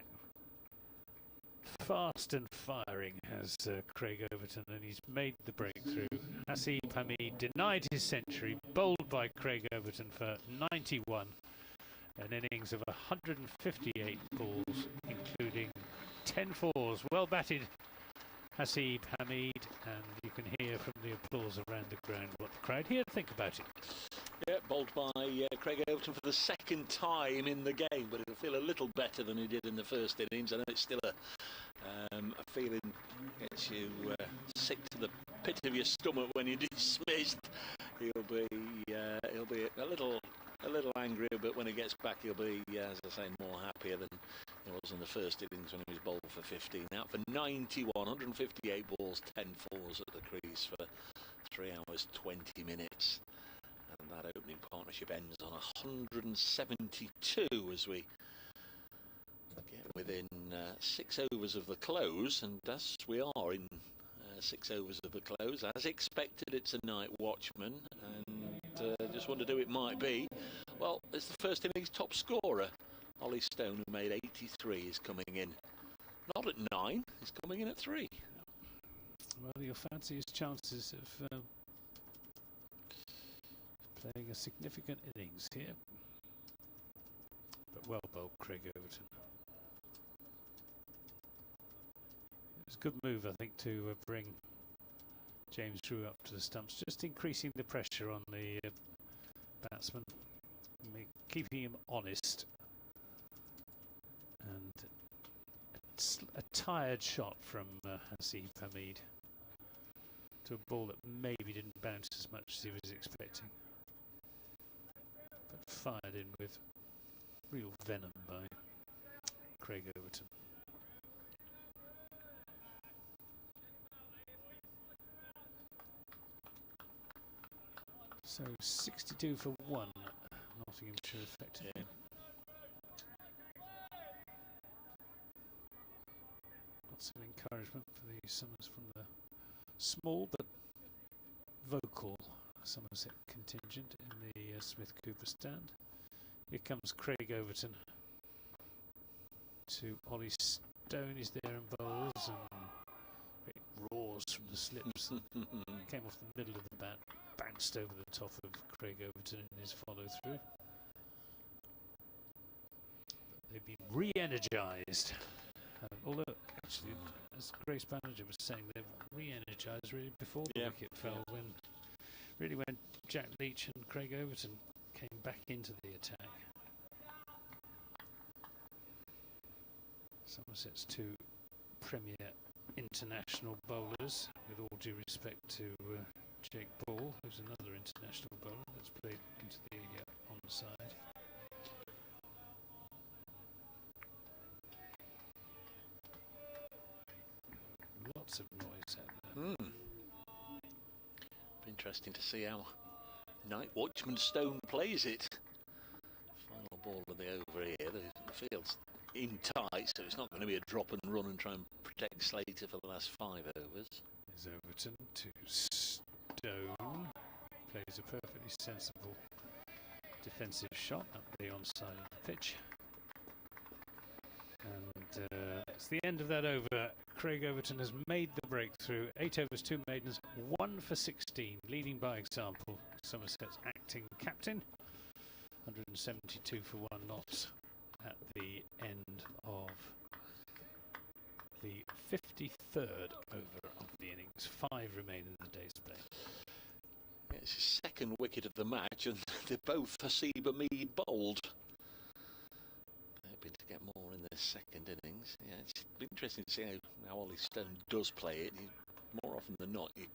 fast and firing as Craig Overton, and he's made the breakthrough. Hasib Hamid denied his century, bowled by Craig Overton for 91. An innings of 158 balls, including 10 fours. Well batted, Hasib Hamid, and you can hear from the applause around the ground what the crowd here think about it. Yeah, bowled by Craig Overton for the second time in the game, but it'll feel a little better than he did in the first innings. I know it's still a feeling gets you sick to the pit of your stomach when you're dismissed. He'll be a little angrier, but when he gets back, he'll be, as I say, more happier than he was in the first innings when he was bowled for 15. Out for 91, 158 balls, 10 fours at the crease for 3 hours 20 minutes. And that opening partnership ends on 172 as we get within 6 overs of the close, and as we are in 6 overs of the close, as expected, it's a night watchman, and just wondered who it might be. Well, it's the first innings top scorer. Ollie Stone, who made 83, is coming in. Not at 9, he's coming in at 3. Well, you'll fancy his chances of playing a significant innings here. But well bowled, Craig Overton. It was a good move, I think, to bring James Drew up to the stumps, just increasing the pressure on the batsman, keeping him honest. And a tired shot from Hasib Hamid to a ball that maybe didn't bounce as much as he was expecting, but fired in with real venom by Craig Overton. So 62 for 1, Nottinghamshire effectively. Yeah. Lots of encouragement for the Summers from the small but vocal Somerset contingent in the Smith Cooper stand. Here comes Craig Overton to Ollie Stone. He's there and bowls, and it roars from the slips. Came off the middle of the bat, bounced over the top of Craig Overton in his follow through. They've been re-energised. Although, actually, as Grace Banniger was saying, they've re-energised really before the wicket fell, when Jack Leach and Craig Overton came back into the attack. Somerset's 2 premier international bowlers, with all due respect to Jake Ball, who's another international bowler that's played into the onside. Lots of noise out there. Interesting to see how night watchman Stone plays it. Final ball of the over here. The field's in tight, so it's not going to be a drop and run and try and protect Slater for the last 5 overs. There's Overton to Stone. Plays a perfectly sensible defensive shot up the onside of the pitch. And it's the end of that over. Craig Overton has made the breakthrough. 8 overs, 2 maidens, 1 for 16, leading by example. Somerset's acting captain. 172 for 1 not at the end of the 53rd over of the innings. innings. 5 remain in the day's play. Yeah, it's his second wicket of the match, and they're both Hasiba Mead bowled. Hoping to get more in their second innings. Yeah, it's interesting to see how Ollie Stone does play it. More often than not, you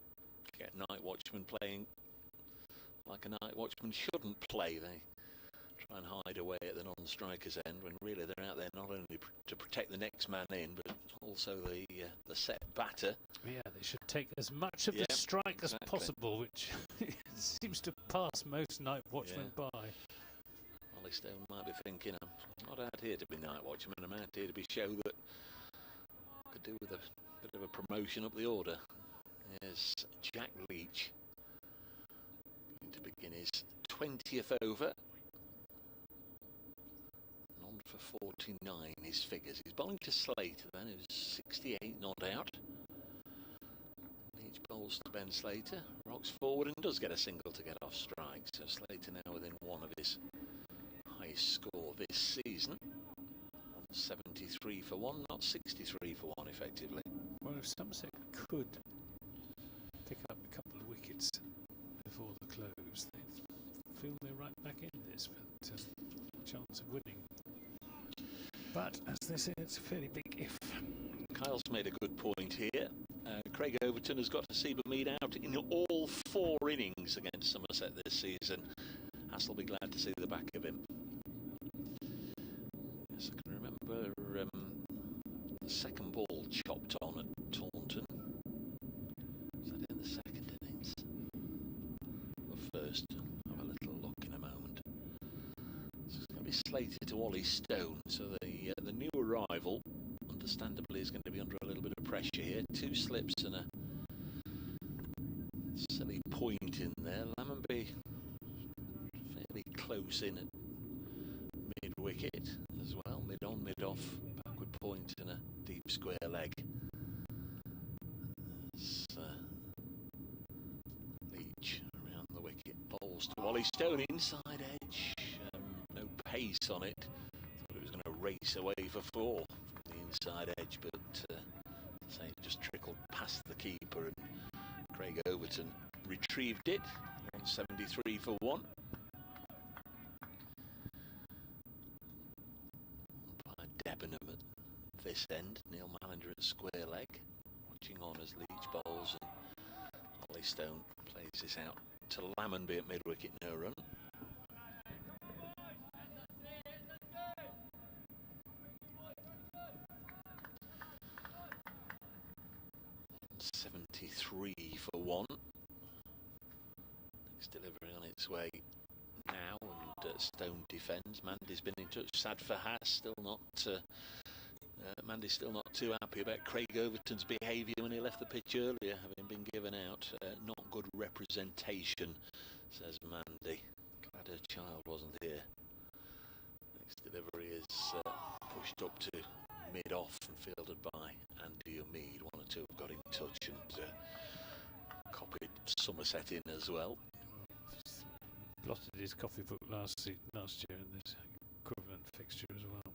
get night watchmen playing like a night watchman shouldn't play. They try and hide away at the non-striker's end when really they're out there not only to protect the next man in, but also the set batter. Yeah, they should take as much of the strike as possible, which seems to pass most night watchmen by. Ollie Stone might be thinking, I'm not out here to be night watchman, I'm out here to be show that I could do with a bit of a promotion up the order. Here's Jack Leach going to begin his 20th over. On for 49 his figures. He's bowling to Slater then, who's 68 not out. Leach bowls to Ben Slater, rocks forward and does get a single to get off strike. So Slater now within one of his highest score this season. 73 for 1, not 63 for 1 effectively. Well, if Somerset could pick up a couple of wickets before the close, they'd feel they're right back in this with a chance of winning. But as they say, it's a fairly big if. Kyle's made a good point here. Craig Overton has got Hasiba Mead out in all 4 innings against Somerset this season. Hass will be glad to see the back of him. Yes, I can remember the second ball chopped on at Taunton. Was that in the second innings? Or first? I'll have a little look in a moment. So it's going to be Slater to Ollie Stone. So the new arrival, understandably, is going to be under a little bit of pressure here. 2 slips and a silly point in there. Lammonby fairly close in at mid-wicket as well. Mid-on, mid-off, backward point and a deep square leg. It's Leach around the wicket. Bowls to Ollie Stone, inside edge. No pace on it. Thought it was going to race away for 4 from the inside edge, but say it just trickled past the keeper, and Craig Overton retrieved it. 173 for 1. By Debenham at this end. Neil Malinger at square leg, watching on as Leach bowls, and Ollie Stone plays this out to Lammonby at mid-wicket, no run. 73 for 1. Next delivery on its way now, and Stone defends. Mandy's been in touch. Sad for Hass, still not. Mandy's still not too happy about Craig Overton's behaviour when he left the pitch earlier, having been given out. Not good representation, says Mandy. Glad her child wasn't here. Next delivery is pushed up to mid-off and fielded by Andy Mead. 1 or 2 have got in touch and copied Somerset in as well. Blotted his copybook last year in this equivalent fixture as well.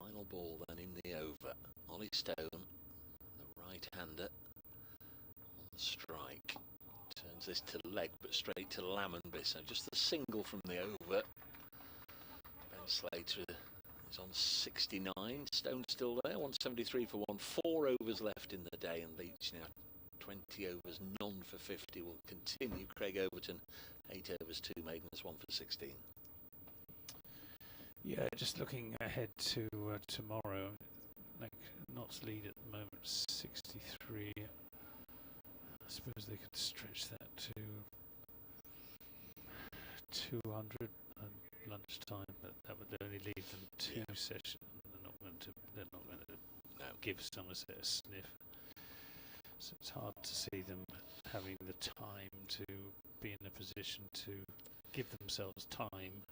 Final ball then in the over. Ollie Stone, the right-hander, on the strike. Turns this to leg, but straight to Lammonby. So just the single from the over. Ben Slater is on 69. Stone still there. 173 for 1. 4 overs left in the day, and Leach now 20 overs, none for 50 will continue. Craig Overton, 8 overs, 2 maidens, 1 for 16. Yeah, just looking ahead to tomorrow, like Knott's lead at the moment, 63. I suppose they could stretch that to 200 at lunchtime, but that would only leave them 2 sessions. They're not going to give Somerset a sniff. So it's hard to see them having the time to be in a position to give themselves time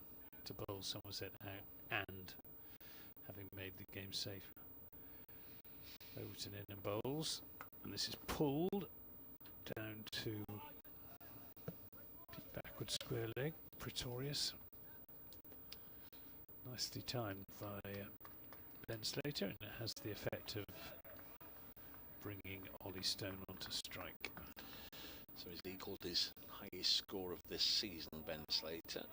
to bowl Somerset out and having made the game safe. Overton in and bowls, and this is pulled down to deep backward square leg. Pretorius, nicely timed by Ben Slater, and it has the effect of bringing Ollie Stone onto strike. So he's equalled his highest score of this season, Ben Slater.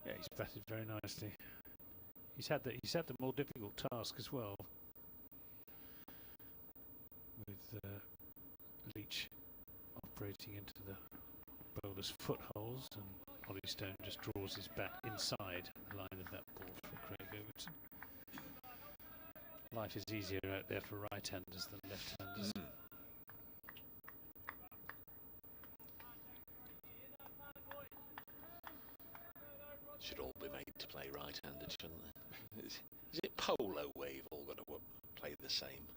Yeah, he's batted very nicely. He's had the more difficult task as well, with Leach operating into the bowler's footholes, and Ollie Stone just draws his bat inside the line of that ball from Craig Overton. Life is easier out there for right-handers than left-handers. Should all be made to play right-handed, shouldn't they? Is it polo where you've all got to play the same?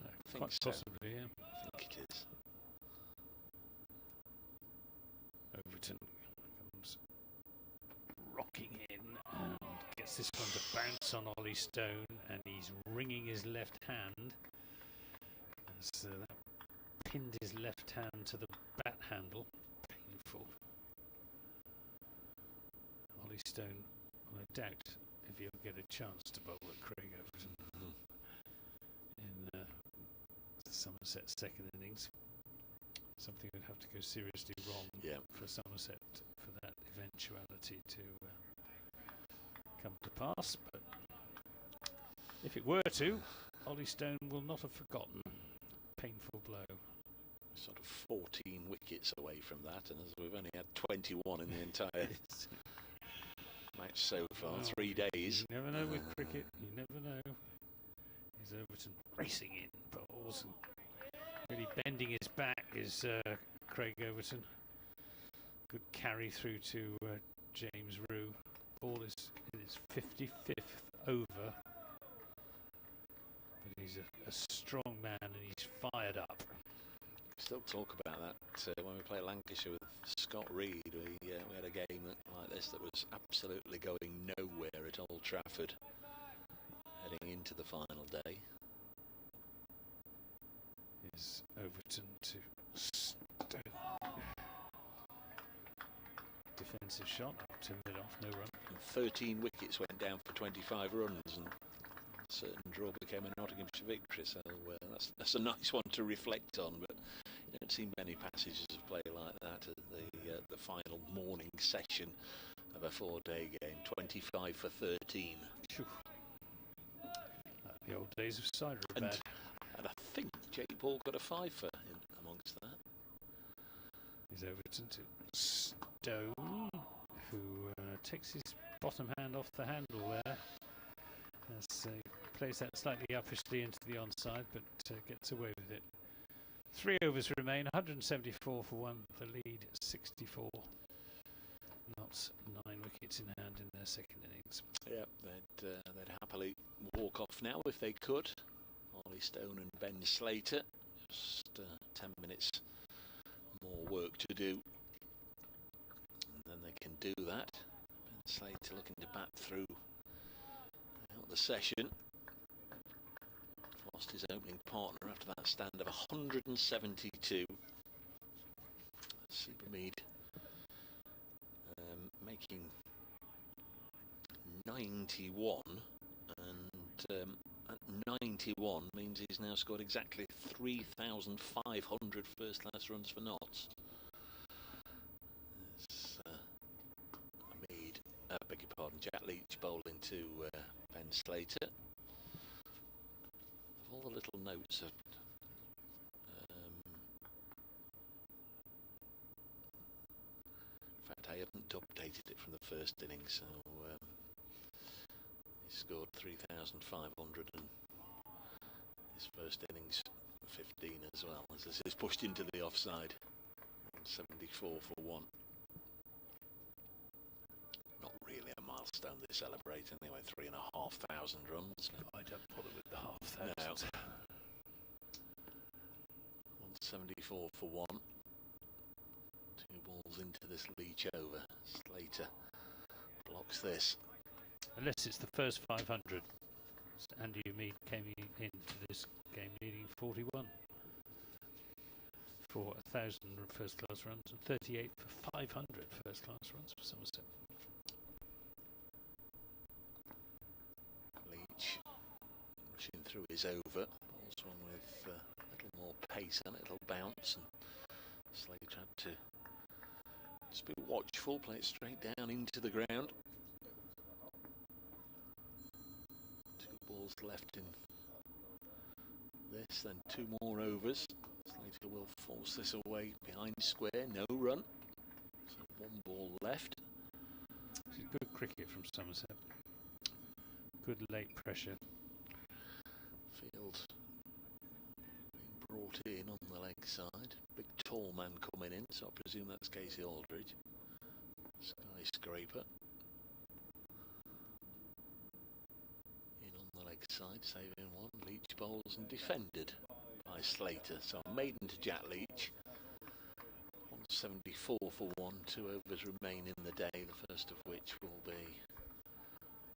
I think Quite so. possibly, yeah. I think it is. Overton comes rocking in and gets this one to bounce on Ollie Stone, and he's wringing his left hand as that pinned his left hand to the bat handle. Painful. Ollie Stone, I doubt if he'll get a chance to bowl at Craig Overton in the Somerset second innings. Something would have to go seriously wrong for Somerset for that eventuality to come to pass. But if it were to, Ollie Stone will not have forgotten. Painful blow. Sort of 14 wickets away from that, and as we've only had 21 in the entire match so far, Well, 3 days. You never know with cricket, you never know. Here's Overton racing in, balls, and really bending his back is Craig Overton. Good carry through to James Rue. Ball is in its 55th over. But he's a strong man, and he's fired up. Still talk about that when we play Lancashire with Scott Reed. We had a game like this that was absolutely going nowhere at Old Trafford, heading into the final day. Is Overton to Stone. Defensive shot up to mid-off, no run. And 13 wickets went down for 25 runs, and a certain draw became a Nottinghamshire victory. So that's a nice one to reflect on. But you don't see many passages of play like that at the final morning session of a 4-day game. 25 for 13. The old days of cider are bad. And I think Jake Paul got a 5 for in amongst that. Is Overton to Stone, who takes his bottom hand off the handle there. As plays that slightly uppishly into the onside, but gets away with it. 3 overs remain, 174 for 1, the lead 64. Notts 9 wickets in hand in their second innings. Yeah, they'd happily walk off now if they could. Ollie Stone and Ben Slater. Just 10 minutes more work to do, and then they can do that. Ben Slater looking to bat through out the session. Lost his opening partner after that stand of 172. Supermead making 91, and at 91 means he's now scored exactly 3,500 first-class runs for Notts. Beg your pardon, Jack Leach bowling to Ben Slater. Of all the little notes of in fact, I haven't updated it from the first innings, so he scored 3,500 and his first innings 15 as well, as this is pushed into the offside. 74 for 1. Not really a milestone they celebrate anyway, 3,500 runs. I don't bother with the half No. thousand. 174 for 1. 2 balls into this Leach over. Slater blocks this. Unless it's the first 500. Andy Mead came into this game leading 41 for 1,000 first-class runs and 38 for 500 first-class runs for Somerset. drifting through his over. Ball's one with a little more pace and a little bounce, and Slater had to just be watchful, play it straight down into the ground. 2 balls left in this, then 2 more overs. Slater will force this away behind square, no run. So 1 ball left. This is good cricket from Somerset. Good late pressure. Field being brought in on the leg side. Big tall man coming in, so I presume that's Casey Aldridge. Skyscraper. In on the leg side, saving 1. Leach bowls and defended by Slater. So maiden to Jack Leach. 174 for 1. 2 overs remain in the day, the first of which will be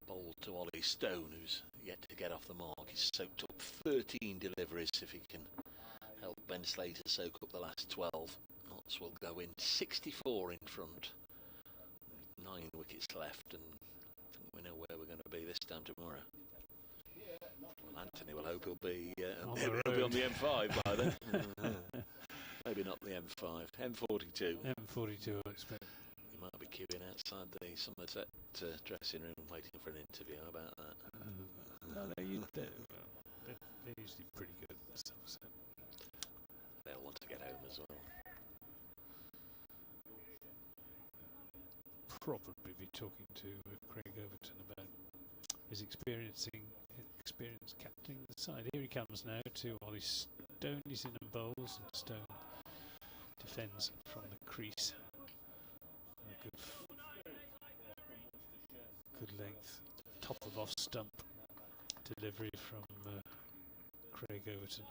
bowled to Ollie Stone, who's yet to get off the mark. He's soaked up 13 deliveries. If he can help Ben Slater soak up the last 12, Notts will go in 64 in front. 9 wickets left, and I think we know where we're going to be this time tomorrow. Well, Anthony will hope he'll be on the M5 by then. Maybe not the M5, M42. M42, I expect. You might be queuing outside the Somerset dressing room waiting for an interview. How about that? They're usually pretty good, Somerset. They'll want to get home as well. Probably be talking to Craig Overton about his experienced captaining the side. Here he comes now to Ollie Stone. He's in and bowls, and Stone defends from the crease. A good length, top of off stump delivery from Craig Overton.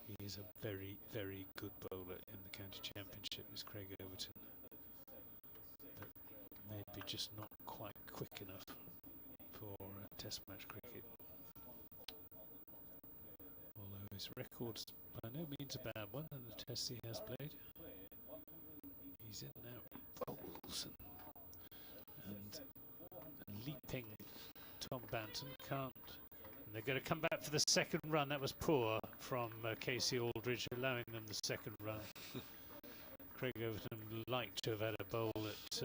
He is a very, very good bowler in the county championship, is Craig Overton. But maybe just not quite quick enough for test match cricket. Although his record's by no means a bad one in the tests he has played. He's in now, bowls and leaping Tom Banton can't. And they're going to come back for the second run. That was poor from Casey Aldridge, allowing them the second run. Craig Overton would like to have had a bowl at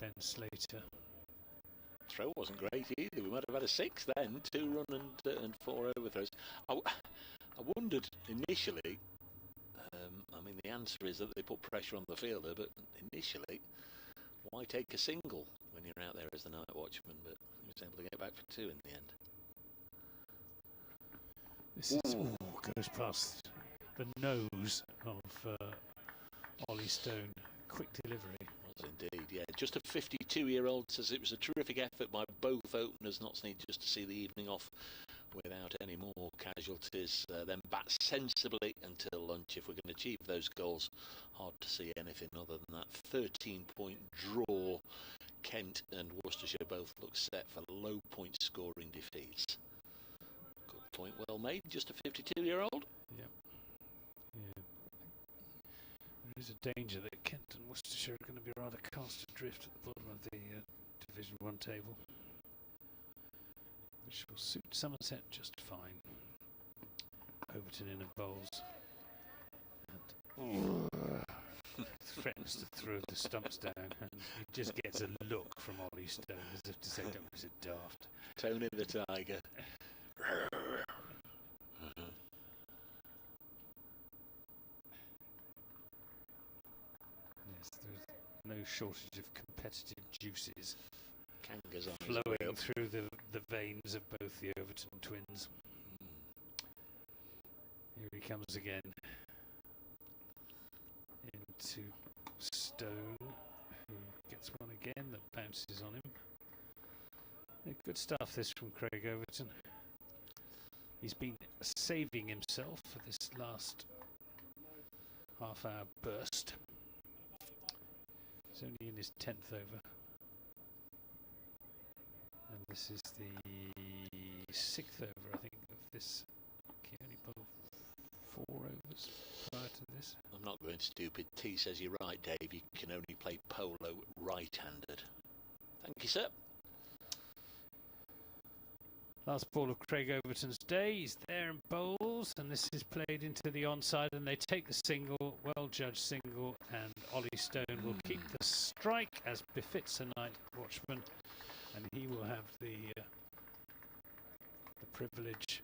Ben Slater. Throw wasn't great either. We might have had a 6 then. 2 run and 4 overthrows. I wondered initially. I mean, the answer is that they put pressure on the fielder, but initially, why take a single when you're out there as the night watchman? But he was able to get back for 2 in the end. This is goes past the nose of Ollie Stone. Quick delivery. Was indeed, yeah. Just a 52-year-old says it was a terrific effort by both openers. Notts need just to see the evening off without any more casualties. Then bat sensibly until lunch. If we're going to achieve those goals, hard to see anything other than that 13-point draw. Kent and Worcestershire both look set for low point scoring defeats. Good point, well made. Just a 52-year-old. Yep. Yeah. There is a danger that Kent and Worcestershire are going to be rather cast adrift at the bottom of the Division 1 table, which will suit Somerset just fine. Overton in and bowls, and threatens to throw the stumps down, and he just gets a look from Ollie Stone as if to say, "Don't be so daft." Tony the Tiger. Yes, there's no shortage of competitive juices Kanga's on flowing through the veins of both the Overton twins. Here he comes again into Stone, who gets one again that bounces on him. Yeah, good stuff this from Craig Overton. He's been saving himself for this last half-hour burst. He's only in his 10th over. And this is the 6th over, I think, of this. He only bowled 4 overs prior to this. I'm not going stupid. T says you're right, Dave. You can only play polo right-handed. Thank you, sir. Last ball of Craig Overton's day. He's there and bowls, and this is played into the onside, and they take the single, well judged single, and Ollie Stone will keep the strike as befits a night watchman, and he will have the privilege,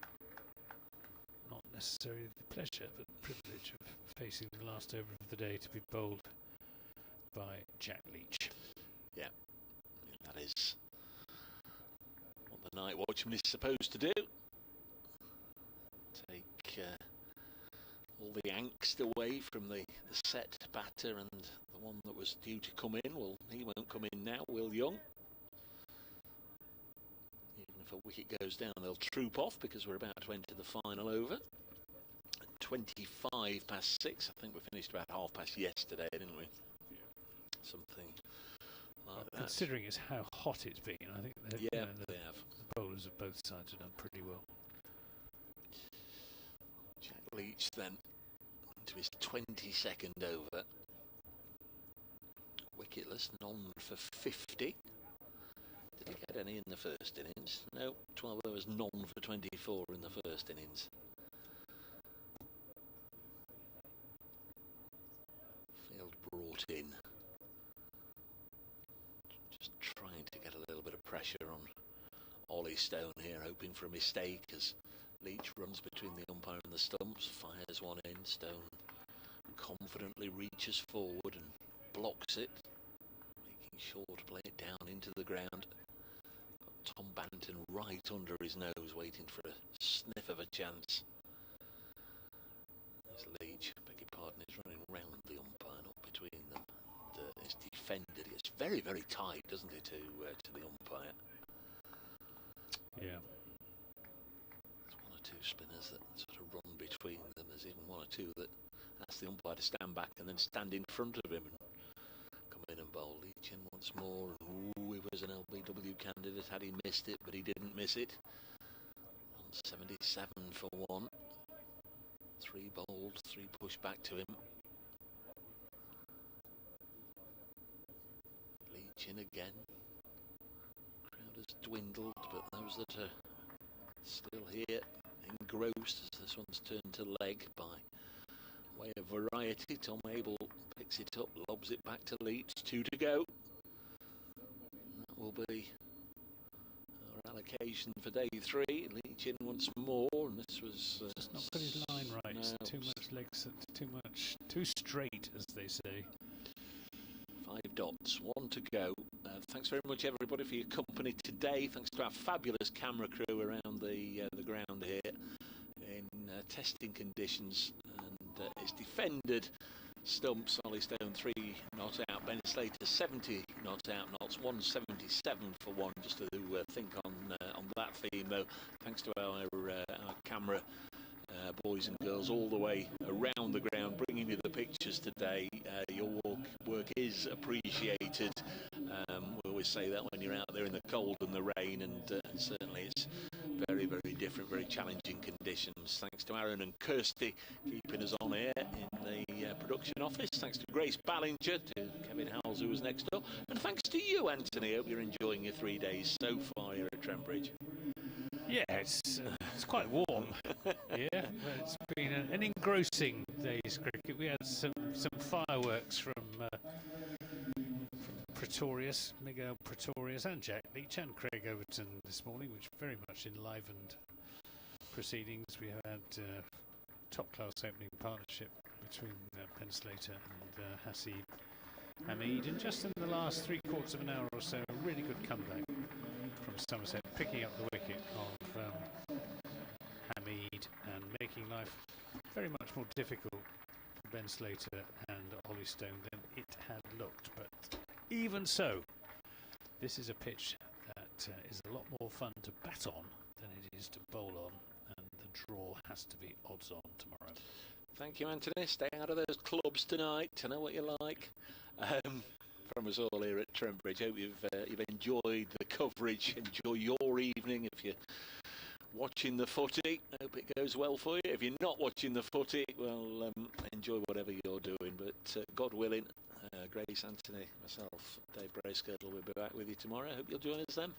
not necessarily the pleasure, but the privilege of facing the last over of the day to be bowled by Jack Leach. Yeah, that is what the night watchman is supposed to do. Take all the angst away from the set batter, and the one that was due to come in, well, he won't come in now, Will Young. Even if a wicket goes down, they'll troop off because we're about to enter the final over. 25 past 6, I think we finished about half past yesterday, didn't we? Something like that. Considering it's how hot it's been, I think that, yeah, the they have. bowlers of both sides have done pretty well. Jack Leach then into his 22nd over. Wicketless, none for 50. Did he get any in the first innings? No, 12 overs, none for 24 in the first innings. Field brought in. Just trying to get a little bit of pressure on Ollie Stone here, hoping for a mistake as Leach runs between the umpire and the stumps, fires one in. Stone confidently reaches forward and blocks it, making sure to play it down into the ground. Got Tom Banton right under his nose, waiting for a sniff of a chance. As Leach, beg your pardon, is running round the umpire, not between them. And is defended. It's very, very tight, doesn't it, to the umpire? Yeah. There's one or two spinners that sort of run between them. There's even one or two that ask the umpire to stand back and then stand in front of him and come in and bowl. Leach in once more, and ooh, he was an LBW candidate had he missed it, but he didn't miss it. 177 for one. 3 bowled, 3 pushed back to him. Leach in again. Crowd has dwindled, but those that are still here engrossed as this one's turned to leg by way of variety. Tom Abel picks it up, lobs it back to Leach. 2 to go. That will be our allocation for day 3. Leach in once more, and this was just not put his line right. No, too much legs, too straight, as they say. 5 dots, 1 to go. Thanks very much, everybody, for your company today. Thanks to our fabulous camera crew around the ground here in testing conditions. And it's defended stumps. Ollie Stone 3 not out. Ben Slater 70 not out. Knots 177 for 1. Just to think on that theme, though. Thanks to our camera boys and girls all the way around the ground, bringing you the pictures today. Your work is appreciated. We always say that when you're out there in the cold and the rain, and certainly it's very, very different, very challenging conditions. Thanks to Aaron and Kirsty keeping us on air in the production office. Thanks to Grace Ballinger, to Kevin Howells, who was next door, and thanks to you, Anthony. Hope you're enjoying your 3 days so far here at Trent Bridge. Yeah, it's quite warm. Yeah, but it's been an engrossing day's cricket. We had some fireworks from Pretorius, Miguel Pretorius, and Jack Leach and Craig Overton this morning, which very much enlivened proceedings. We had top-class opening partnership between Ben Slater and Hasid Hamid, and just in the last 3/4 of an hour or so, a really good comeback from Somerset, picking up the wicket of Hamid and making life very much more difficult for Ben Slater and Ollie Stone than it had looked. But even so, this is a pitch that is a lot more fun to bat on than it is to bowl on, and the draw has to be odds on tomorrow. Thank you, Anthony. Stay out of those clubs tonight. To know what you like. From us all here at Trent Bridge, hope you've enjoyed the coverage. Enjoy your evening. If you're watching the footy, hope it goes well for you. If you're not watching the footy, well, enjoy whatever you're doing. But God willing, Grace, Anthony, myself, Dave Bracegirdle will be back with you tomorrow. Hope you'll join us then.